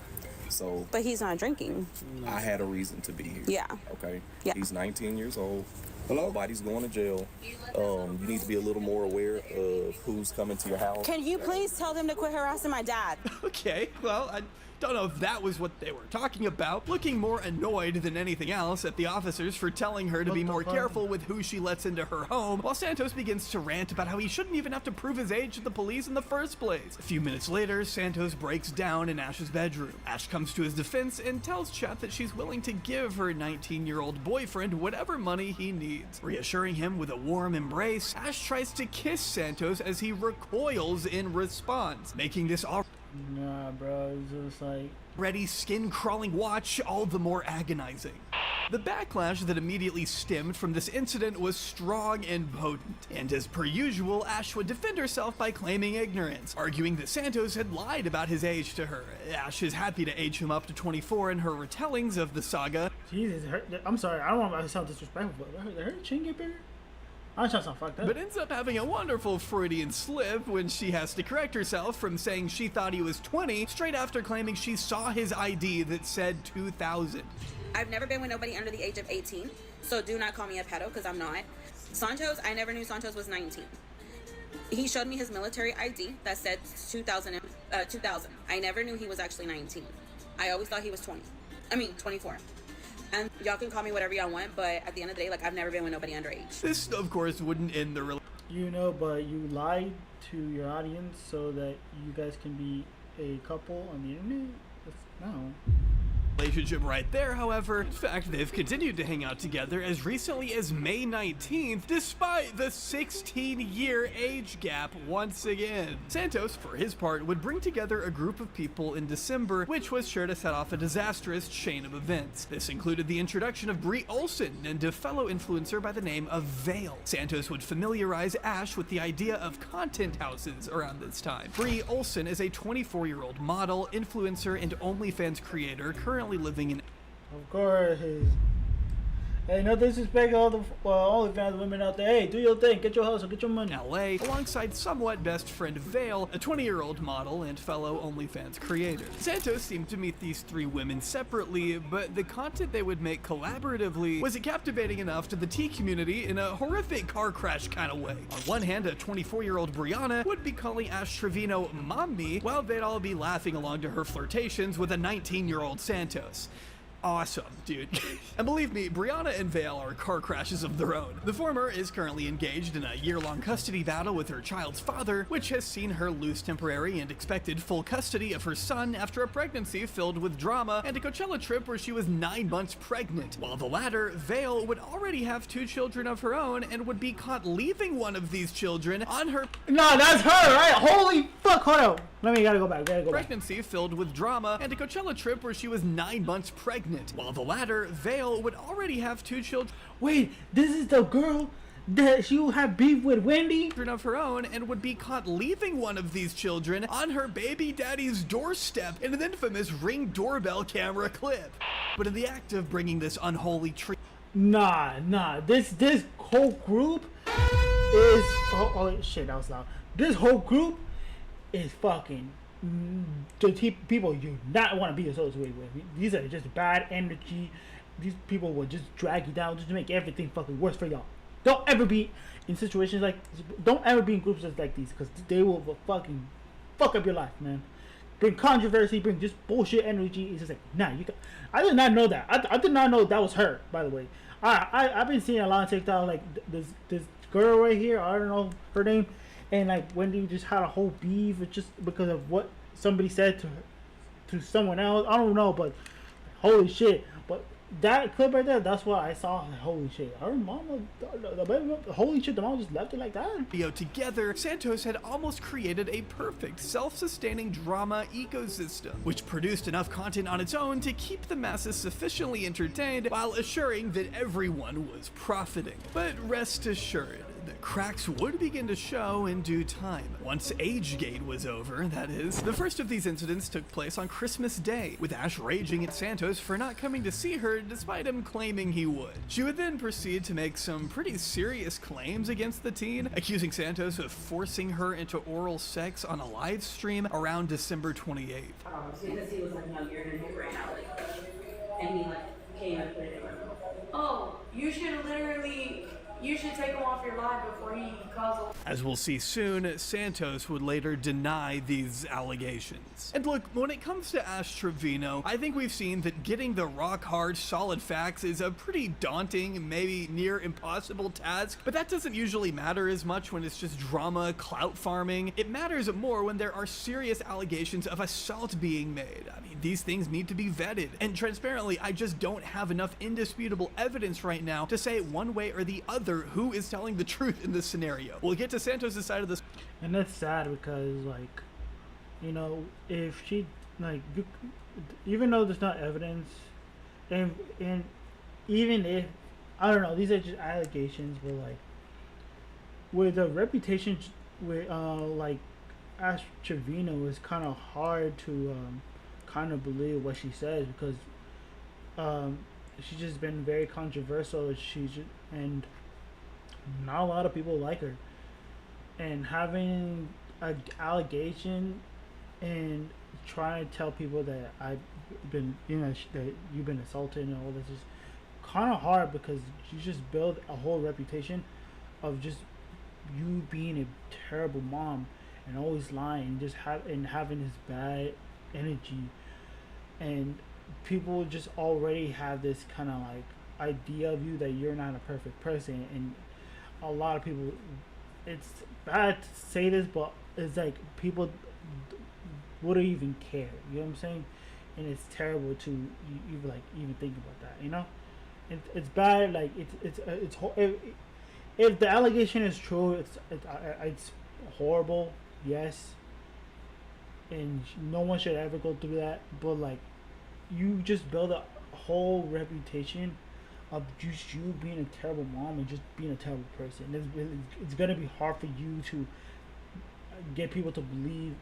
so. But he's not drinking. I had a reason to be here. Yeah. Okay. Yeah. He's 19 years old. Nobody's going to jail. You need to be a little more aware of who's coming to your house. Can you please tell them to quit harassing my dad? Okay, well, I don't know if that was what they were talking about. Looking more annoyed than anything else at the officers for telling her to be more careful with who she lets into her home, while Santos begins to rant about how he shouldn't even have to prove his age to the police in the first place. A few minutes later, Santos breaks down in Ash's bedroom. Ash comes to his defense and tells Chet that she's willing to give her 19-year-old boyfriend whatever money he needs. Reassuring him with a warm embrace, Ash tries to kiss Santos as he recoils in response, making this Nah, bro, it's just like... Ready skin-crawling watch, all the more agonizing. The backlash that immediately stemmed from this incident was strong and potent, and as per usual, Ash would defend herself by claiming ignorance, arguing that Santos had lied about his age to her. Ash is happy to age him up to 24 in her retellings of the saga. Jesus, I'm sorry, I don't want to sound disrespectful, but her chin get bigger? I'm trying to sound fucked up. But ends up having a wonderful Freudian slip when she has to correct herself from saying she thought he was 20, straight after claiming she saw his ID that said 2000. I've never been with nobody under the age of 18, so do not call me a pedo, because I'm not. Santos, I never knew Santos was 19. He showed me his military ID that said 2000. I never knew he was actually 19. I always thought he was 24. And y'all can call me whatever y'all want, but at the end of the day, like, I've never been with nobody underage. This, of course, wouldn't end the relationship. You know, but you lied to your audience so that you guys can be a couple on the internet? No. Relationship right there, however. In fact, they've continued to hang out together as recently as May 19th, despite the 16-year age gap once again. Santos, for his part, would bring together a group of people in December, which was sure to set off a disastrous chain of events. This included the introduction of Brie Olson and a fellow influencer by the name of Vale. Santos would familiarize Ash with the idea of content houses around this time. Brie Olson is a 24-year-old model, influencer, and OnlyFans creator currently living in... Of course. Hey, no disrespect to all the OnlyFans women out there. Hey, do your thing. Get your hustle. Get your money. LA, alongside somewhat best friend Vale, a 20-year-old model and fellow OnlyFans creator. Santos seemed to meet these three women separately, but the content they would make collaboratively was captivating enough to the T community in a horrific car crash kind of way. On one hand, a 24-year-old Brianna would be calling Ash Trevino mommy, while they'd all be laughing along to her flirtations with a 19-year-old Santos. Awesome, dude. And believe me, Brianna and Vale are car crashes of their own. The former is currently engaged in a year-long custody battle with her child's father, which has seen her lose temporary and expected full custody of her son after a pregnancy filled with drama and a Coachella trip where she was 9 months pregnant. While the latter, Vale, would already have 2 children of her own and would be caught leaving one of these children on her... No, that's her, right? Holy fuck, hold on. Gotta go back. Pregnancy filled with drama and a Coachella trip where she was 9 months pregnant. While the latter, Vale, would already have 2 children. Wait, this is the girl that she will have beef with Wendy? Of her own and would be caught leaving one of these children on her baby daddy's doorstep in an infamous Ring doorbell camera clip. But in the act of bringing this unholy tree... Nah, this whole group is... Oh shit, that was loud. This whole group is fucking the people you not want to be associated with. These are just bad energy. These people will just drag you down just to make everything fucking worse for y'all. Don't ever be in situations like this. Don't ever be in groups like these, because they will fucking fuck up your life, man. Bring controversy, bring just bullshit energy. It's just like, nah, you. I did not know that. I did not know that was her, by the way. I've been seeing a lot of TikTok, like this girl right here. I don't know her name. And like Wendy just had a whole beef just because of what somebody said to someone else. I don't know, but holy shit. But that clip right there, that's what I saw. Holy shit. Her mom, holy shit, the mom just left it like that. Together, Santos had almost created a perfect self-sustaining drama ecosystem, which produced enough content on its own to keep the masses sufficiently entertained while assuring that everyone was profiting. But rest assured, the cracks would begin to show in due time. Once Agegate was over, that is. The first of these incidents took place on Christmas Day, with Ash raging at Santos for not coming to see her despite him claiming he would. She would then proceed to make some pretty serious claims against the teen, accusing Santos of forcing her into oral sex on a live stream around December 28th. Because he was like, no, you're gonna do it right now, and he came and put it in. Oh, you should literally... You should take him off your live before he calls. As we'll see soon, Santos would later deny these allegations. And look, when it comes to Ash Trevino, I think we've seen that getting the rock-hard, solid facts is a pretty daunting, maybe near impossible task, but that doesn't usually matter as much when it's just drama, clout farming. It matters more when there are serious allegations of assault being made. I mean, these things need to be vetted, and transparently, I just don't have enough indisputable evidence right now to say one way or the other who is telling the truth in this scenario. We'll get to Santos' side of this. And that's sad because, like, You know, if she like, even though there's not evidence, and even if I don't know, these are just allegations, but like with a reputation with like Ash Trevino, it's kind of hard to kind of believe what she says because she's just been very controversial. And not a lot of people like her, and having an allegation and trying to tell people that I've been, that you've been assaulted and all this is kind of hard because you just build a whole reputation of just you being a terrible mom and always lying, and having this bad energy, and people just already have this kind of like idea of you that you're not a perfect person, and a lot of people, it's bad to say this, but it's like people wouldn't even care, you know what I'm saying? And it's terrible to even think about that, you know? It's bad, like if the allegation is true, it's horrible, yes, and no one should ever go through that, but like you just build a whole reputation of just you being a terrible mom and just being a terrible person. It's gonna be hard for you to get people to believe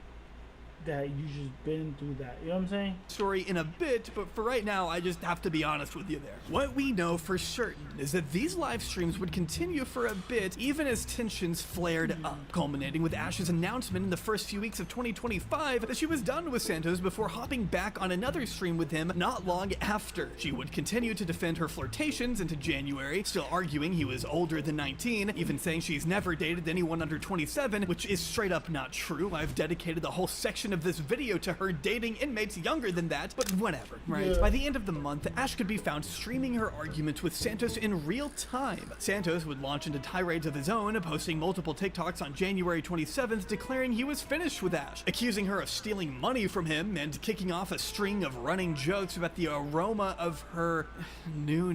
that you just been through that. You know what I'm saying? Story in a bit, but for right now, I just have to be honest with you there. What we know for certain is that these live streams would continue for a bit, even as tensions flared up, culminating with Ash's announcement in the first few weeks of 2025 that she was done with Santos before hopping back on another stream with him not long after. She would continue to defend her flirtations into January, still arguing he was older than 19, even saying she's never dated anyone under 27, which is straight up not true. I've dedicated the whole section of this video to her dating inmates younger than that, but whatever, right? Yeah. By the end of the month, Ash could be found streaming her arguments with Santos in real time. Santos would launch into tirades of his own, posting multiple TikToks on January 27th declaring he was finished with Ash, accusing her of stealing money from him, and kicking off a string of running jokes about the aroma of her new.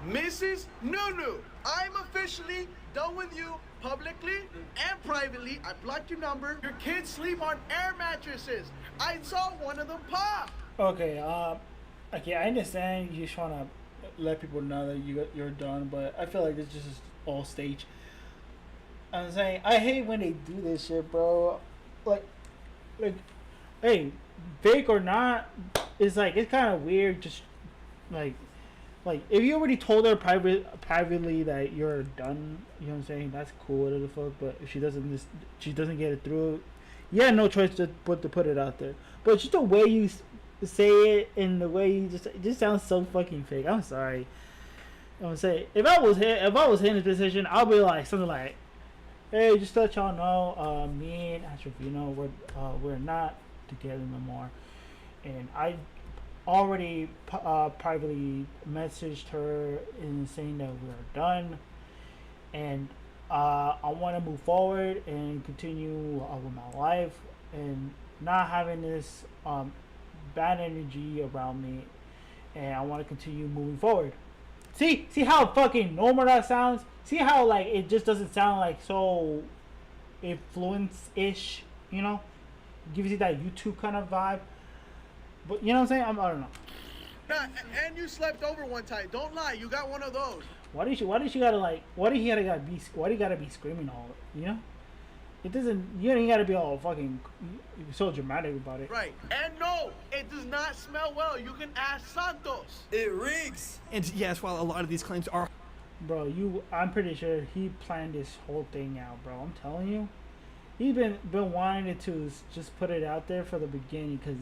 Mrs. Nunu, I'm officially done with you. Publicly and privately, I blocked your number. Your kids sleep on air mattresses. I saw one of them pop. Okay, I understand you just want to let people know that you're done, but I feel like this is just all stage. I'm saying I hate when they do this shit, bro. Like, hey, fake or not, it's kind of weird. Just like if you already told her privately that you're done, you know what I'm saying? That's cool, whatever the fuck. But if she doesn't get it through, you had no choice to put it out there. But just the way you say it and the way you it just sounds so fucking fake. I'm sorry. I'm saying if I was in this position, I'll be like something like, "Hey, just to let y'all know, me and Astrofino, we're not together no more, and I already privately messaged her in saying that we're done, and I want to move forward and continue with my life and not having this bad energy around me, and I want to continue moving forward." See how fucking normal that sounds? See how like it just doesn't sound like so influence-ish, you know? Gives you that YouTube kind of vibe. But you know what I'm saying? I don't know. Nah, and you slept over one time. Don't lie, you got one of those. Why do you gotta be screaming all, you know? It doesn't, you ain't gotta be all fucking so dramatic about it. Right. And no, it does not smell well. You can ask Santos. It reeks. And yes, while a lot of these claims are... Bro, I'm pretty sure he planned this whole thing out, bro. I'm telling you. He's been wanting to just put it out there for the beginning because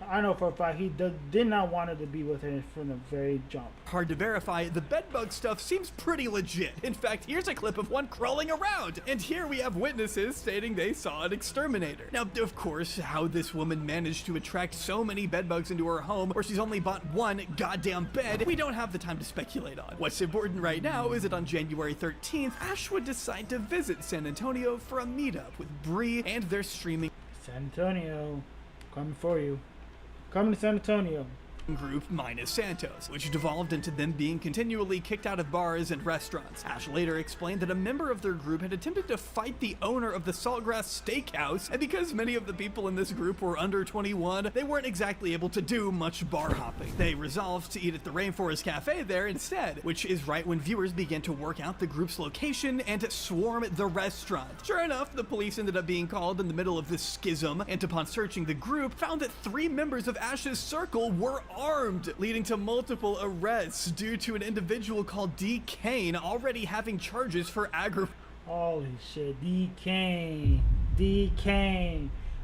I know for a fact he did not want it to be with her from the very jump. Hard to verify, the bedbug stuff seems pretty legit. In fact, here's a clip of one crawling around, and here we have witnesses stating they saw an exterminator. Now, of course, how this woman managed to attract so many bedbugs into her home where she's only bought one goddamn bed, we don't have the time to speculate on. What's important right now is that on January 13th, Ash would decide to visit San Antonio for a meetup with Bree, and they're streaming. San Antonio, coming for you. Coming to San Antonio. group minus Santos, which devolved into them being continually kicked out of bars and restaurants. Ash later explained that a member of their group had attempted to fight the owner of the Saltgrass Steakhouse, and because many of the people in this group were under 21, they weren't exactly able to do much bar hopping. They resolved to eat at the Rainforest Cafe there instead, which is right when viewers began to work out the group's location and swarm the restaurant. Sure enough, the police ended up being called in the middle of this schism, and upon searching the group, found that 3 members of Ash's circle were armed, leading to multiple arrests due to an individual called D. Kane already having charges for Holy shit, D. Kane.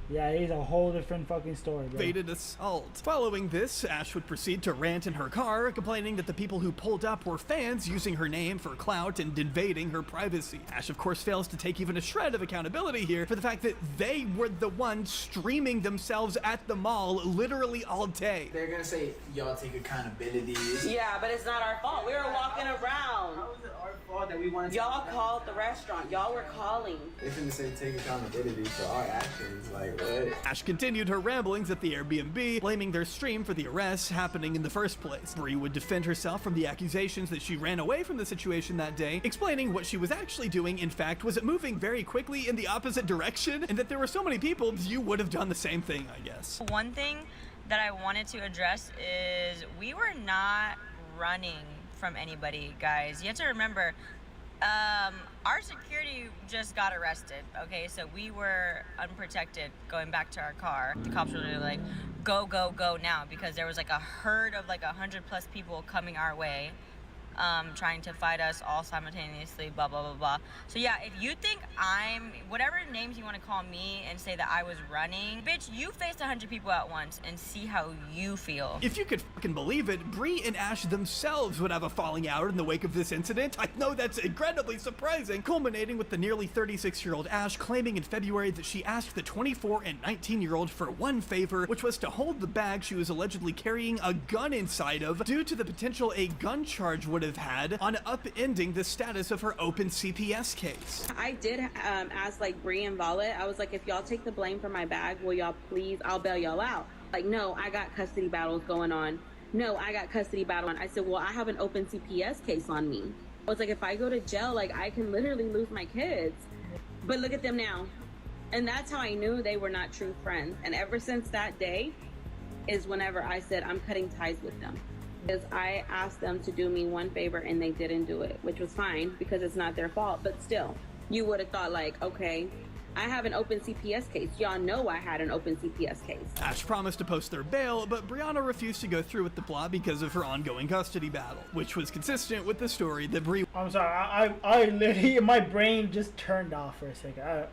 Yeah, he's a whole different fucking story, bro. Aggravated assault. Following this, Ash would proceed to rant in her car, complaining that the people who pulled up were fans using her name for clout and invading her privacy. Ash, of course, fails to take even a shred of accountability here for the fact that they were the ones streaming themselves at the mall literally all day. They're gonna say, y'all take accountability. Yeah, but it's not our fault. We were walking around. How is it our fault that we wanted to... Y'all called the restaurant. Y'all were calling. They're gonna say take accountability for our actions, like... Ash continued her ramblings at the Airbnb, blaming their stream for the arrests happening in the first place. Bree would defend herself from the accusations that she ran away from the situation that day, explaining what she was actually doing, in fact, was moving very quickly in the opposite direction, and that there were so many people, you would have done the same thing, I guess. One thing that I wanted to address is we were not running from anybody, guys. You have to remember, our security just got arrested, okay? So we were unprotected going back to our car. The cops were really like, go, go, go now, because there was like a herd of like 100+ people coming our way, trying to fight us all simultaneously, blah, blah, blah, blah. So yeah, if you think I'm, whatever names you want to call me and say that I was running, bitch, you faced 100 people at once and see how you feel. If you could fucking believe it, Bree and Ash themselves would have a falling out in the wake of this incident. I know that's incredibly surprising, culminating with the nearly 36-year-old Ash claiming in February that she asked the 24 and 19-year-old for one favor, which was to hold the bag she was allegedly carrying a gun inside of due to the potential a gun charge would have had on upending the status of her open CPS case. I did ask like Bree and Violet, I was like, if y'all take the blame for my bag, will y'all please, I'll bail y'all out. Like, no, I got custody battles going on. No, I got custody battle on. I said, well, I have an open CPS case on me. I was like, if I go to jail, like I can literally lose my kids. But look at them now. And that's how I knew they were not true friends. And ever since that day is whenever I said I'm cutting ties with them. Because I asked them to do me one favor and they didn't do it, which was fine because it's not their fault. But still, you would have thought like, okay, I have an open CPS case. Y'all know I had an open CPS case. Ash promised to post their bail, but Brianna refused to go through with the plot because of her ongoing custody battle, which was consistent with the story that Bree... I'm sorry, I literally, my brain just turned off for a second.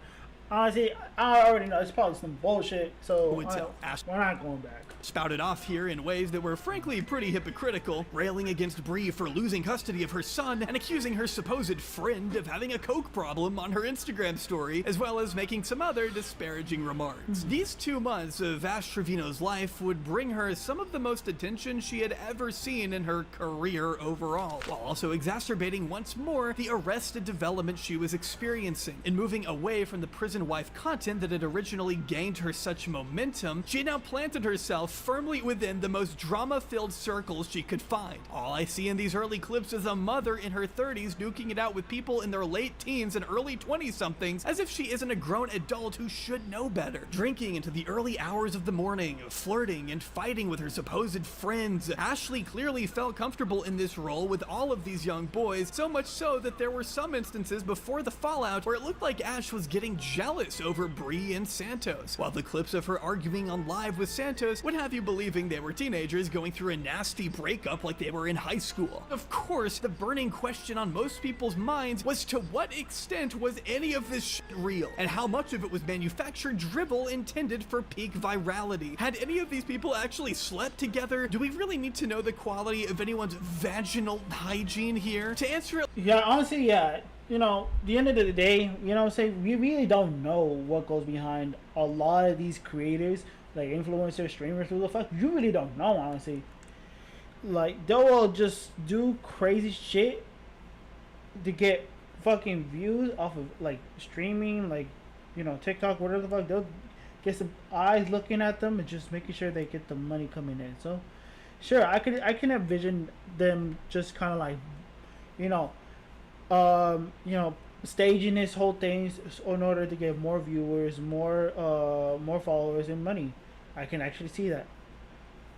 Honestly, I already know it's probably some bullshit, so we're not going back. Spouted off here in ways that were frankly pretty hypocritical, railing against Bree for losing custody of her son and accusing her supposed friend of having a coke problem on her Instagram story, as well as making some other disparaging remarks. These 2 months of Ash Trevino's life would bring her some of the most attention she had ever seen in her career overall, while also exacerbating once more the arrested development she was experiencing. In moving away from the prison wife content that had originally gained her such momentum, she had now planted herself firmly within the most drama-filled circles she could find. All I see in these early clips is a mother in her 30s duking it out with people in their late teens and early 20-somethings as if she isn't a grown adult who should know better. Drinking into the early hours of the morning, flirting and fighting with her supposed friends. Ashley clearly felt comfortable in this role with all of these young boys, so much so that there were some instances before the fallout where it looked like Ash was getting jealous over Bree and Santos, while the clips of her arguing on live with Santos would have you believing they were teenagers going through a nasty breakup like they were in high school. Of course, the burning question on most people's minds was to what extent was any of this shit real, and how much of it was manufactured dribble intended for peak virality. Had any of these people actually slept together? Do we really need to know the quality of anyone's vaginal hygiene here? To answer it, yeah, honestly, yeah. You know, the end of the day, you know what I'm saying, we really don't know what goes behind a lot of these creators, like influencers, streamers, who the fuck, you really don't know, honestly. Like, they will just do crazy shit to get fucking views off of, like, streaming, like, you know, TikTok, whatever the fuck. They'll get some eyes looking at them and just making sure they get the money coming in. So, sure, I can envision them just kind of like, you know, staging this whole thing in order to get more viewers, more followers and money. I can actually see that.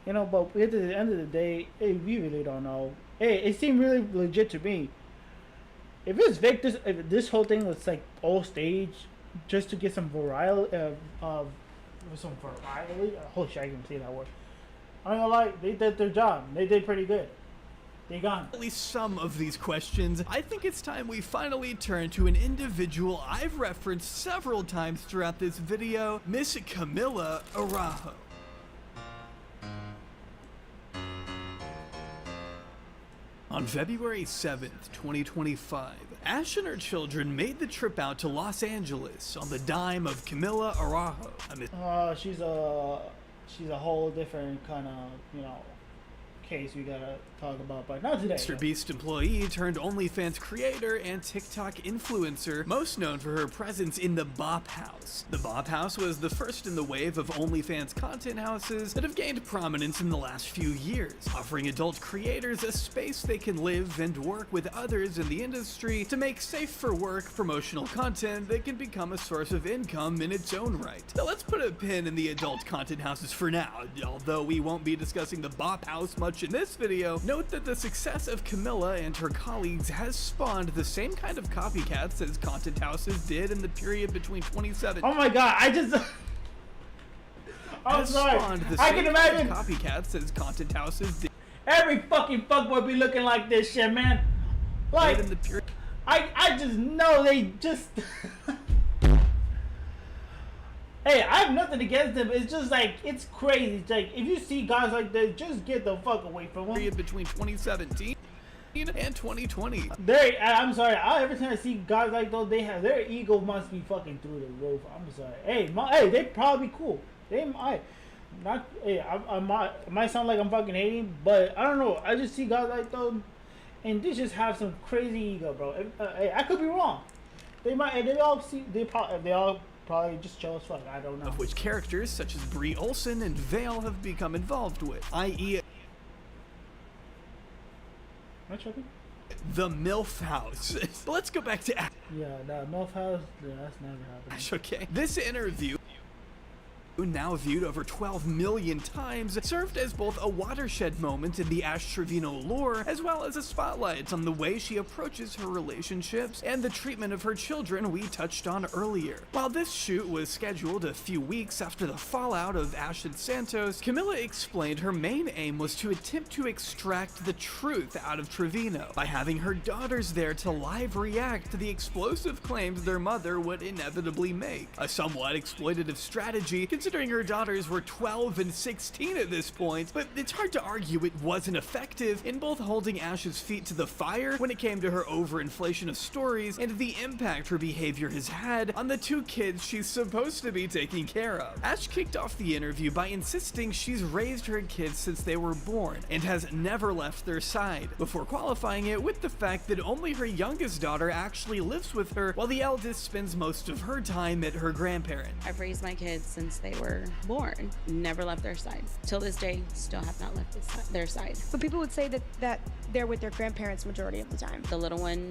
You know, but at the end of the day, hey, we really don't know. Hey, it seemed really legit to me. If it's fake, if this whole thing was like all staged just to get some variety, holy shit, I can say that word. I'm not gonna lie, they did their job. They did pretty good. They gone. At least some of these questions, I think it's time we finally turn to an individual I've referenced several times throughout this video, Miss Camila Araujo. On February 7th, 2025, Ash and her children made the trip out to Los Angeles on the dime of Camila Araujo. She's a whole different kind of, you know, case we gotta talk about, but not today. Mr. Beast employee turned OnlyFans creator and TikTok influencer, most known for her presence in the Bop House. The Bop House was the first in the wave of OnlyFans content houses that have gained prominence in the last few years, offering adult creators a space they can live and work with others in the industry to make safe for work promotional content that can become a source of income in its own right. Now let's put a pin in the adult content houses for now. Although we won't be discussing the Bop House much in this video, note that the success of Camila and her colleagues has spawned the same kind of copycats as content houses did in the period between 2017. Oh my god, I'm sorry. I can imagine copycats as content houses did. Every fucking fuckboy be looking like this shit, man. Like, I just know they just. Hey, I have nothing against them. It's just like, it's crazy. It's like, if you see guys like this, just get the fuck away from them. Period between 2017 and 2020. I'm sorry. Every time I see guys like those, their ego must be fucking through the roof. I'm sorry. Hey, they probably cool. They might not. Hey, I might sound like I'm fucking hating, but I don't know. I just see guys like those, and they just have some crazy ego, bro. Hey, I could be wrong. They might. They all probably just chill as fuck. I don't know. Of which characters such as Brie Olsen and Vale have become involved with, i.e. Am I tripping? The MILF House. But let's go back to Yeah, the MILF House, that's never happened. Okay. This interview, now viewed over 12 million times, served as both a watershed moment in the Ash Trevino lore, as well as a spotlight on the way she approaches her relationships and the treatment of her children we touched on earlier. While this shoot was scheduled a few weeks after the fallout of Ash and Santos, Camila explained her main aim was to attempt to extract the truth out of Trevino by having her daughters there to live react to the explosive claims their mother would inevitably make. A somewhat exploitative strategy, considering her daughters were 12 and 16 at this point, but it's hard to argue it wasn't effective in both holding Ash's feet to the fire when it came to her overinflation of stories and the impact her behavior has had on the two kids she's supposed to be taking care of. Ash kicked off the interview by insisting she's raised her kids since they were born and has never left their side, before qualifying it with the fact that only her youngest daughter actually lives with her while the eldest spends most of her time at her grandparents. I've raised my kids since they were born, never left their side. Till this day, still have not left their side. But people would say that they're with their grandparents majority of the time. The little one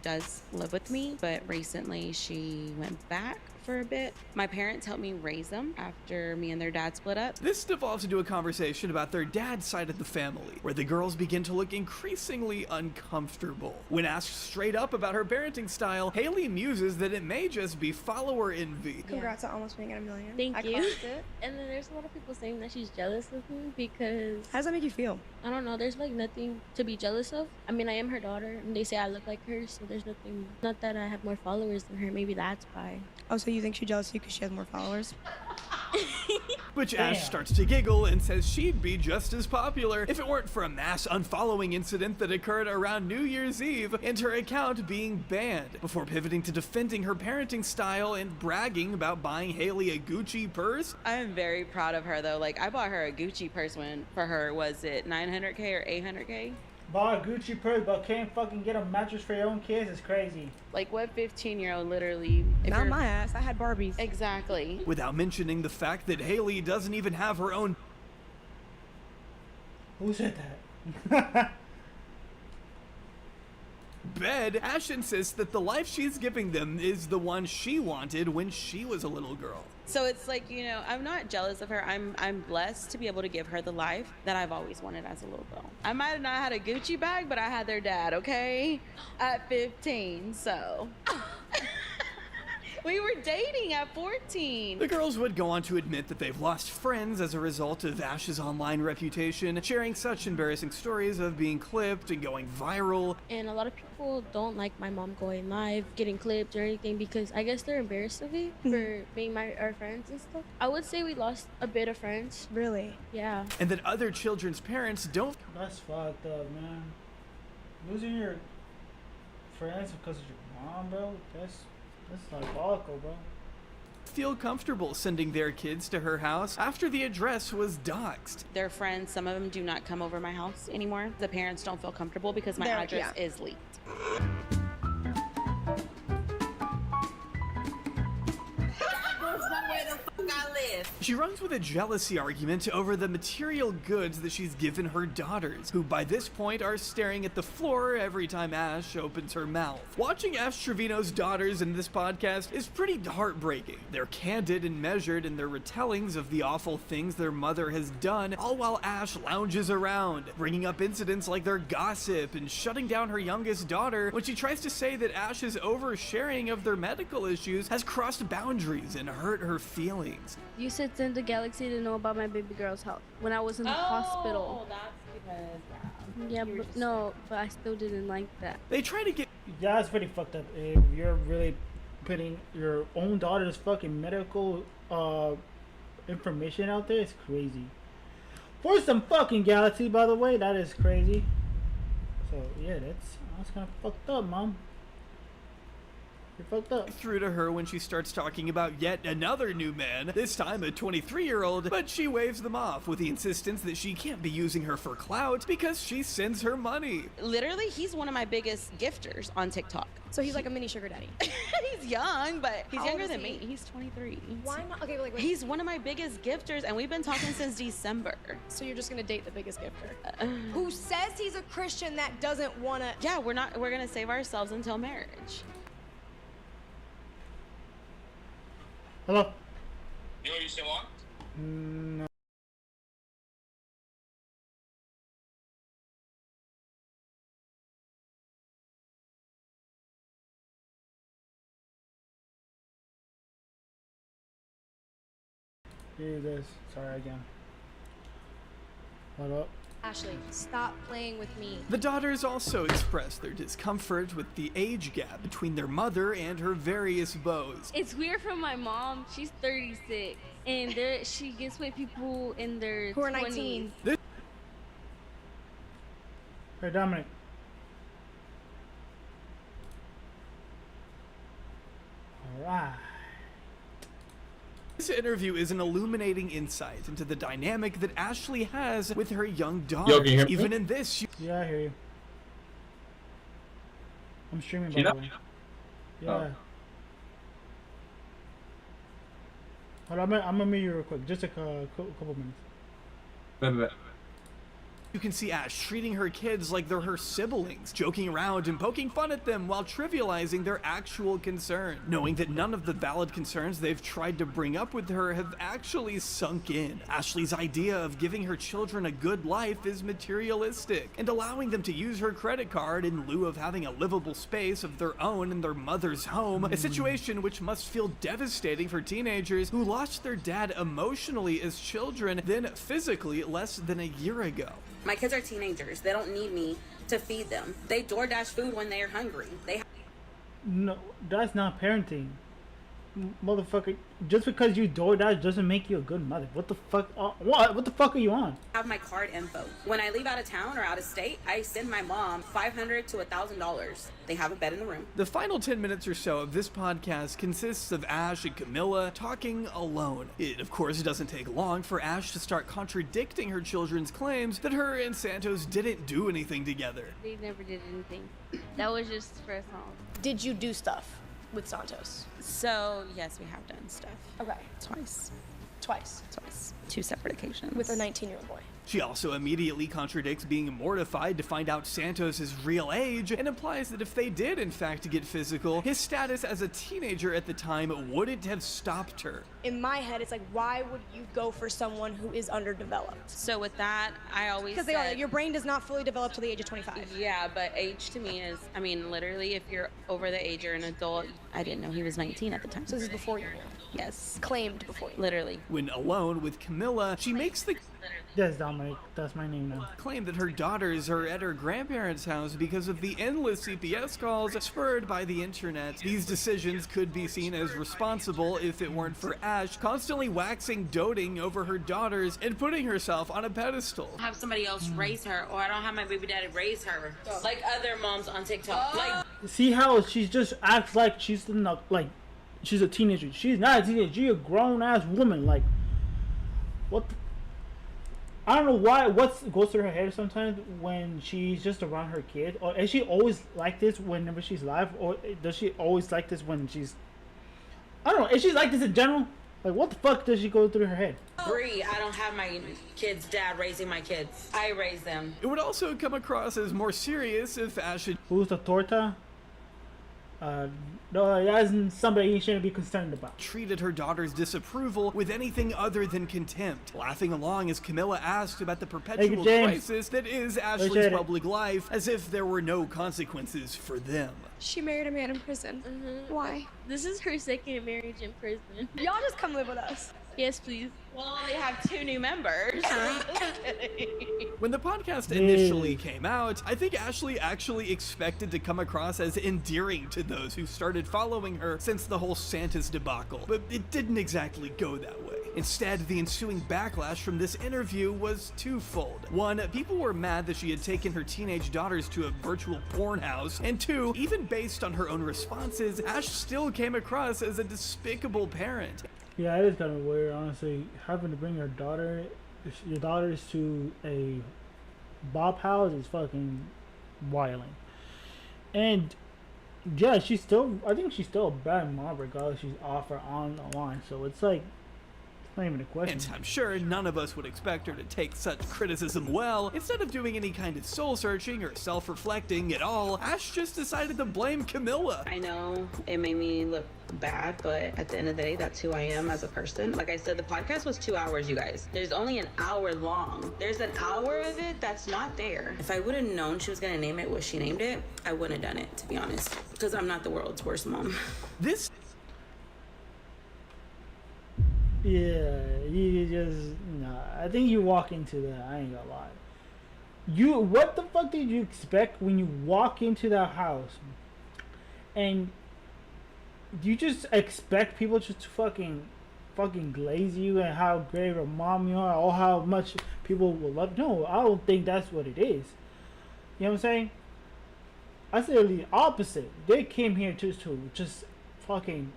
does live with me, but recently she went back for a bit. My parents helped me raise them after me and their dad split up. This devolves into a conversation about their dad's side of the family, where the girls begin to look increasingly uncomfortable. When asked straight up about her parenting style, Haley muses that it may just be follower envy. Congrats on almost being at 1 million. Thank I you. clapped it. And then there's a lot of people saying that she's jealous of me because... How does that make you feel? I don't know. There's like nothing to be jealous of. I mean, I am her daughter, and they say I look like her, so there's nothing... Not that I have more followers than her. Maybe that's why. Oh, so you think she's jealous of you because she has more followers? Which Ash starts to giggle and says she'd be just as popular if it weren't for a mass unfollowing incident that occurred around New Year's Eve and her account being banned, before pivoting to defending her parenting style and bragging about buying Haley a Gucci purse. I am very proud of her though. Like, I bought her a Gucci purse when, for her, was it 900K or 800K? Bought a Gucci purse but can't fucking get a mattress for your own kids is crazy. Like, what 15-year-old literally... Not my ass. I had Barbies. Exactly. Without mentioning the fact that Haley doesn't even have her own... Who said that? Bed, Ash insists that the life she's giving them is the one she wanted when she was a little girl. So it's like, you know, I'm not jealous of her. I'm blessed to be able to give her the life that I've always wanted as a little girl. I might have not had a Gucci bag, but I had their dad, okay? At 15, so. We were dating at 14. The girls would go on to admit that they've lost friends as a result of Ash's online reputation, sharing such embarrassing stories of being clipped and going viral. And a lot of people don't like my mom going live, getting clipped or anything, because I guess they're embarrassed of me for being our friends and stuff. I would say we lost a bit of friends. Really? Yeah. And that other children's parents don't. That's fucked up, man. Losing your friends because of your mom, bro. That's diabolical, bro. Feel comfortable sending their kids to her house after the address was doxed. Their friends, some of them do not come over my house anymore. The parents don't feel comfortable because my address is leaked. She runs with a jealousy argument over the material goods that she's given her daughters, who by this point are staring at the floor every time Ash opens her mouth. Watching Ash Trevino's daughters in this podcast is pretty heartbreaking. They're candid and measured in their retellings of the awful things their mother has done, all while Ash lounges around, bringing up incidents like their gossip and shutting down her youngest daughter when she tries to say that Ash's oversharing of their medical issues has crossed boundaries and hurt her feelings. You said send the Galaxy to know about my baby girl's health when I was in the hospital. Oh, that's because. Yeah, but no, but I still didn't like that. They try to get. Yeah, it's pretty fucked up. If you're really putting your own daughter's fucking medical information out there, it's crazy. For some fucking Galaxy, by the way, that is crazy. So yeah, that's kind of fucked up, mom. You're fucked up. Through to her when she starts talking about yet another new man, this time a 23-year-old, but she waves them off with the insistence that she can't be using her for clout because she sends her money. Literally, he's one of my biggest gifters on TikTok. So he's like a mini sugar daddy. He's young, but he's How younger old is than me. he? He's 23. Why not? Okay, wait. He's one of my biggest gifters, and we've been talking since December. So you're just gonna date the biggest gifter, who says he's a Christian that doesn't wanna? Yeah, we're gonna save ourselves until marriage. Hello? You know what you still want? No. Jesus. Sorry again. Hold up. Ashley, stop playing with me. The daughters also express their discomfort with the age gap between their mother and her various beaus. It's weird for my mom. She's 36, and she gets with people in their who are 20s. 19. Hey, Dominic. Alright. This interview is an illuminating insight into the dynamic that Ashley has with her young daughter. Yo, can you hear me? Even in this, Yeah, I hear you. I'm streaming, by CHINO? the way. Yeah. Oh. Hold on, I'm gonna meet you real quick. Just a couple minutes. you can see Ash treating her kids like they're her siblings, joking around and poking fun at them while trivializing their actual concern, knowing that none of the valid concerns they've tried to bring up with her have actually sunk in. Ashley's idea of giving her children a good life is materialistic, and allowing them to use her credit card in lieu of having a livable space of their own in their mother's home, a situation which must feel devastating for teenagers who lost their dad emotionally as children, then physically less than a year ago. My kids are teenagers. They don't need me to feed them. They DoorDash food when they're hungry. No, that's not parenting. Motherfucker, just because you DoorDash doesn't make you a good mother. What the fuck? What the fuck are you on? I have my card info. When I leave out of town or out of state, I send my mom $500 to $1,000. They have a bed in the room. The final 10 minutes or so of this podcast consists of Ash and Camilla talking alone. It, of course, doesn't take long for Ash to start contradicting her children's claims that her and Santos didn't do anything together. They never did anything. That was just for a song. Did you do stuff with Santos? So, yes, we have done stuff. Okay. Twice. Twice. 2 separate occasions. With a 19-year-old boy. She also immediately contradicts being mortified to find out Santos' real age and implies that if they did in fact get physical, his status as a teenager at the time wouldn't have stopped her. In my head, it's like, why would you go for someone who is underdeveloped? So with that, I always Because your brain does not fully develop till the age of 25. Yeah, but age to me is, I mean, literally, if you're over the age, you're an adult. I didn't know he was 19 at the time. So this is before you were. Yes. Claimed before you. Literally. When alone with Camilla, she makes the Yes, Dominic. That's my name now. claim that her daughters are at her grandparents' house because of the endless CPS calls spurred by the internet. These decisions could be seen as responsible if it weren't for Ash constantly waxing doting over her daughters and putting herself on a pedestal. Have somebody else raise her, or I don't have my baby daddy raise her. Like other moms on TikTok. Like, See how she just acts like she's she's a teenager. She's not a teenager. She's a grown ass woman. Like, what? I don't know why. What goes through her head sometimes when she's just around her kid, or is she always like this whenever she's live, or does she always like this when she's? I don't know. Is she like this in general? Like, what the fuck does she go through her head? Bree, I don't have my kid's dad raising my kids. I raise them. It would also come across as more serious if Ash had Who's the torta? No, that's somebody you shouldn't be concerned about. treated her daughter's disapproval with anything other than contempt, laughing along as Camilla asked about the perpetual James. crisis that is Ashley's Appreciate it. public life, as if there were no consequences for them. She married a man in prison. Why? This is her second marriage in prison. Y'all just come live with us. Yes, please. Well, they have 2 new members. When the podcast initially came out, I think Ashley actually expected to come across as endearing to those who started following her since the whole Santa's debacle, but it didn't exactly go that way. Instead, the ensuing backlash from this interview was twofold. One, people were mad that she had taken her teenage daughters to a virtual porn house, and two, even based on her own responses, Ash still came across as a despicable parent. Yeah, it is kind of weird, honestly. Having to bring your daughters to a bop house is fucking wilding. And yeah, I think she's still a bad mom regardless she's off or on the line. So it's like, it's not even a question. And I'm sure none of us would expect her to take such criticism well. Instead of doing any kind of soul searching or self-reflecting at all, Ash just decided to blame Camilla. I know it made me look bad, but at the end of the day, that's who I am as a person. Like I said, the podcast was 2 hours, you guys. There's only an hour long. There's an hour of it that's not there. If I would have known she was gonna name it what she named it, I wouldn't have done it, to be honest. Because I'm not the world's worst mom. This Yeah, you just I think you walk into that. I ain't gonna lie. What the fuck did you expect when you walk into that house? And you just expect people just to fucking glaze you and how great of a mom you are, or how much people will love. No, I don't think that's what it is. You know what I'm saying? I said the opposite. They came here to just fucking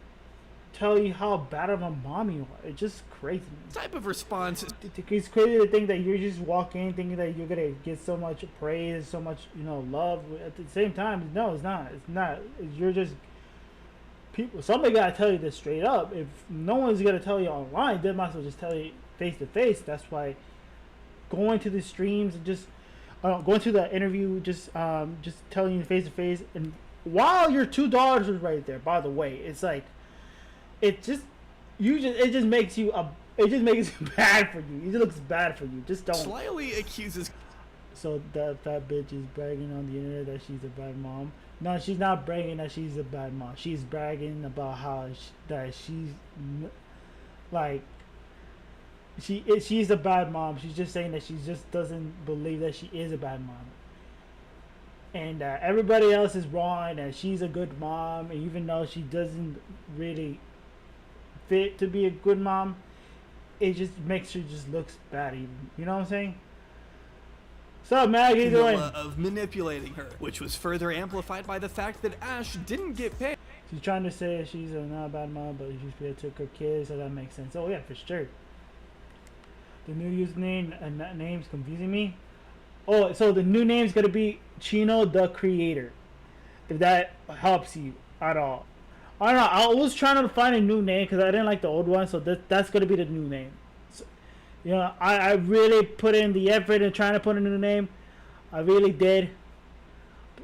tell you how bad of a mom you are. It's just crazy. type of response It's crazy to think that you just walk in thinking that you're gonna get so much praise, so much love. At the same time, no, it's not. It's not. You're just people. Somebody gotta tell you this straight up. If no one's gonna tell you online, they might as well just tell you face to face. That's why going to the streams and just going to the interview, just telling you face to face, and while your 2 daughters was right there. By the way, it's like it just makes you bad for you. It just looks bad for you. Just don't. slyly accuses So that fat bitch is bragging on the internet that she's a bad mom. No, she's not bragging that she's a bad mom. She's bragging about how she's like she's a bad mom. She's just saying that she just doesn't believe that she is a bad mom. And everybody else is wrong, and she's a good mom, and even though she doesn't really fit to be a good mom, it just makes her just looks bad even. You know what I'm saying? What's up, Mag? How you doing? Camilla of manipulating her, which was further amplified by the fact that Ash didn't get paid. She's trying to say she's not a bad mom, but she took her kids, so that makes sense. Oh yeah, for sure. The new username and name's confusing me. Oh, so the new name's gonna be Chino the Creator. If that helps you at all. I don't know. I was trying to find a new name because I didn't like the old one, so that's gonna be the new name. So, You know, I really put in the effort in trying to put a new name. I really did.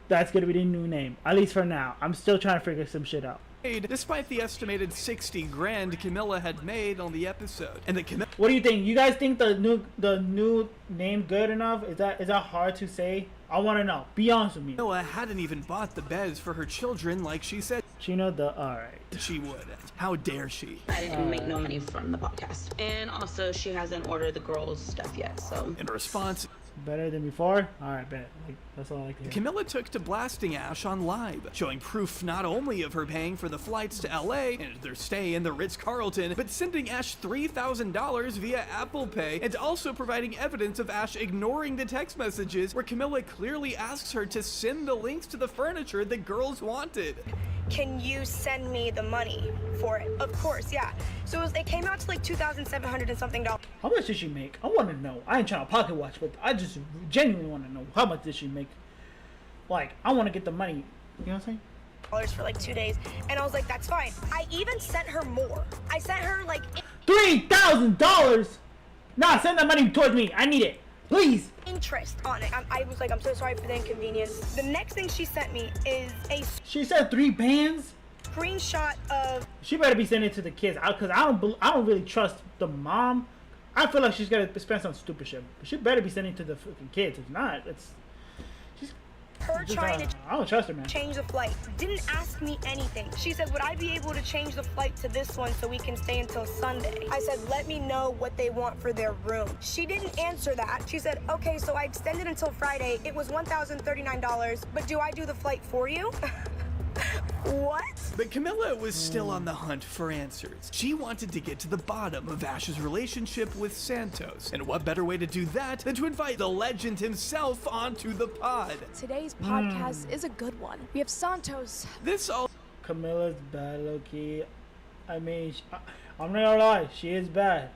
That's gonna be the new name, at least for now. I'm still trying to figure some shit out. Despite the estimated 60 grand Camilla had made on the episode, and that Camilla. What do you think? You guys think the new name good enough? Is that hard to say? I want to know. Be honest with me. Camilla hadn't even bought the beds for her children like she said. CHINO, alright. She would. How dare she? I didn't make no money from the podcast. And also, she hasn't ordered the girls' stuff yet, so. In response, better than before? Alright, bet. That's all I like to hear. Camilla took to blasting Ash on live, showing proof not only of her paying for the flights to LA and their stay in the Ritz-Carlton, but sending Ash $3,000 via Apple Pay, and also providing evidence of Ash ignoring the text messages where Camilla clearly asks her to send the links to the furniture the girls wanted. Can you send me the money for it? Of course, yeah. So it came out to like $2,700 and something. How much did she make? I want to know. I ain't trying to pocket watch, but I just genuinely want to know how much did she make. Like, I want to get the money. You know what I'm saying? For like 2 days, and I was like, that's fine. I even sent her more. I sent her like $3,000. Nah, send that money towards me. I need it, please. Interest on it. I was like, I'm so sorry for the inconvenience. The next thing she sent me is a. She said 3 bands. Screenshot of. She better be sending it to the kids, cause I don't really trust the mom. I feel like she's gonna spend some stupid shit. But she better be sending it to the fucking kids. If not, her trying to I don't trust her, man. Change the flight. Didn't ask me anything. She said, would I be able to change the flight to this one so we can stay until Sunday? I said, let me know what they want for their room. She didn't answer that. She said, okay, so I extended until Friday. It was $1,039, but do I do the flight for you? What? But Camilla was still on the hunt for answers. She wanted to get to the bottom of Ash's relationship with Santos. And what better way to do that than to invite the legend himself onto the pod? Today's podcast is a good one. We have Santos. This all. Camilla's bad, low-key. I mean, I'm not gonna lie, she is bad.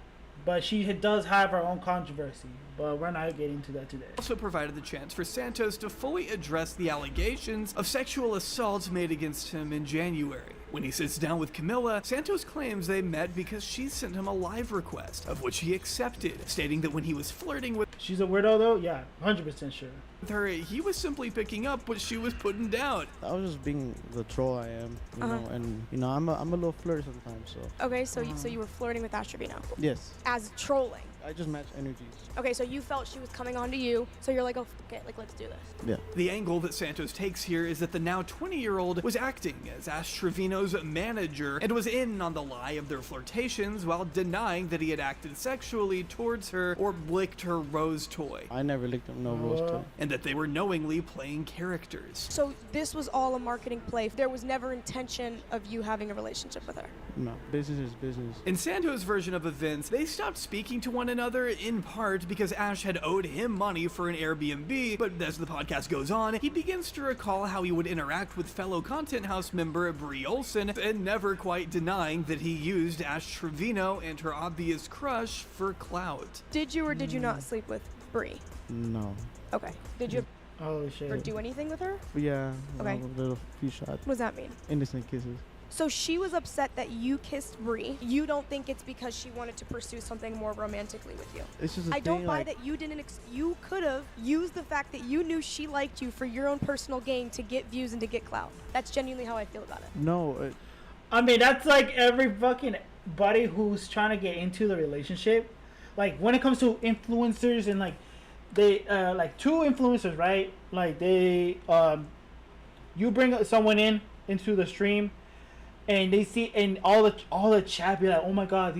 But she does have her own controversy. But we're not getting to that today. Also provided the chance for Santos to fully address the allegations of sexual assault made against him in January. When he sits down with Camilla, Santos claims they met because she sent him a live request, of which he accepted, stating that when he was flirting with. She's a weirdo though? Yeah, 100% sure. With her, he was simply picking up what she was putting down. I was just being the troll I am, you know, and you know I'm a little flirty sometimes, so. Okay, so you were flirting with Ash Trevino? Yes. As trolling? I just match energies. Okay, so you felt she was coming on to you, so you're like, oh, fuck it, like, let's do this. Yeah. The angle that Santos takes here is that the now 20-year-old was acting as Ash Trevino's manager and was in on the lie of their flirtations while denying that he had acted sexually towards her or licked her rose toy. I never licked no rose toy. And that they were knowingly playing characters. So this was all a marketing play. There was never intention of you having a relationship with her. No, business is business. In Santos' version of events, they stopped speaking to one another in part because Ash had owed him money for an Airbnb, but as the podcast goes on, he begins to recall how he would interact with fellow Content House member Brie Olson, and never quite denying that he used Ash Trevino and her obvious crush for clout. Did you or did you not sleep with Brie? No. Okay. Did you Oh shit. ever do anything with her? Yeah. Okay. A little few shots. What does that mean? Innocent kisses. So she was upset that you kissed Brie. You don't think it's because she wanted to pursue something more romantically with you? It's just I don't buy that you didn't. You could have used the fact that you knew she liked you for your own personal gain to get views and to get clout. That's genuinely how I feel about it. No. I mean, that's like every fucking buddy who's trying to get into the relationship. Like when it comes to influencers and like they like two influencers, right? Like they you bring someone into the stream. And they see, and all the chat be like, oh my god,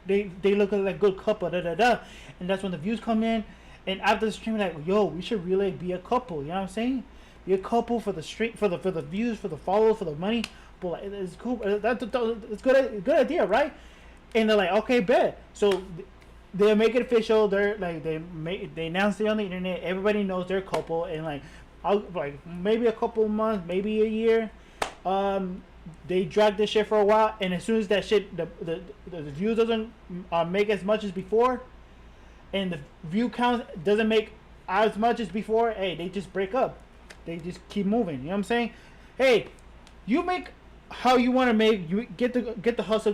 they look like a good couple, da da da, and that's when the views come in, and after the stream, like, yo, we should really be a couple, you know what I'm saying? Be a couple for the stream, for the views, for the followers, for the money, but like, it's cool, it's good idea, right? And they're like, okay, bet. So they make it official. They're like, they announce it on the internet. Everybody knows they're a couple, and like maybe a couple of months, maybe a year, they drag this shit for a while, and as soon as that shit, the views doesn't make as much as before, and the view count doesn't make as much as before, hey, they just break up. They just keep moving. You know what I'm saying? Hey, you make how you want to make you get the hustle,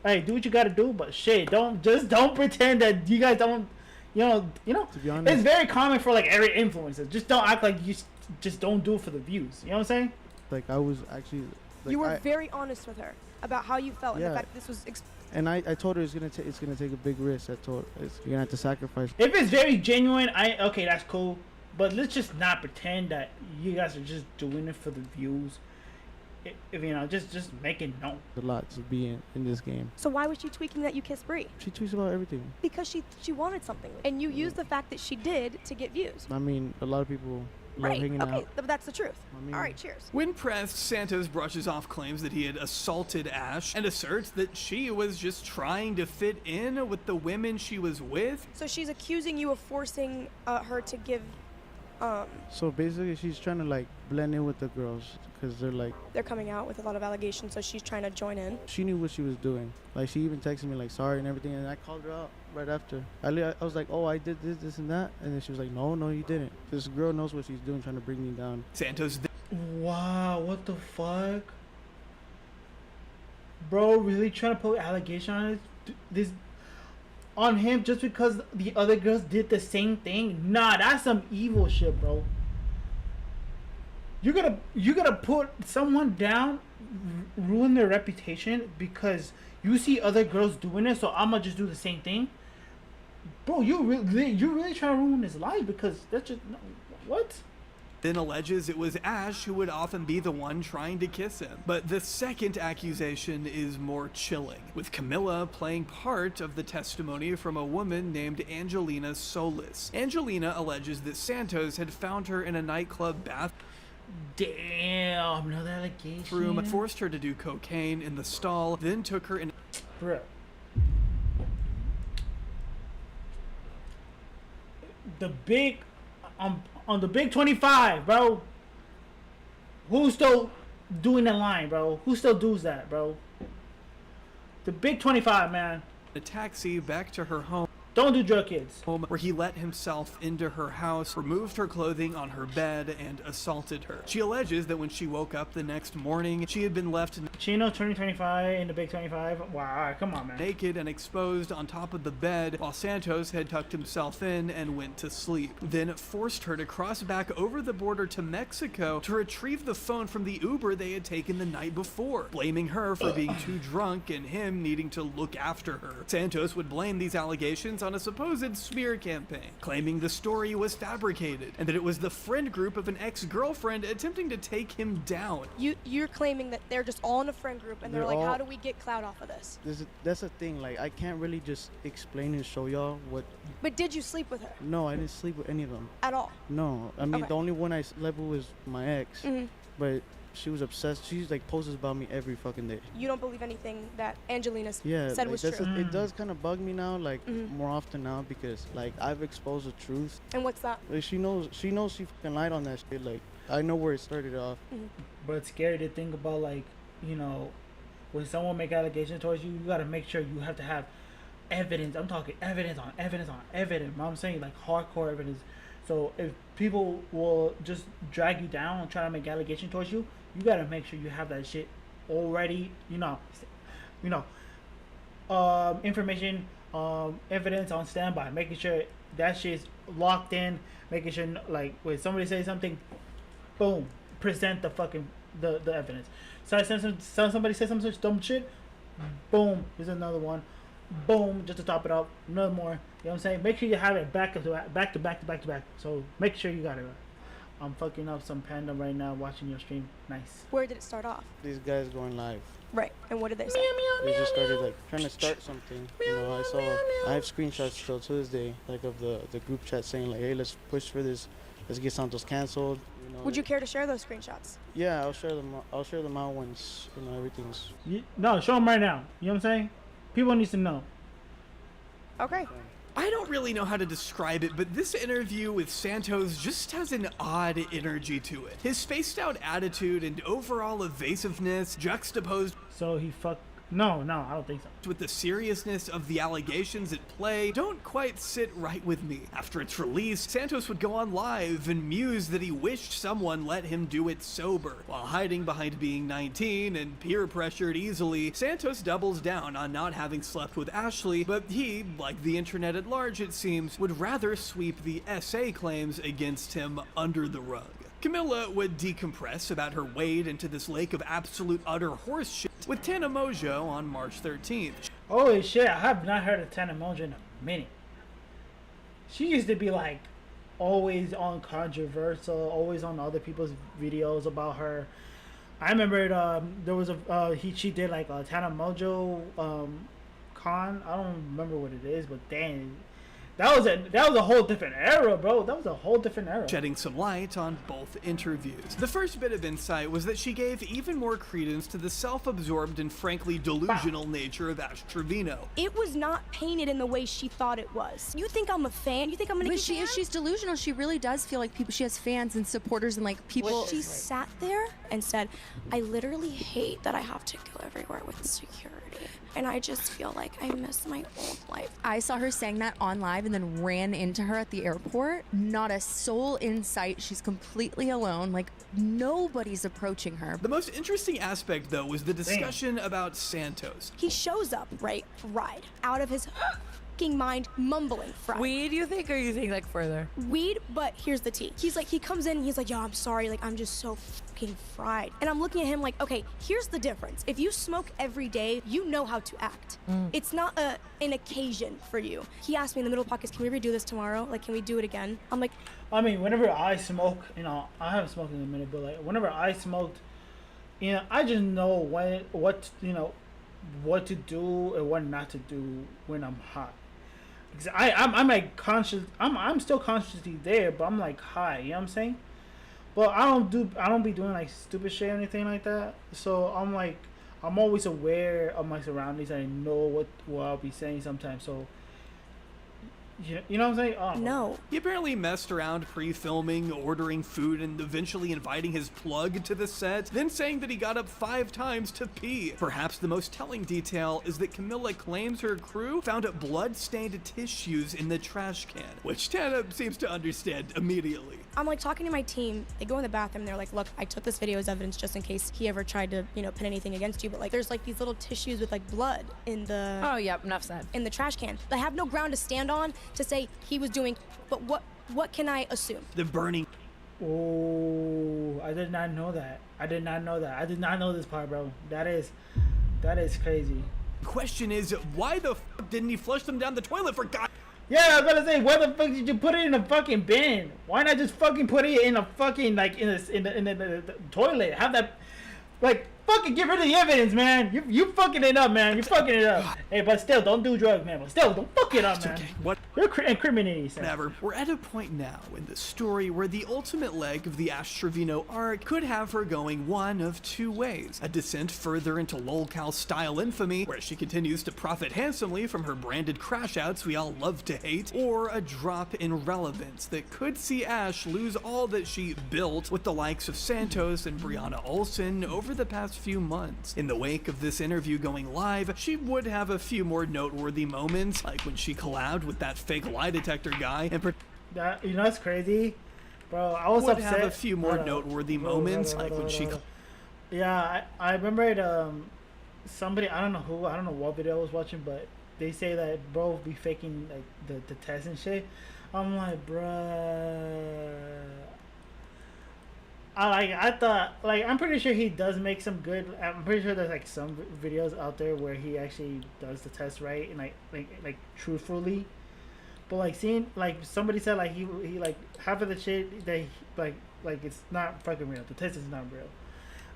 hey, do what you got to do, but shit, don't pretend that you guys don't, you know. To be honest, it's very common for like every influencer. Just don't act like you just don't do it for the views. You know what I'm saying? like I was actually. Like, You were very honest with her about how you felt and Yeah. the fact this was. And I told her it's gonna take a big risk. I told her you're gonna have to sacrifice. If it's very genuine, okay, that's cool. But let's just not pretend that you guys are just doing it for the views. If you know, just make it known. A lot to be in this game. So why was she tweaking that you kissed Brie? She tweets about everything. Because she wanted something, and you used the fact that she did to get views. I mean, a lot of people love hanging Okay, out. that's the truth. I mean- All right, cheers. When pressed, Santos brushes off claims that he had assaulted Ash and asserts that she was just trying to fit in with the women she was with. So she's accusing you of forcing her to give. So basically, she's trying to like blend in with the girls because They're coming out with a lot of allegations, so she's trying to join in. she knew what she was doing. Like she even texted me like sorry and everything, and I called her out right after. I was like, oh, I did this and that, and then she was like, no, you didn't. This girl knows what she's doing, trying to bring me down. Santos Wow, what the fuck, bro? Really trying to put allegation on this on him just because the other girls did the same thing? Nah, that's some evil shit, bro. You're gonna put someone down, ruin their reputation because you see other girls doing it, so I'ma just do the same thing, bro. You're really trying to ruin his life because that's just what. then alleges it was Ash who would often be the one trying to kiss him. But the second accusation is more chilling, with Camilla playing part of the testimony from a woman named Angelina Solis. Angelina alleges that Santos had found her in a nightclub bathroom, another allegation. forced her to do cocaine in the stall, then took her in. Bro. The big, on the big 25, bro. Who's still doing the line, bro? Who still does that, bro? The big 25, man. A taxi back to her home. Don't do drug kids. Where he let himself into her house, removed her clothing on her bed, and assaulted her. She alleges that when she woke up the next morning, she had been left CHINO 2025 in the big 25. Wow, come on, man. naked and exposed on top of the bed, while Santos had tucked himself in and went to sleep. Then forced her to cross back over the border to Mexico to retrieve the phone from the Uber they had taken the night before, blaming her for being too drunk and him needing to look after her. Santos would blame these allegations on a supposed smear campaign, claiming the story was fabricated and that it was the friend group of an ex-girlfriend attempting to take him down. You're claiming that they're just all in a friend group and they're They're like, all- how do we get clout off of this? That's the thing. Like I can't really just explain and show y'all what. But did you sleep with her No, I didn't sleep with any of them. at all? No, I mean Okay. the only one I slept with was my ex, but she was obsessed. She's like posts about me every fucking day. You don't believe anything that Angelina Yeah, said like, was that's true. it does kind of bug me now, like more often now because like I've exposed the truth. And what's that? Like, she knows she fucking lied on that shit. Like I know where it started off. But it's scary to think about, like, you know, when someone make allegations towards you, you gotta make sure you have to have evidence. I'm talking evidence on evidence on evidence. I'm saying like hardcore evidence. So if people will just drag you down and try to make allegations towards you, you gotta make sure you have that shit already. Information, evidence on standby. Making sure that shit's locked in. Making sure like when somebody says something, boom, present the fucking the evidence. So somebody says some such dumb shit, boom, there's another one, boom, just to top it up, another more. You know what I'm saying? Make sure you have it back to back. So make sure you got it. I'm fucking up some panda right now watching your stream. Nice. Where did it start off? These guys going live. Right. And what did they say? They just started like trying to start something. You know, I have screenshots still to this day, like of the group chat saying like, hey, let's push for this. Let's get Santos canceled. You know, Would you care to share those screenshots? Yeah, I'll share them. I'll share them out once everything's. No, show them right now. You know what I'm saying? People need to know. Okay. I don't really know how to describe it, but this interview with Santos just has an odd energy to it. His spaced out attitude and overall evasiveness juxtaposed. So he fucked No, I don't think so. With the seriousness of the allegations at play, don't quite sit right with me. After its release, Santos would go on live and muse that he wished someone let him do it sober. While hiding behind being 19 and peer pressured easily, Santos doubles down on not having slept with Ashley, but he, like the internet at large it seems, would rather sweep the SA claims against him under the rug. Camilla would decompress about her wade into this lake of absolute utter horse shit with Tana Mojo on March 13th. Holy shit, I have not heard of Tana Mojo in a minute. She used to be like always on controversial, always on other people's videos about her. I remember there was she did like a Tana Mojo con. I don't remember what it is, but dang. That was a whole different era, bro. That was a whole different era. Shedding some light on both interviews. The first bit of insight was that she gave even more credence to the self-absorbed and frankly delusional nature of Ash Trevino. It was not painted in the way she thought it was. You think I'm a fan? You think I'm gonna? But she is. She's delusional. She really does feel like people. She has fans and supporters and like people. She sat there and said, "I literally hate that I have to go everywhere with security, and I just feel like I miss my old life." I saw her saying that on live and then ran into her at the airport. Not a soul in sight. She's completely alone. Like, nobody's approaching her. The most interesting aspect, though, was the discussion about Santos. He shows up, right, fried, out of his fucking mind, mumbling fried. Weed, you think, or you think like further? Weed, but here's the tea. He's like, he comes in and he's like, yo, I'm sorry, like, I'm just so fucking fried. And I'm looking at him like, okay, here's the difference. If you smoke every day, you know how to act. It's not an occasion for you. He asked me in the middle of the podcast, can we redo this tomorrow? Like, can we do it again? I'm like, I mean, whenever I smoke, you know, I haven't smoked in a minute, but like whenever I smoked, you know, I just know what to do and what not to do when I'm high. Because I'm like conscious. I'm still consciously there, but I'm like high. You know what I'm saying? But I don't be doing like stupid shit or anything like that. So I'm like, I'm always aware of my surroundings. I know what I'll be saying sometimes. So you know what I'm saying? Oh. No. He apparently messed around pre-filming, ordering food, and eventually inviting his plug to the set, then saying that he got up 5 times to pee. Perhaps the most telling detail is that Camilla claims her crew found blood-stained tissues in the trash can, which Tana seems to understand immediately. I'm like talking to my team. They go in the bathroom. They're like, look, I took this video as evidence just in case he ever tried to, you know, pin anything against you. But like, there's like these little tissues with like blood in the. Oh, yep, enough said. In the trash can. I have no ground to stand on to say he was doing. But what can I assume? The burning. Oh, I did not know that. I did not know this part, bro. That is crazy. Question is, why the fuck didn't he flush them down the toilet for God? Yeah, I was about to say, why the fuck did you put it in a fucking bin? Why not just fucking put it in a fucking like in the toilet? Have that, like, fucking get rid of the evidence, man. You fucking it up, man. You fucking it up. Hey, but still, don't do drugs, man. But still, don't fuck it up, man. Okay. What? You're incriminating yourself. Never. We're at a point now in the story where the ultimate leg of the Ash Trevino arc could have her going one of 2 ways. A descent further into lolcow style infamy, where she continues to profit handsomely from her branded crash outs we all love to hate, or a drop in relevance that could see Ash lose all that she built with the likes of Santos and Brianna Olsen over the past few months. In the wake of this interview going live, she would have a few more noteworthy moments, like when she collabed with that fake lie detector guy and that, you know what's crazy, bro? I was upset. Have a few more noteworthy moments, like when she. Yeah, I remember it. Somebody, I don't know what video I was watching, but they say that bro be faking like the test and shit. I'm like, bruh. I thought, like, I'm pretty sure he does make some good. I'm pretty sure there's like some videos out there where he actually does the test right and like truthfully. But like seeing, like, somebody said like he like half of the shit that he, like it's not fucking real. The test is not real.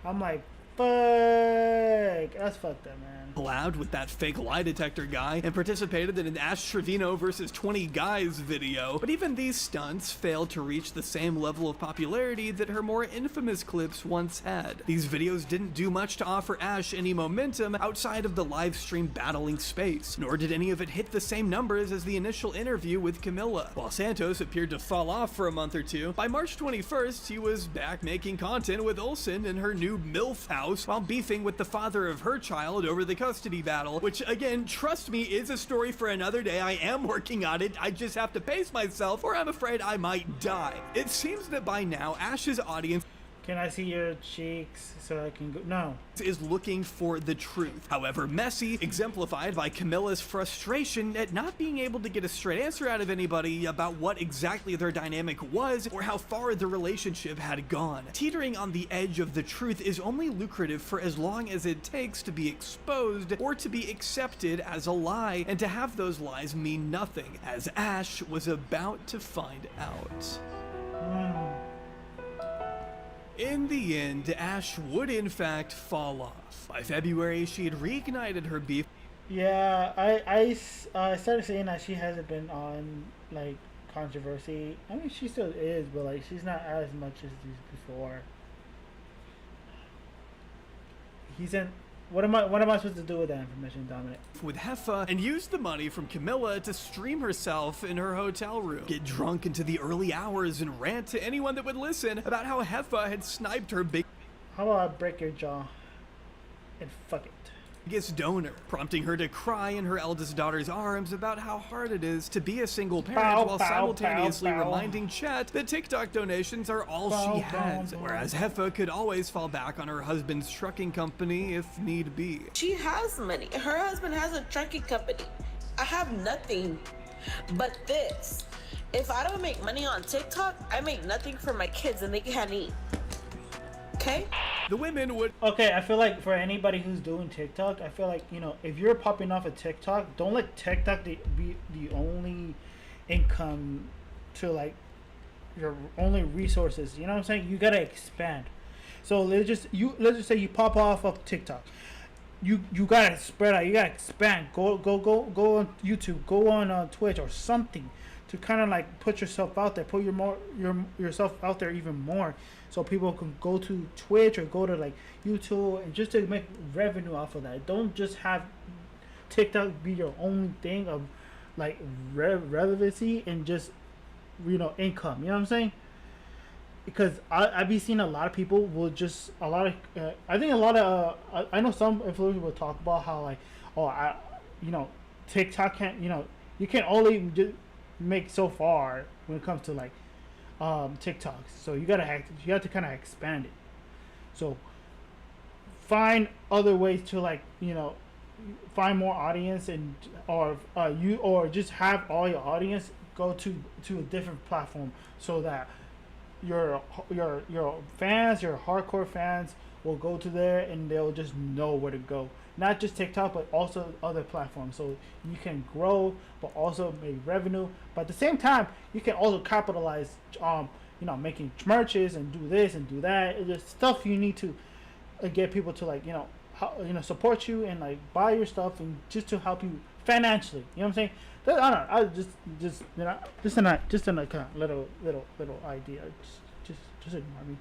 I'm like, fuck, that's fucked up, man. Collabed with that fake lie detector guy and participated in an Ash Trevino versus 20 guys video, but even these stunts failed to reach the same level of popularity that her more infamous clips once had. These videos didn't do much to offer Ash any momentum outside of the live stream battling space, nor did any of it hit the same numbers as the initial interview with Camilla. While Santos appeared to fall off for a month or two, by March 21st he was back making content with Olsen in her new MILF house house while beefing with the father of her child over the custody battle, which again, trust me, is a story for another day. I am working on it. I just have to pace myself or I'm afraid I might die. It seems that by now, Ash's audience Can I see your cheeks so I can go? No. is looking for the truth. However messy, exemplified by Camilla's frustration at not being able to get a straight answer out of anybody about what exactly their dynamic was or how far the relationship had gone. Teetering on the edge of the truth is only lucrative for as long as it takes to be exposed or to be accepted as a lie, and to have those lies mean nothing, as Ash was about to find out. In the end, Ash would in fact fall off. By February, she had reignited her beef. Yeah, I started saying that she hasn't been on, like, controversy. I mean, she still is, but, like, she's not as much as before. What am I supposed to do with that information, Dominic? With Heffa, and used the money from Camilla to stream herself in her hotel room, get drunk into the early hours, and rant to anyone that would listen about how Heffa had sniped her How about I break your jaw and fuck it? biggest donor, prompting her to cry in her eldest daughter's arms about how hard it is to be a single parent while simultaneously reminding Chet that TikTok donations are all she has, whereas Heffa could always fall back on her husband's trucking company if need be. She has money. Her husband has a trucking company. I have nothing but this. If I don't make money on TikTok, I make nothing for my kids and they can't eat. Okay? The women would... Okay, I feel like for anybody who's doing TikTok, I feel like, you know, if you're popping off of TikTok, don't let TikTok be the only income to, like, your only resources. You know what I'm saying? You gotta expand. So let's just say you pop off of TikTok. You gotta spread out. You gotta expand. Go on YouTube. Go on Twitch or something to kind of like put yourself out there. Put yourself out there even more, so people can go to Twitch or go to like YouTube and just to make revenue off of that. Don't just have TikTok be your only thing of like relevancy and just, you know, income. You know what I'm saying? Because I be seeing a lot of people will just I think a lot of I know some influencers will talk about how like, you know, TikTok can't, you know, you can only just make so far when it comes to like TikToks. So you have to kind of expand it. So find other ways to, like, you know, find more audience or just have all your audience go to a different platform so that your fans, your hardcore fans will go to there and they'll just know where to go. Not just TikTok, but also other platforms. So you can grow, but also make revenue. But at the same time, you can also capitalize, you know, making merches and do this and do that. It's just stuff you need to get people to, like, you know, support you and like buy your stuff and just to help you financially. You know what I'm saying? I don't know. I just you know, just in a kind of little idea. Just ignore me.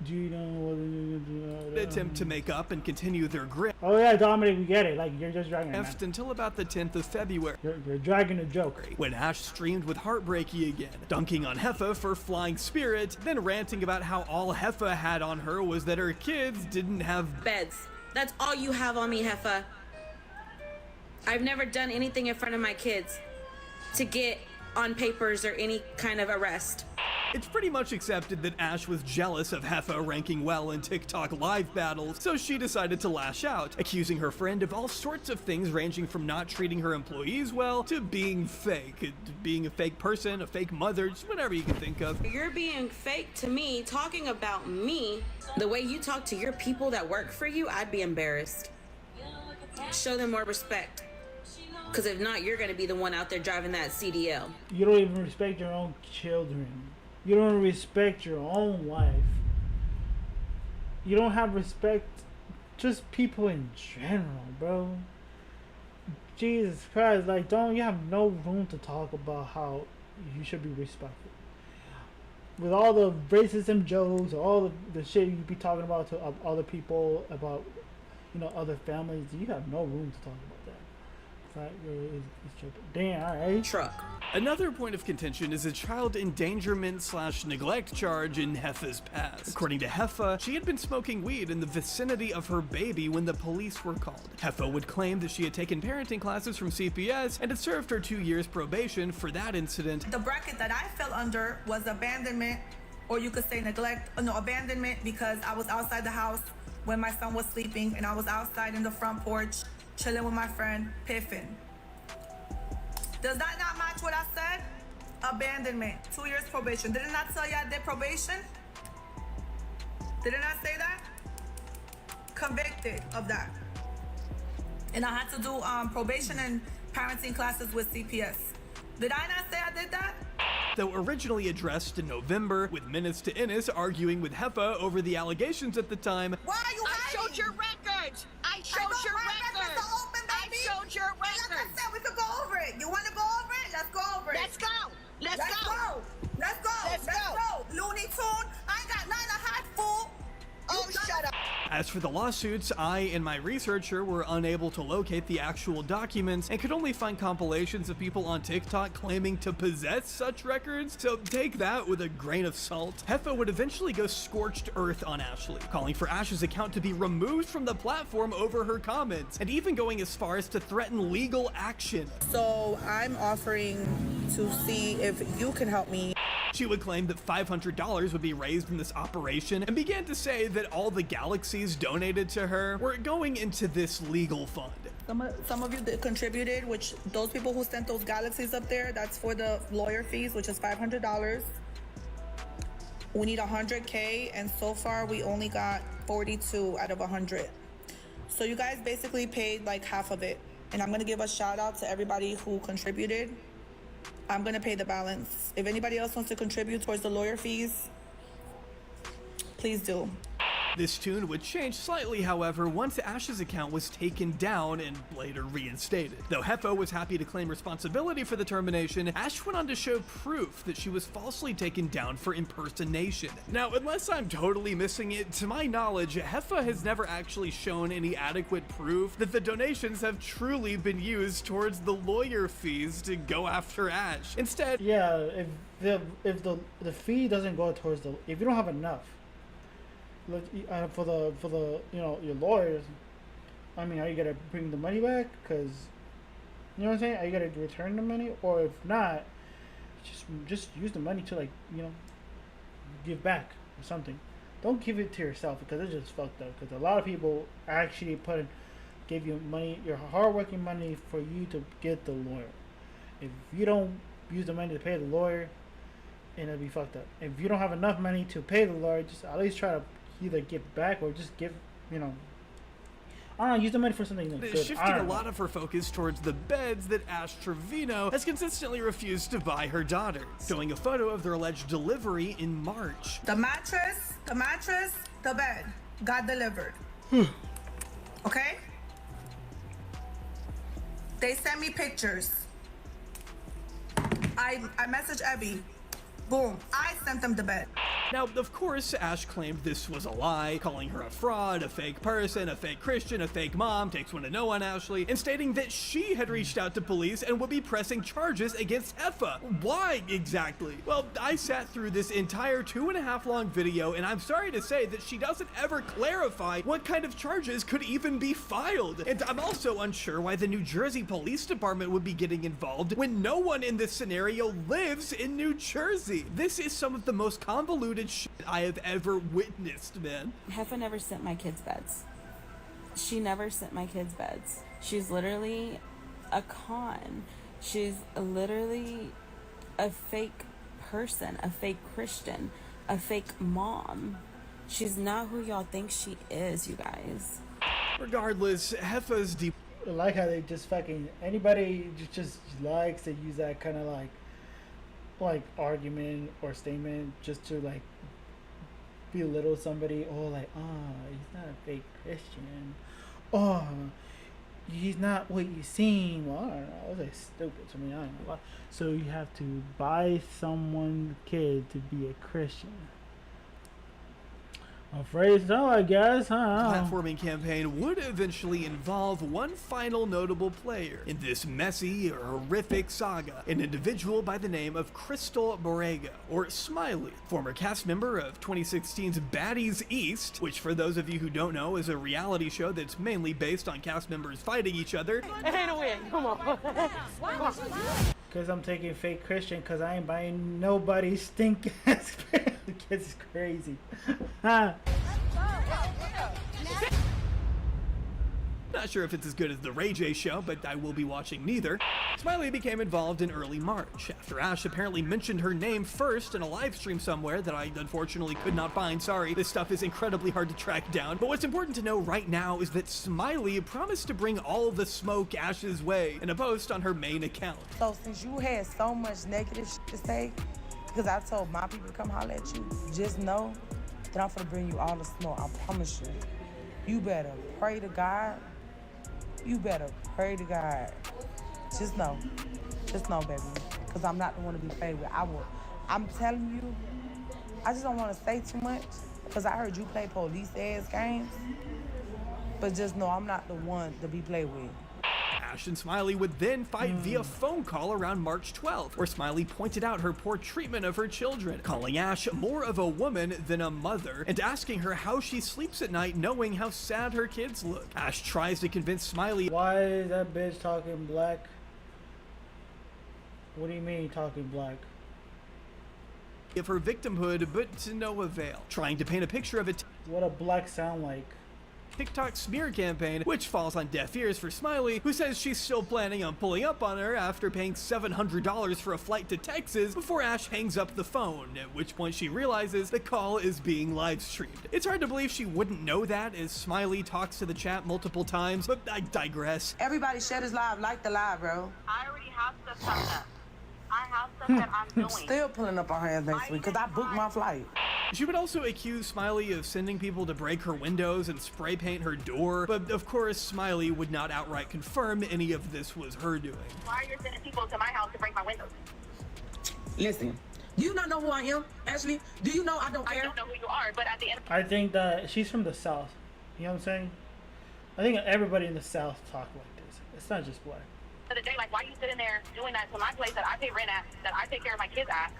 Do you know attempt to make up and continue their grip. Oh yeah, Dominic, we get it. Like, you're just dragging it. Until about the 10th of February. You're dragging a joke. When Ash streamed with Heartbreaky again, dunking on Heffa for flying Spirit, then ranting about how all Heffa had on her was that her kids didn't have beds. That's all you have on me, Heffa. I've never done anything in front of my kids to get on papers or any kind of arrest. It's pretty much accepted that Ash was jealous of Heffa ranking well in TikTok live battles, so she decided to lash out, accusing her friend of all sorts of things ranging from not treating her employees well to being fake, being a fake person, a fake mother, just whatever you can think of. You're being fake to me, talking about me. The way you talk to your people that work for you, I'd be embarrassed. Show them more respect. Because if not, you're going to be the one out there driving that CDL. You don't even respect your own children. You don't respect your own wife. You don't have respect just people in general, bro. Jesus Christ, like, you have no room to talk about how you should be respectful. With all the racism jokes, or all the shit you be talking about to other people, about, you know, other families, you have no room to talk about that. Fat girl is tripping. Damn, alright. Truck. Another point of contention is a child endangerment/neglect charge in Heffa's past. According to Heffa, she had been smoking weed in the vicinity of her baby when the police were called. Heffa would claim that she had taken parenting classes from CPS and had served her 2 years probation for that incident. The bracket that I fell under was abandonment, or you could say neglect, no, abandonment, because I was outside the house when my son was sleeping and I was outside in the front porch chilling with my friend, piffing. Does that not match what I said? Abandonment, 2 years probation. Did it not tell you I did probation? Did it not say that? Convicted of that. And I had to do probation and parenting classes with CPS. Did I not say I did that? Though originally addressed in November, with Minutes to Innis arguing with Heffa over the allegations at the time. Why are you hiding? I showed your records. I showed your records. I showed your records. Like I said, we could go over it. You want to go over it? Let's go over it. Let's go. Let's go. Let's go. Let's go. Looney Tune. I ain't got nothing to hide, fool. Oh, shut up. As for the lawsuits, I and my researcher were unable to locate the actual documents and could only find compilations of people on TikTok claiming to possess such records, so take that with a grain of salt. Heffa would eventually go scorched earth on Ashley, calling for Ash's account to be removed from the platform over her comments, and even going as far as to threaten legal action. So I'm offering to see if you can help me. She would claim that $500 would be raised in this operation and began to say that all the galaxies donated to her were going into this legal fund. Some of you that contributed, which those people who sent those galaxies up there, that's for the lawyer fees, which is $500. We need 100K, and so far we only got 42 out of 100. So you guys basically paid like half of it. And I'm gonna give a shout out to everybody who contributed. I'm gonna pay the balance. If anybody else wants to contribute towards the lawyer fees, please do. This tune would change slightly, however, once Ash's account was taken down and later reinstated. Though Heffa was happy to claim responsibility for the termination, Ash went on to show proof that she was falsely taken down for impersonation. Now, unless I'm totally missing it, to my knowledge, Heffa has never actually shown any adequate proof that the donations have truly been used towards the lawyer fees to go after Ash. Instead, yeah, if the fee doesn't go towards if you don't have enough. For the your lawyers, I mean, are you gonna bring the money back? Because you know what I'm saying. Are you gonna return the money, or if not, just use the money to give back or something. Don't give it to yourself because it's just fucked up. Because a lot of people actually give you money, your hardworking money, for you to get the lawyer. If you don't use the money to pay the lawyer, and it'll be fucked up. If you don't have enough money to pay the lawyer, just at least try to either give back or just give, I don't know, use the money for something good. Shifting a lot of her focus towards the beds that Ash Trevino has consistently refused to buy her daughter, showing a photo of their alleged delivery in March. The mattress, the bed got delivered. Okay? They sent me pictures. I messaged Abby. Boom, I sent them the bed. Now, of course, Ash claimed this was a lie, calling her a fraud, a fake person, a fake Christian, a fake mom, takes one to know on Ashley, and stating that she had reached out to police and would be pressing charges against Heffa. Why exactly? Well, I sat through this entire 2.5 long video, and I'm sorry to say that she doesn't ever clarify what kind of charges could even be filed. And I'm also unsure why the New Jersey Police Department would be getting involved when no one in this scenario lives in New Jersey. This is some of the most convoluted shit I have ever witnessed, man. Heffa never sent my kids beds. She never sent my kids beds. She's literally a con. She's literally a fake person, a fake Christian, a fake mom. She's not who y'all think she is, you guys. Regardless, Heffa's deep. I like how they just fucking anybody just likes to use that kind of like argument or statement just to belittle somebody. Oh, he's not a fake Christian. Oh, he's not what you seem. Well, I don't know. It was like stupid to me. I don't know. So you have to buy someone's kid to be a Christian. Afraid so, I guess, huh? Platforming campaign would eventually involve one final notable player in this messy, horrific saga, an individual by the name of Crystal Borrego, or Smiley, former cast member of 2016's Baddies East, which for those of you who don't know is a reality show that's mainly based on cast members fighting each other. It ain't a win. Come on. Because I'm taking fake Christian because I ain't buying nobody's stink ass. The kids is crazy. Not sure if it's as good as the Ray J show, but I will be watching neither. Smiley became involved in early March, after Ash apparently mentioned her name first in a live stream somewhere that I unfortunately could not find. Sorry, this stuff is incredibly hard to track down. But what's important to know right now is that Smiley promised to bring all the smoke Ash's way in a post on her main account. So since you had so much negative shit to say, because I told my people to come holler at you, just know that I'm gonna bring you all the smoke, I promise you. You better pray to God. You better pray to God. Just know, baby, because I'm not the one to be played with. I'm telling you, I just don't want to say too much, because I heard you play police-ass games, but just know I'm not the one to be played with. Ash and Smiley would then fight via phone call around March 12th, where Smiley pointed out her poor treatment of her children, calling Ash more of a woman than a mother, and asking her how she sleeps at night knowing how sad her kids look. Ash tries to convince Smiley. Why is that bitch talking black? What do you mean talking black? Of her victimhood, but to no avail. Trying to paint a picture of it. What a black sound like. TikTok smear campaign, which falls on deaf ears for Smiley, who says she's still planning on pulling up on her after paying $700 for a flight to Texas before Ash hangs up the phone, at which point she realizes the call is being live streamed. It's hard to believe she wouldn't know that as Smiley talks to the chat multiple times, but I digress. Everybody shut his live, like the live, bro. I already have stuff signed up. I have stuff that I'm doing. Still pulling up on her ass next week, because I booked my flight. She would also accuse Smiley of sending people to break her windows and spray paint her door, but of course Smiley would not outright confirm any of this was her doing. Why are you sending people to my house to break my windows? Listen, do you not know who I am, Ashley? Do you know I don't care? I don't know who you are, but at the end I think that she's from the South. You know what I'm saying? I think everybody in the South talk like this. It's not just black. of the day, like, why are you sitting there doing that to my place that I pay rent at, that I take care of my kids at?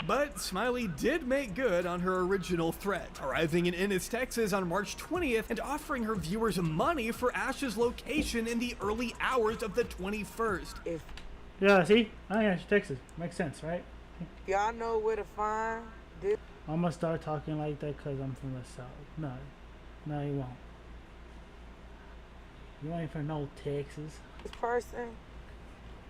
But Smiley did make good on her original threat, arriving in Ennis, Texas on March 20th and offering her viewers money for Ash's location in the early hours of the 21st. Yeah, see? I Ash, Texas. Makes sense, right? Y'all know where to find this. I'm gonna start talking like that because I'm from the South. No, you won't. You ain't from no Texas. This person,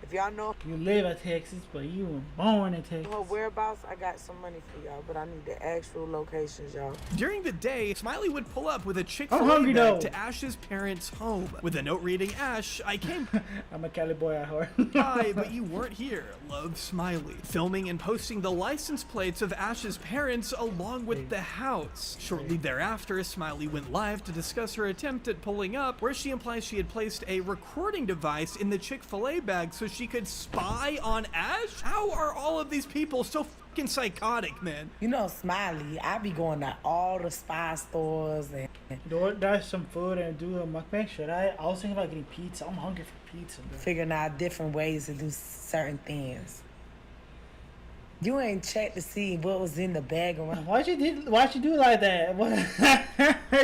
if y'all know You live in Texas, but you were born in Texas. her whereabouts, I got some money for y'all, but I need the actual locations, y'all. During the day, Smiley would pull up with a I'm Chick-fil-A hungry, bag though. to Ash's parents' home, with a note reading, Ash, I came I'm a Cali boy at heart. by, but you weren't here. Love, Smiley. Filming and posting the license plates of Ash's parents along with the house. Shortly thereafter, Smiley went live to discuss her attempt at pulling up, where she implies she had placed a recording device in the Chick-fil-A bag so she could spy on Ash? How are all of these people so fucking psychotic, man? You know, Smiley, I be going to all the spy stores and DoorDash some food and do a mukbang. Should I? I was thinking about getting pizza. I'm hungry for pizza, bro. figuring out different ways to do certain things. You ain't checked to see what was in the bag around. Why'd you do like that? What?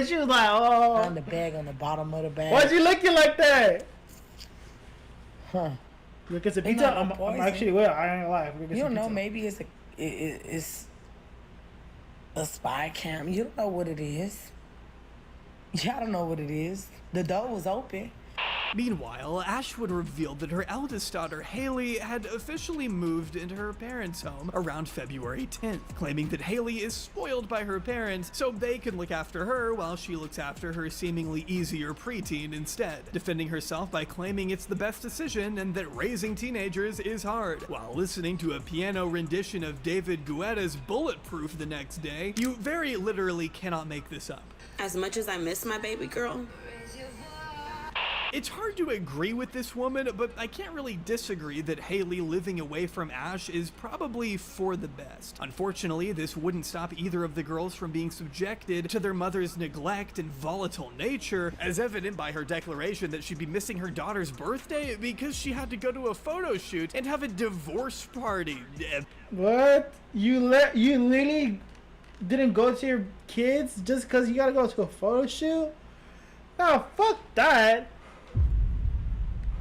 She was like, oh. On the bag, on the bottom of the bag. Why'd you looking like that? Huh. Look at the Ain't pizza. no I'm poison. actually well. I ain't gonna lie. Look at You some don't know, pizza. maybe it's a spy cam. You don't know what it is. Y'all don't know what it is. The door was open. Meanwhile, Ash would reveal that her eldest daughter, Haley, had officially moved into her parents' home around February 10th, claiming that Haley is spoiled by her parents so they can look after her while she looks after her seemingly easier preteen instead, defending herself by claiming it's the best decision and that raising teenagers is hard. While listening to a piano rendition of David Guetta's Bulletproof the next day, you very literally cannot make this up. As much as I miss my baby girl, It's hard to agree with this woman, but I can't really disagree that Haley living away from Ash is probably for the best. Unfortunately, this wouldn't stop either of the girls from being subjected to their mother's neglect and volatile nature, as evident by her declaration that she'd be missing her daughter's birthday because she had to go to a photo shoot and have a divorce party. What? You literally didn't go to your kids just because you gotta go to a photo shoot? No, fuck that.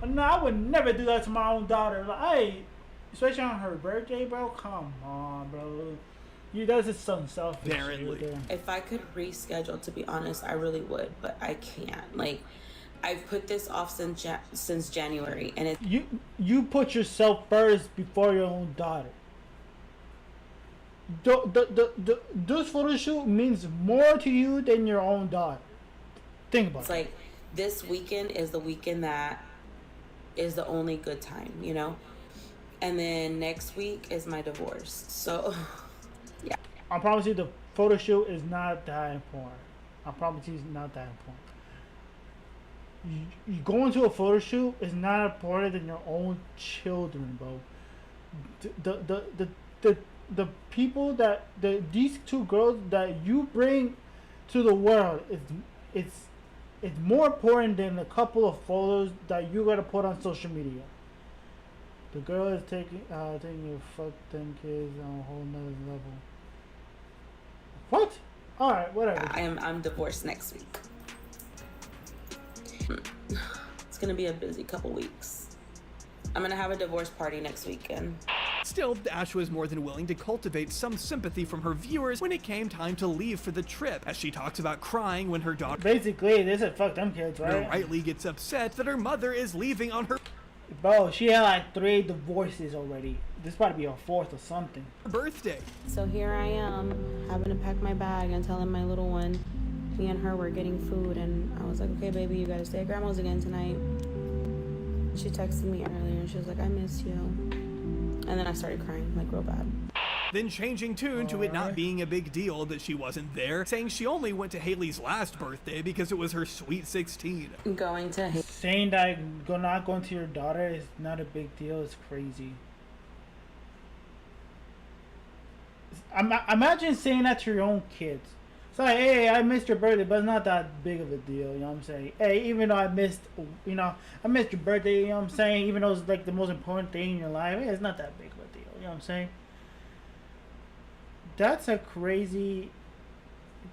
No, I would never do that to my own daughter. Like, hey, especially on her birthday, bro. Come on, bro. That's just something selfish. Apparently. If I could reschedule, to be honest, I really would, but I can't. Like, I've put this off since January, and you put yourself first before your own daughter. This photo shoot means more to you than your own daughter. Think about it. It's like this weekend is the weekend that is the only good time, you know? And then next week is my divorce. So, yeah. I promise you the photo shoot is not that important. I promise you it's not that important. You going to a photo shoot is not important than your own children, bro. The people that these two girls that you bring to the world it's more important than a couple of photos that you gotta put on social media. The girl is taking you fuck them kids on a whole nother level. What? Alright, whatever. I'm divorced next week. It's gonna be a busy couple weeks. I'm gonna have a divorce party next weekend. Still, Ash was more than willing to cultivate some sympathy from her viewers when it came time to leave for the trip, as she talks about crying when her daughter basically they said fuck them kids, right? Rightly gets upset that her mother is leaving on her bro. She had like 3 divorces already. This probably be her 4th or something. Birthday. So here I am having to pack my bag and telling my little one me and her were getting food, and I was like, okay baby, you gotta stay at grandma's again tonight. She texted me earlier and she was like, I miss you. And then I started crying, like, real bad. Then changing tune to it not being a big deal that she wasn't there, saying she only went to Haley's last birthday because it was her sweet 16. Going to saying that not going to your daughter is not a big deal is crazy. Imagine saying that to your own kids. It's like, hey, I missed your birthday, but it's not that big of a deal, you know what I'm saying? Hey, even though I missed your birthday, you know what I'm saying? Even though it's like the most important thing in your life, hey, it's not that big of a deal, you know what I'm saying? That's a crazy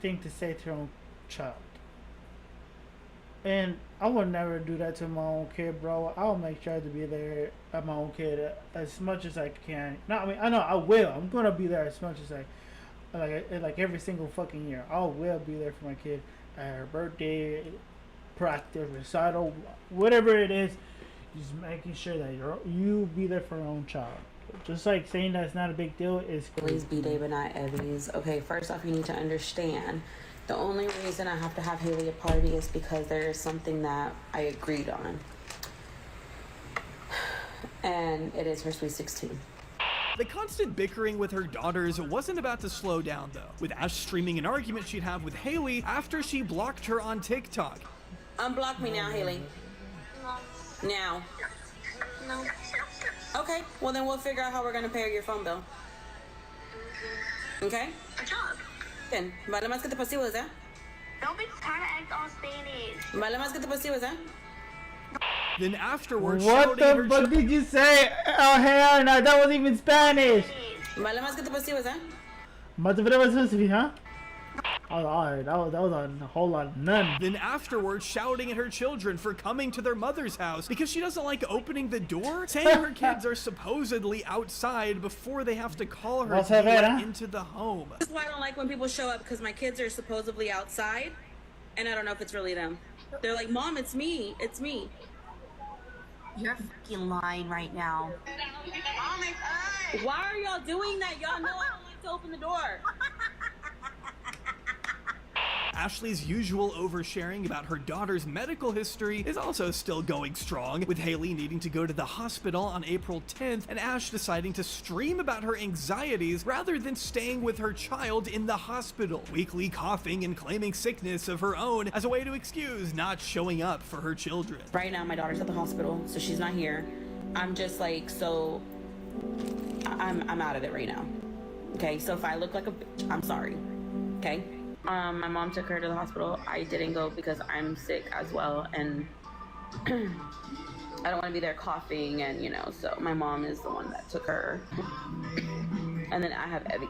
thing to say to your own child. And I would never do that to my own kid, bro. I'll make sure to be there at my own kid as much as I can. No, I mean, I know I will. I'm gonna be there as much as like every single fucking year. I will be there for my kid at her birthday, practice, recital, whatever it is. Just making sure that you be there for your own child. Just like saying that it's not a big deal is crazy. Please be Day but not Evie's. Okay, first off, you need to understand the only reason I have to have Haley a party is because there is something that I agreed on, and it is her sweet 16. The constant bickering with her daughters wasn't about to slow down, though, with Ash streaming an argument she'd have with Haley after she blocked her on TikTok. Unblock me now, Haley. No. Now. No. Okay, well then we'll figure out how we're gonna pay your phone bill. Okay? A job. Then, vale más que te pasivos, eh? Don't be trying to act all Spanish. Vale más que te pasivos, eh? Then afterwards, what the fuck did you say? Oh hell no, that wasn't even Spanish. Vale más que te pasivos, eh? Huh? Oh, alright, that was a whole lot of none. Then afterwards, shouting at her children for coming to their mother's house because she doesn't like opening the door, saying her kids are supposedly outside before they have to call her to let into the home. This is why I don't like when people show up, because my kids are supposedly outside, and I don't know if it's really them. They're like, Mom, it's me. It's me. You're fucking lying right now. Why are y'all doing that? Y'all know I don't like to open the door. Ashley's usual oversharing about her daughter's medical history is also still going strong, with Haley needing to go to the hospital on April 10th and Ash deciding to stream about her anxieties rather than staying with her child in the hospital, weekly coughing and claiming sickness of her own as a way to excuse not showing up for her children. Right now, my daughter's at the hospital, so she's not here. I'm just like, so I'm out of it right now. Okay, so if I look like a bitch, I'm sorry. Okay. My mom took her to the hospital. I didn't go because I'm sick as well, and I don't want to be there coughing, and so my mom is the one that took her. And then I have Evie.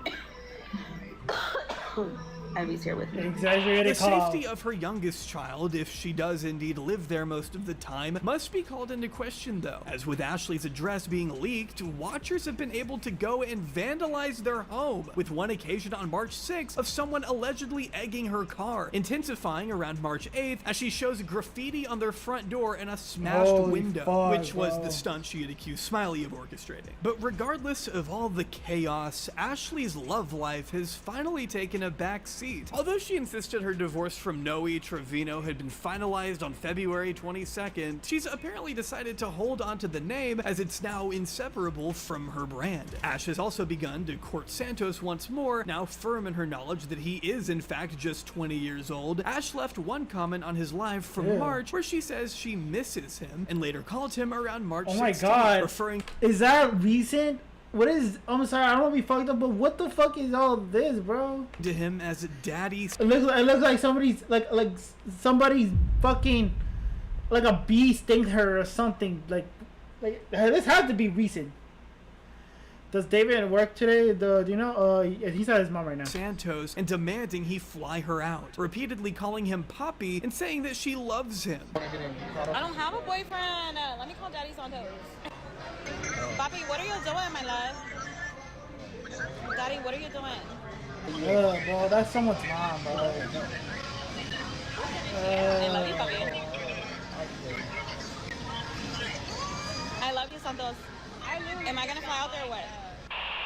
Evie's here with me. The safety of her youngest child, if she does indeed live there most of the time, must be called into question though, as with Ashley's address being leaked, watchers have been able to go and vandalize their home, with one occasion on March 6th of someone allegedly egging her car, intensifying around March 8th as she shows graffiti on their front door and a smashed window, which was the stunt she had accused Smiley of orchestrating. But regardless of all the chaos, Ashley's love life has finally taken a back seat. Although she insisted her divorce from Noe Trevino had been finalized on February 22nd, she's apparently decided to hold on to the name as it's now inseparable from her brand. Ash has also begun to court Santos once more, now firm in her knowledge that he is in fact just 20 years old. Ash left one comment on his live from March where she says she misses him and later called him around March 16th, my God. referring— Is that recent? What is? I'm sorry, I don't want to be fucked up, but what the fuck is all this, bro? to him as daddy. It looks like somebody's like somebody's fucking like a bee stinged her or something. Like this has to be recent. Does David work today? He's at his mom right now. Santos and demanding he fly her out, repeatedly calling him Poppy and saying that she loves him. I don't have a boyfriend. Let me call Daddy Santos. Papi, what are you doing, my love? Daddy, what are you doing? Bro, that's someone's mom, bro. I love you, papi. I love you, Santos. Am I gonna fly out there or what?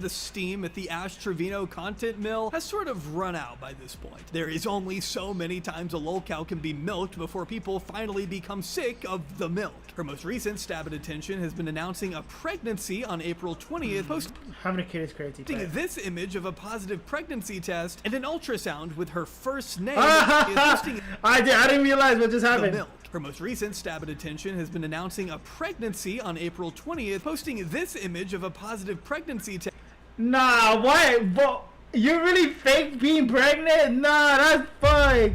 The steam at the Ash Trevino content mill has sort of run out by this point. There is only so many times a lol cow can be milked before people finally become sick of the milk. Her most recent stab at attention has been announcing a pregnancy on April 20th, having a kid is crazy. This image of a positive pregnancy test and an ultrasound with her first name. I didn't realize what just happened. Milk. Her most recent stab at attention has been announcing a pregnancy on April 20th, posting this image of a positive pregnancy test. Nah, what? But you really fake being pregnant? Nah, that's fucked.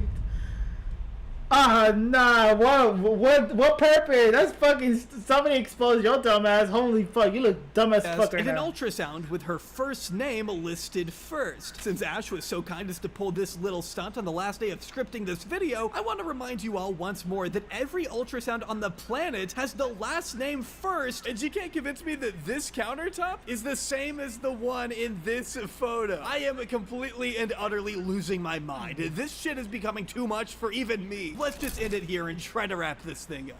Nah. What purpose? That's fucking somebody exposed your dumb ass. Holy fuck, you look dumb as fuck right now. now. An ultrasound with her first name listed first. Since Ash was so kind as to pull this little stunt on the last day of scripting this video, I want to remind you all once more that every ultrasound on the planet has the last name first, and you can't convince me that this countertop is the same as the one in this photo. I am completely and utterly losing my mind. This shit is becoming too much for even me. Let's just end it here and try to wrap this thing up.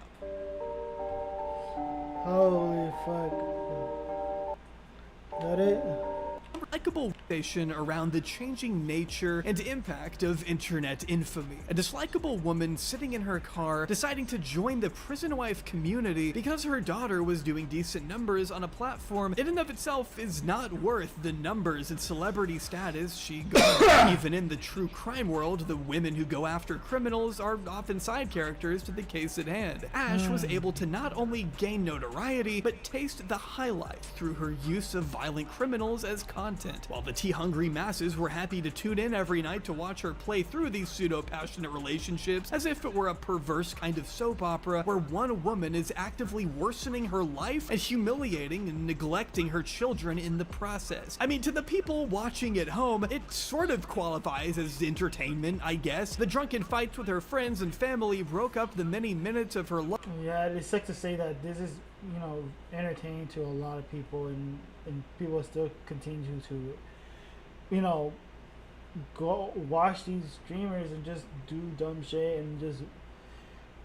Holy fuck. That it? Unlikable station around the changing nature and impact of internet infamy. A dislikable woman sitting in her car deciding to join the prison wife community because her daughter was doing decent numbers on a platform in and of itself is not worth the numbers and celebrity status she got. Even in the true crime world, the women who go after criminals are often side characters to the case at hand. Ash was able to not only gain notoriety, but taste the highlight through her use of violent criminals as content. While the tea-hungry masses were happy to tune in every night to watch her play through these pseudo-passionate relationships as if it were a perverse kind of soap opera where one woman is actively worsening her life and humiliating and neglecting her children in the process. I mean, to the people watching at home, it sort of qualifies as entertainment, I guess. The drunken fights with her friends and family broke up the many minutes of her life. Yeah, it sucks to say that this is, entertaining to a lot of people, and people still continue to, go watch these streamers and just do dumb shit and just.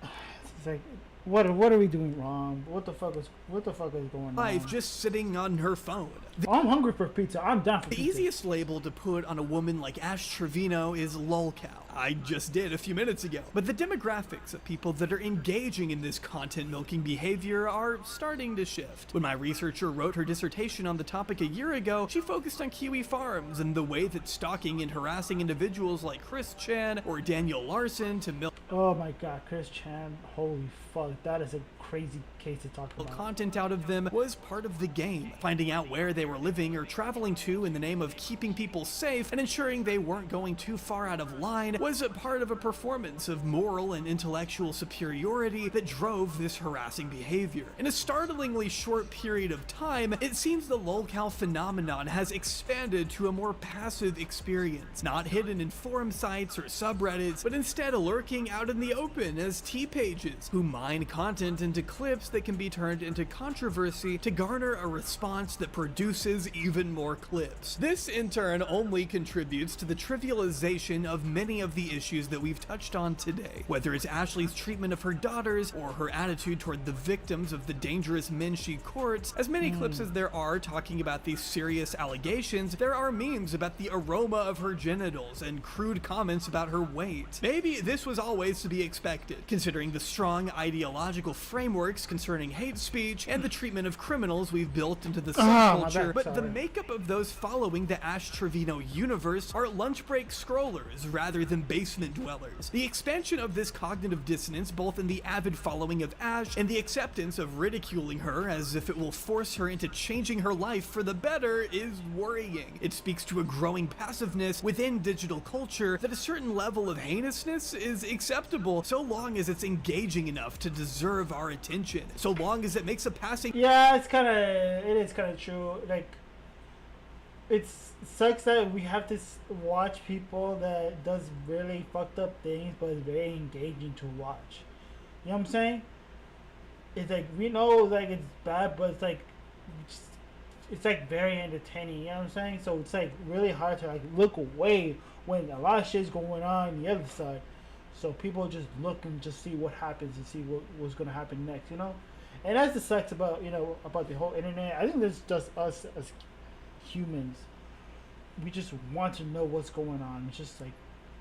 It's like, what are we doing wrong? What the fuck is going on? Just sitting on her phone. I'm hungry for pizza. I'm down for pizza. The easiest label to put on a woman like Ash Trevino is lolcow. I just did a few minutes ago. But the demographics of people that are engaging in this content milking behavior are starting to shift. When my researcher wrote her dissertation on the topic a year ago, she focused on Kiwi Farms and the way that stalking and harassing individuals like Chris Chan or Daniel Larson to milk Oh my god, Chris Chan, holy fuck, that is a crazy case to talk about. content out of them was part of the game. Finding out where they were living or traveling to in the name of keeping people safe and ensuring they weren't going too far out of line was a part of a performance of moral and intellectual superiority that drove this harassing behavior. In a startlingly short period of time, it seems the lolcow phenomenon has expanded to a more passive experience, not hidden in forum sites or subreddits, but instead lurking out in the open as T-pages who mine content into clips that can be turned into controversy to garner a response that produces even more clips. This in turn only contributes to the trivialization of many of the issues that we've touched on today, whether it's Ashley's treatment of her daughters or her attitude toward the victims of the dangerous men she courts. As many clips as there are talking about these serious allegations, there are memes about the aroma of her genitals and crude comments about her weight. Maybe this was always to be expected, considering the strong ideological frameworks concerning hate speech and the treatment of criminals we've built into the subculture, but the makeup of those following the Ash Trevino universe are lunch break scrollers rather than basement dwellers. The expansion of this cognitive dissonance, both in the avid following of Ash and the acceptance of ridiculing her as if it will force her into changing her life for the better, is worrying. It speaks to a growing passiveness within digital culture that a certain level of heinousness is acceptable so long as it's engaging enough to deserve our attention, so long as it makes a passing— Yeah, it is kind of true. Like, it sucks that we have to watch people that does really fucked up things, but it's very engaging to watch. You know what I'm saying? It's like, we know like it's bad, but it's like very entertaining. You know what I'm saying? So it's like really hard to like look away when a lot of shit's going on the other side. So people just look and just see what happens and see what's gonna happen next, you know? And that's the sucks about, you know, about the whole internet. I think it's just us as humans. We just want to know what's going on. It's just like,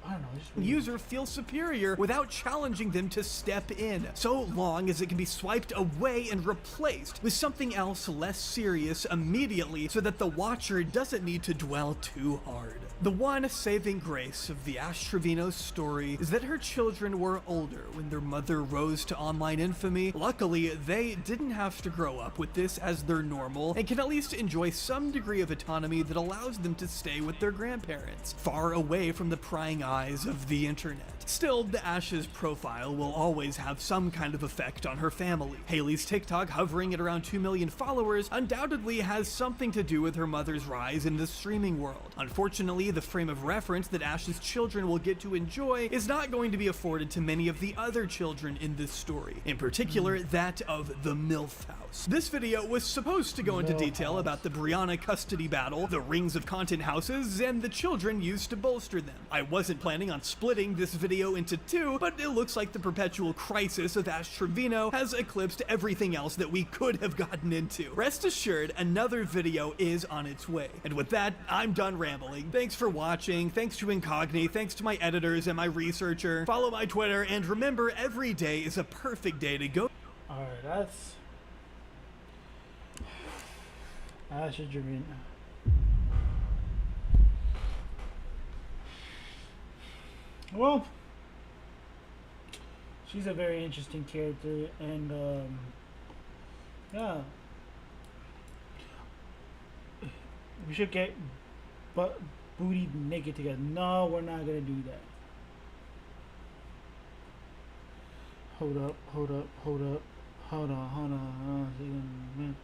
I don't know. User feels superior without challenging them to step in, so long as it can be swiped away and replaced with something else less serious immediately so that the watcher doesn't need to dwell too hard. The one saving grace of the Ash Trevino story is that her children were older when their mother rose to online infamy. Luckily, they didn't have to grow up with this as their normal and can at least enjoy some degree of autonomy that allows them to stay with their grandparents, far away from the prying eyes of the internet. Still, the Ash's profile will always have some kind of effect on her family. Haley's TikTok, hovering at around 2 million followers, undoubtedly has something to do with her mother's rise in the streaming world. Unfortunately, the frame of reference that Ash's children will get to enjoy is not going to be afforded to many of the other children in this story, in particular that of the MILF house. This video was supposed to go into detail about the Brianna custody battle, the rings of content houses, and the children used to bolster them. I wasn't planning on splitting this video into two, but it looks like the perpetual crisis of Ash Trevino has eclipsed everything else that we could have gotten into. Rest assured, another video is on its way. And with that, I'm done rambling. Thanks for watching, thanks to Incogni, thanks to my editors and my researcher. Follow my Twitter, and remember, every day is a perfect day to go. Alright, that's Ash Trevino. Well, she's a very interesting character, and yeah, we should get booty naked together. No, we're not gonna do that. Hold on.